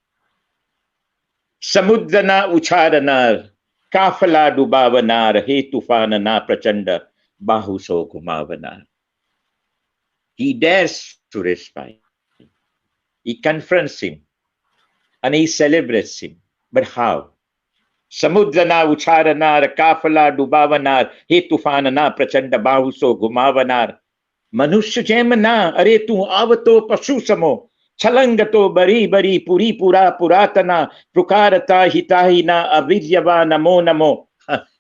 સમુદ્રના ઉછાળનાર, કાફલા ડુબાવનાર, હે તુફાનના પ્રચંડ બાહુસો ગુમાવનાર. He dares Sureshbhai. He confronts him and he celebrates him. But how? સમુદ્રના ઉછાળનાર, કાફલા ડુબાવનાર, હે તુફાનના પ્રચંડ બાહુસો ગુમાવનાર. મનુષ્ય જેમ ના, અરે તું આવતો પશુ સમો, છલંગતો બરી બરી પુરી પુરા પુરાતના, પુકારતા હિતાહીના અવિર્યવા નમો નમો.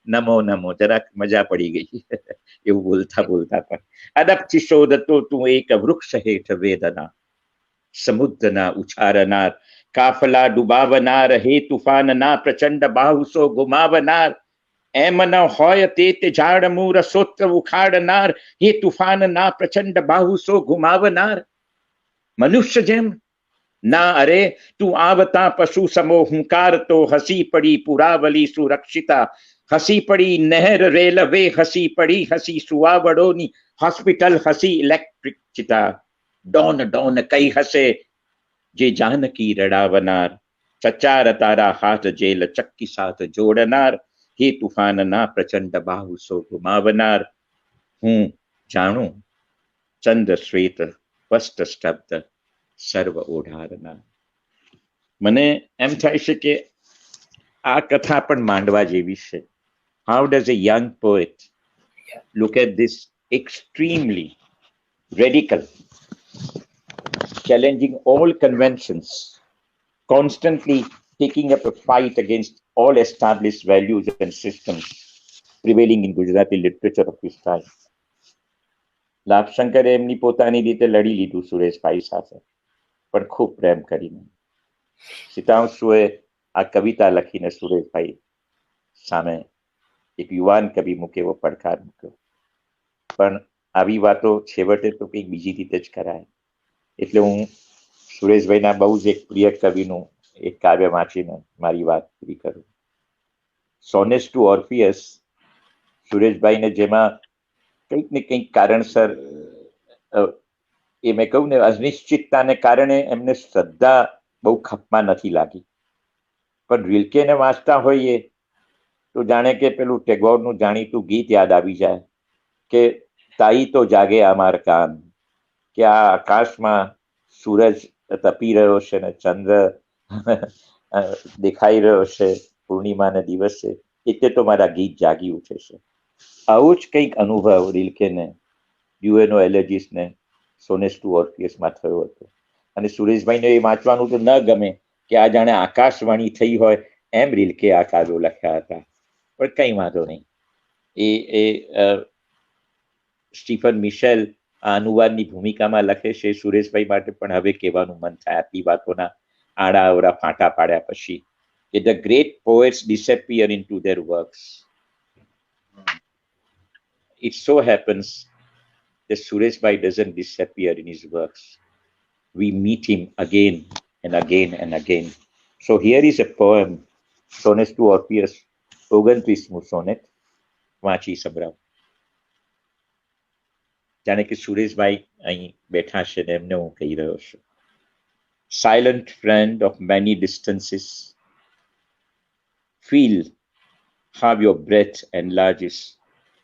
નમો નમો, જરાક મજા પડી ગઈ એવું બોલતા બોલતા. પણ અદપથી શોધતો તું એક વૃક્ષ હેઠ વેદના. સમુદ્રના ઉછાળનાર, કાફલા ડુબાવનાર, હે તુફાનના પ્રચંડ બાહુ સો ગુમાવનાર, એમ ન હોય તે ઝાડ મૂર સોત્ર ઉખાડનાર, હે તુફાનના પ્રચંડ બાહુ સો ગુમાવનાર. મનુષ્ય જેમ ના, અરે તું આવતા પશુ સમો હુંકારતો, હસી પડી પુરાવલી સુરક્ષિતા, હસી પડી નહેર રેલવે, હસી પડી હસી સુવાવડોની હોસ્પિટલ, હસી ઇલેક્ટ્રિક ચિતા. ડોન ડોન કઈ હસે જે જાનકી રડાવનાર, ચચાર તારા હાથ જેલ ચક્કી સાથ જોડનાર, હે તુફાનના પ્રચંડ બાહુ સો ગુમાવનાર. હું જાણું ચંદ્ર શ્વેત સ્પષ્ટ સ્તબ્ધ સર્વ ઓઢારનાર. મને એમ થાય છે કે આ કથા પણ માંડવા જેવી છે. How does a young poet look at this extremely radical, challenging all conventions, constantly taking up a fight against all established values and systems prevailing in Gujarati literature of his time. લાભશંકરે એમની પોતાની રીતે લડી લીધું સુરેશભાઈ સાથે, પણ ખૂબ પ્રેમ કરીને. સીતાંશુએ આ કવિતા લખીને સુરેશભાઈ સામે એક યુવાન કવિ મૂકે એવો પડકાર મૂક્યો. પણ આવી વાતો છેવટે તો કંઈક બીજી રીતે જ કરાય. એટલે હું સુરેશભાઈના બહુ જ એક પ્રિય કવિનું એક કાવ્ય વાંચીને મારી વાત પૂરી કરું. સોનેટ્સ ટુ ઓર્ફિયસ સુરેશભાઈને જેમાં કંઈક ને કંઈક કારણસર એ મેં કહું ને અનિશ્ચિતતાને કારણે એમને શ્રદ્ધા બહુ ખપમાં નથી લાગી. પણ રિલ્કેને વાંચતા હોઈએ તો જાણે કે પેલું ટેગોરનું જાણીતું ગીત યાદ આવી જાય કે તાઈ તો જાગે અમાર કાન, કે આ આકાશમાં સૂરજ તપી રહ્યો છે ને ચંદ્ર દેખાઈ રહ્યો છે પૂર્ણિમાના દિવસે, એટલે તો મારા ગીત જાગી ઉઠે છે. આવો જ કંઈક અનુભવ રિલ્કેને યુએનઓ એલર્જીસને સોનેટ્સ ટુ ઓર્ફિયસમાં થયો હતો. અને સુરેશભાઈને એ વાંચવાનું તો ન ગમે કે આ જાણે આકાશવાણી થઈ હોય એમ રિલ્કે આ કાવ્યો લખ્યા હતા. પણ કંઈ વાંધો નહીં. એ સ્ટીફન મિશેલ આ અનુવાદની ભૂમિકામાં લખે છે. સુરેશભાઈ માટે પણ હવે કહેવાનું મન થાય આટલી વાતોના આડા અવડા ફાંટા પાડ્યા પછી કે the great poets disappear into their works. It so happens that Sureshbhai doesn't disappear in his works. We meet him again and again and again. So here is a poem, Sonet to Orpheus, 29મું sonnet વાંચી સંભળાવ. જાણે કે સુરેશભાઈ અહીં બેઠા છે ને એમને હું કહી રહ્યો છું. Silent friend of many distances, feel how your breath enlarges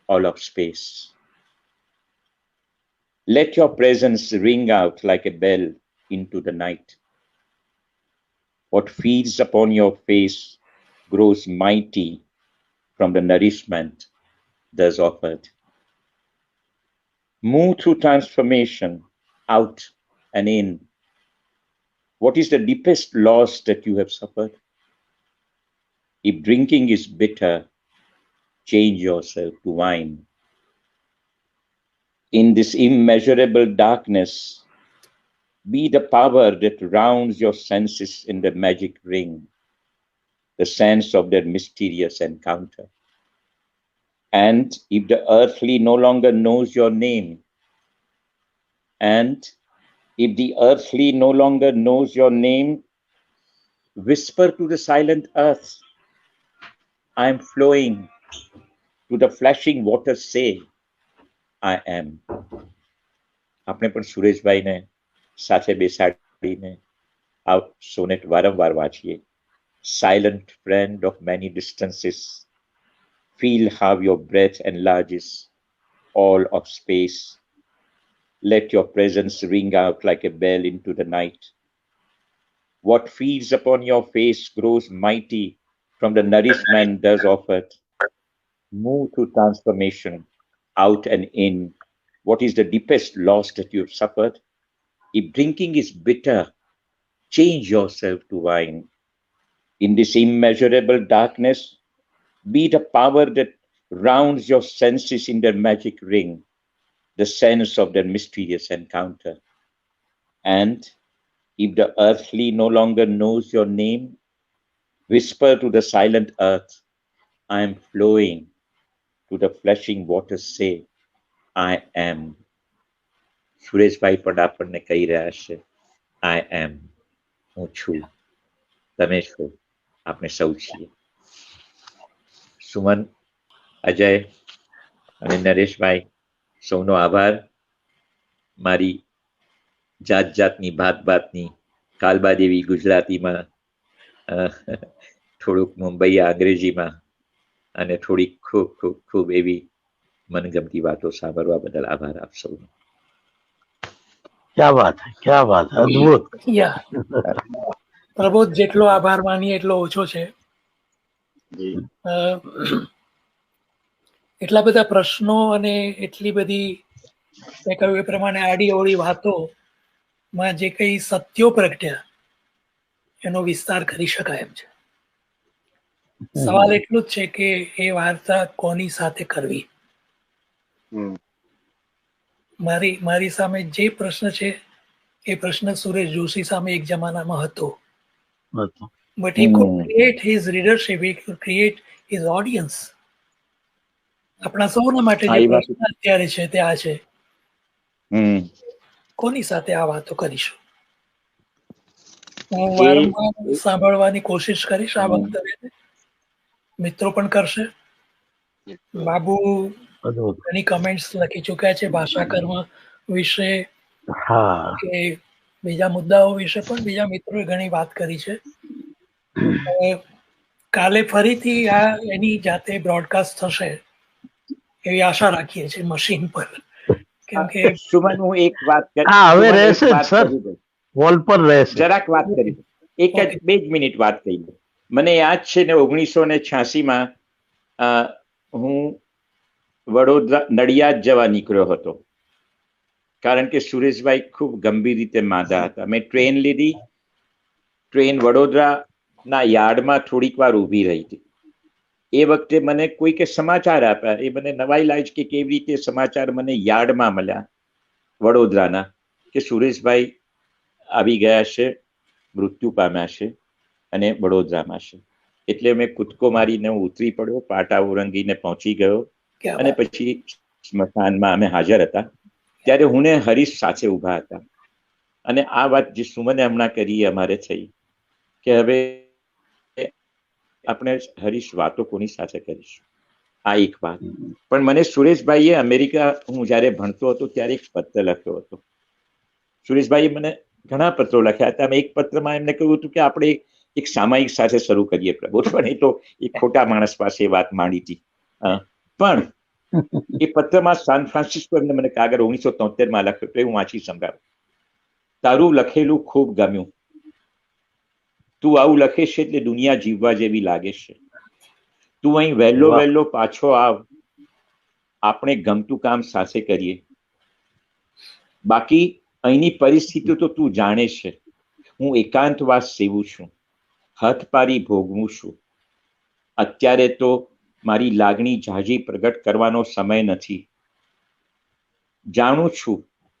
all of space. Let your presence ring out like a bell into the night. What feeds upon your face grows mighty from the nourishment thus offered. Move through transformation, out and in. What is the deepest loss that you have suffered? If drinking is bitter, change yourself to wine. In this immeasurable darkness, be the power that rounds your senses in the magic ring, the sense of their mysterious encounter. And if the earthly no longer knows your name, and if the earthly no longer knows your name, whisper to the silent earth, I am flowing. To the flashing waters say, I am. આપણે પણ સુરેશભાઈને સાથે બેસાડીને આ sonnet વારંવાર વાંચીએ. Silent friend of many distances, feel how your breath enlarges all of space. Let your presence ring out like a bell into the night. What feeds upon your face grows mighty from the nourishment thus offered. Move to transformation, out and in. What is the deepest loss that you have suffered? If drinking is bitter, change yourself to wine. In this immeasurable darkness, be the power that rounds your senses in their magic ring, the sense of their mysterious encounter. And If the earthly no longer knows your name, whisper to the silent earth, I am flowing. To the flashing waters say, I am. Sureshbhai પણ આપણને કહી રહ્યા છે, I am. હું છું, તમે છો, આપણે સૌ છીએ. સુમન, અજય અને નરેશભાઈ, સૌનો આભાર. મારી જાત જાતની ભાત ભાતની કાલબાદેવી ગુજરાતીમાં, થોડુંક મુંબઈયા અંગ્રેજીમાં અને થોડીક ખૂબ ખૂબ ખૂબ એવી મનગમતી વાતો સાંભળવા બદલ આભાર આપ સૌનો. क्या बात है, क्या बात है, अद्भुत. યા પ્રબોધ, જેટલો આભાર માનીએ એટલો ઓછો છે. જી અ, એટલા બધા પ્રશ્નો અને એટલી બધી મેં કહ્યું એ પ્રમાણે આડી અવળી વાતોમાં જે કંઈ સત્યો પ્રગટ્યા એનો વિસ્તાર કરી શકાય એમ છે. સવાલ એટલું જ છે કે એ વાર્તા કોની સાથે કરવી. હમ. મારી સામે જે પ્રશ્ન છે એ પ્રશ્ન સુરેશ જોશી સામે એક જમાનામાં હતો. But he could create his readership, he could create his audience. આપણા સૌના માટે જે પ્રશ્ન અત્યારે છે તે આ છે, કોની સાથે આ વાતો કરીશું. હું વારંવાર સાંભળવાની કોશિશ કરીશ આ વક્તવ્યને, મિત્રો પણ કરશે. બાબુ ઘણી કમેન્ટ્સ લખી ચૂક્યા છે ભાષા કર્મ વિશે કે બીજા મુદ્દાઓ વિશે પણ બીજા મિત્રોએ ઘણી વાત કરી છે. કાલે ફરીથી આ એની જાતે બ્રોડકાસ્ટ થશે એવી આશા રાખીએ છીએ મશીન પર. કેમ કે સુમન, હું એક વાત હવે રહેશે સર, વોલ પર રહેશે. જરાક વાત કરી દઉં, એક જ 2 મિનિટ વાત કહી દઉં. મને યાદ છે ને 1986માં હું વડોદરા નડિયાદ જવા નીકળ્યો હતો, કારણ કે સુરેશભાઈ ખૂબ ગંભીર રીતે માંદા હતા. મેં ટ્રેન લીધી. ટ્રેન વડોદરાના યાર્ડમાં થોડીક વાર ઊભી રહી હતી. એ વખતે મને કોઈકે સમાચાર આપ્યા. એ મને નવાઈ લાગી કે કેવી રીતે સમાચાર મને યાર્ડમાં મળ્યા વડોદરાના, કે સુરેશભાઈ આવી ગયા છે, મૃત્યુ પામ્યા છે અને વડોદરામાં છે. એટલે મેં કૂદકો મારીને હું ઉતરી પડ્યો, પાટા ઓરંગીને પહોંચી ગયો અને પછી સ્મશાનમાં અમે હાજર હતા. ત્યારે હું ને હરીશ સાથે ઊભા હતા અને આ વાત જે સુમને હમણાં કરી અમારે થઈ કે હવે આપણે હરીશ વાતો કોની સાથે કરીશું, આ એક વાત. પણ મને સુરેશભાઈએ અમેરિકા હું જ્યારે ભણતો હતો ત્યારે એક પત્ર લખ્યો હતો. સુરેશભાઈએ મને ઘણા પત્રો લખ્યા હતા. મેં એક પત્રમાં એમને કહ્યું હતું કે આપણે એક સામાયિક સાથે શરૂ કરીએ પ્રબોધ, પણ એ તો એક ખોટા માણસ પાસે વાત માંડી હતી. પણ એ પત્રમાં સાન ફ્રાન્સિસ્કો એમને મને કાગળ 1973માં લખ્યો તો હું વાંચી સંભળાવું. તારું લખેલું ખૂબ ગમ્યું. તું આવું લખે છે એટલે દુનિયા જીવવા જેવી લાગે છે. તું અહીં વહેલો પાછો આવ, આપણે ગમતું કામ સાથે કરીએ. બાકી અહીંની પરિસ્થિતિ તો તું જાણે છે. હું એકાંતવાસ સેવું છું, હથપારી ભોગવું છું. અત્યારે તો મારી લાગણી ઝાઝી પ્રગટ કરવાનો સમય નથી. જાણું છું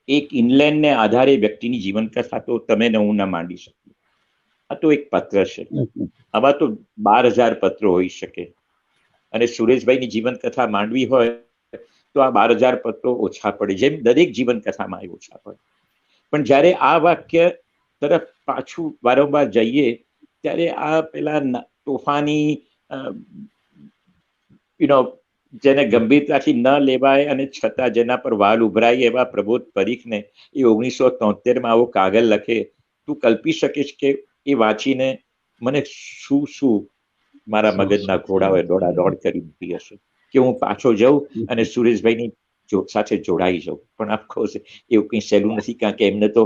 એક ઇંગ્લેન્ડને આધારે વ્યક્તિની જીવનકથા તો તમે ને હું ન માંડી શકું. આ તો એક પત્ર છે. આવા તો 12,000 પત્રો હોઈ શકે અને સુરેશભાઈની જીવનકથા માંડવી હોય તો આ 12,000 પત્રો ઓછા પડે, જેમ દરેક જીવનકથામાં ઓછા પડે. પણ જ્યારે આ વાક્ય તરફ પાછું વારંવાર જઈએ ત્યારે આ પેલા તોફાની જેને ગંભીરતાથી ન લેવાય અને છતાં જેના પર વાલ ઉભરાય એવા પ્રબોધ પરીખને એ 1973માં આવો કાગળ લખે. તું કલ્પી શકીશ કે એ વાંચીને મને શું મારા મગજના ઘોડાઓએ દોડાદોડ કરી દીધી હશે કે હું પાછો જાઉં અને સુરેશભાઈની સાથે જોડાઈ જાઉં. પણ ઓફકોર્સ એવું કંઈ સહેલું નથી, કારણ કે એમને તો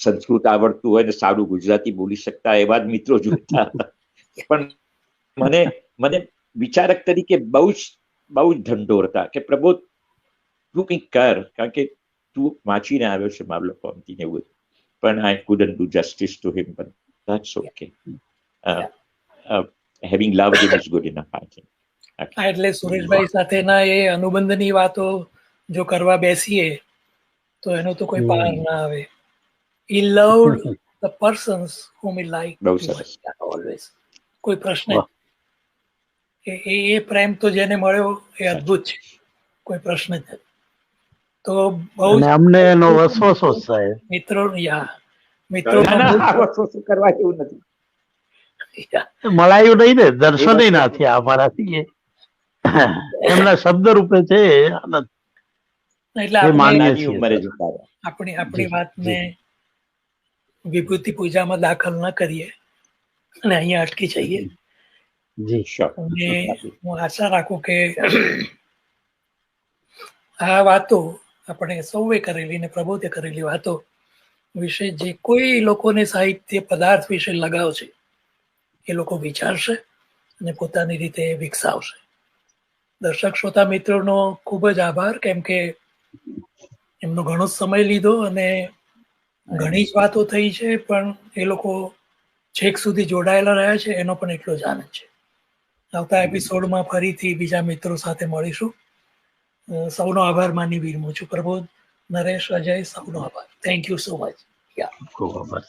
સંસ્કૃત આવડતું હોય ને સારું ગુજરાતી બોલી શકતા એવા જ મિત્રો જોઈતા. પણ મને વિચારક તરીકે બહુ જ ઢંઢોર હતા કે પ્રબોધ તું કંઈક કર, કારણ કે તું વાંચીને આવ્યો છે મામલો ફોર્મથી ને એવું. પણ I couldn't do justice to him, but that's okay. Having loved him is good enough, I think. એટલે સુરેશભાઈ સાથેના એ અનુબંધની વાતો જો કરવા બેસીએ તો એનો તો કોઈ પાર ના આવે. He loved the persons whom we like બહુ too સરસ. much, always. કોઈ પ્રશ્ન વાહ. એ પ્રેમ તો જેને મળ્યો એ અદ્ભુત છે, કોઈ પ્રશ્ન જ નથી. તો બહુ અને અમને એનો વસવસો જ સાહેબ. મિત્રો ના, મિત્રોનો ના, બહુ આ વસ્તુ શું કરવા જેવું નથી. મળાયું નહીં ને, દર્શનય ના થયા અમારાથી. એમના શબ્દ રૂપે છે આનંદ. એટલે એ આપણે માનીએ નાની છીએ ઉંમરે સર. જતા રહ્યા. આપણી જી, વાતને વિભૂતિ પૂજામાં દાખલ ન કરીએ અને અહીંયા અટકી જઈએ. જી Sure. અને હું આશા રાખું કે આ વાતો આપણે સૌએ કરેલી ને પ્રભુતે કરેલી વાતો વિશે જે કોઈ લોકોને સાહિત્ય પદાર્થ વિશે લગાવ છે એ લોકો વિચારશે અને પોતાની રીતે વિકસાવશે. દર્શક શ્રોતા મિત્રોનો ખૂબ જ આભાર, કેમ કે એમનો ઘણો સમય લીધો અને ઘણી જ વાતો થઈ છે, પણ એ લોકો છેક સુધી જોડાયેલા રહ્યા છે એનો પણ એટલો જ આનંદ છે. આવતા એપિસોડમાં ફરીથી બીજા મિત્રો સાથે મળીશું. સૌનો આભાર માની વિરમું છું. પ્રબોધ, નરેશ, અજય, સૌનો આભાર. Thank you so much. ખૂબ આભાર.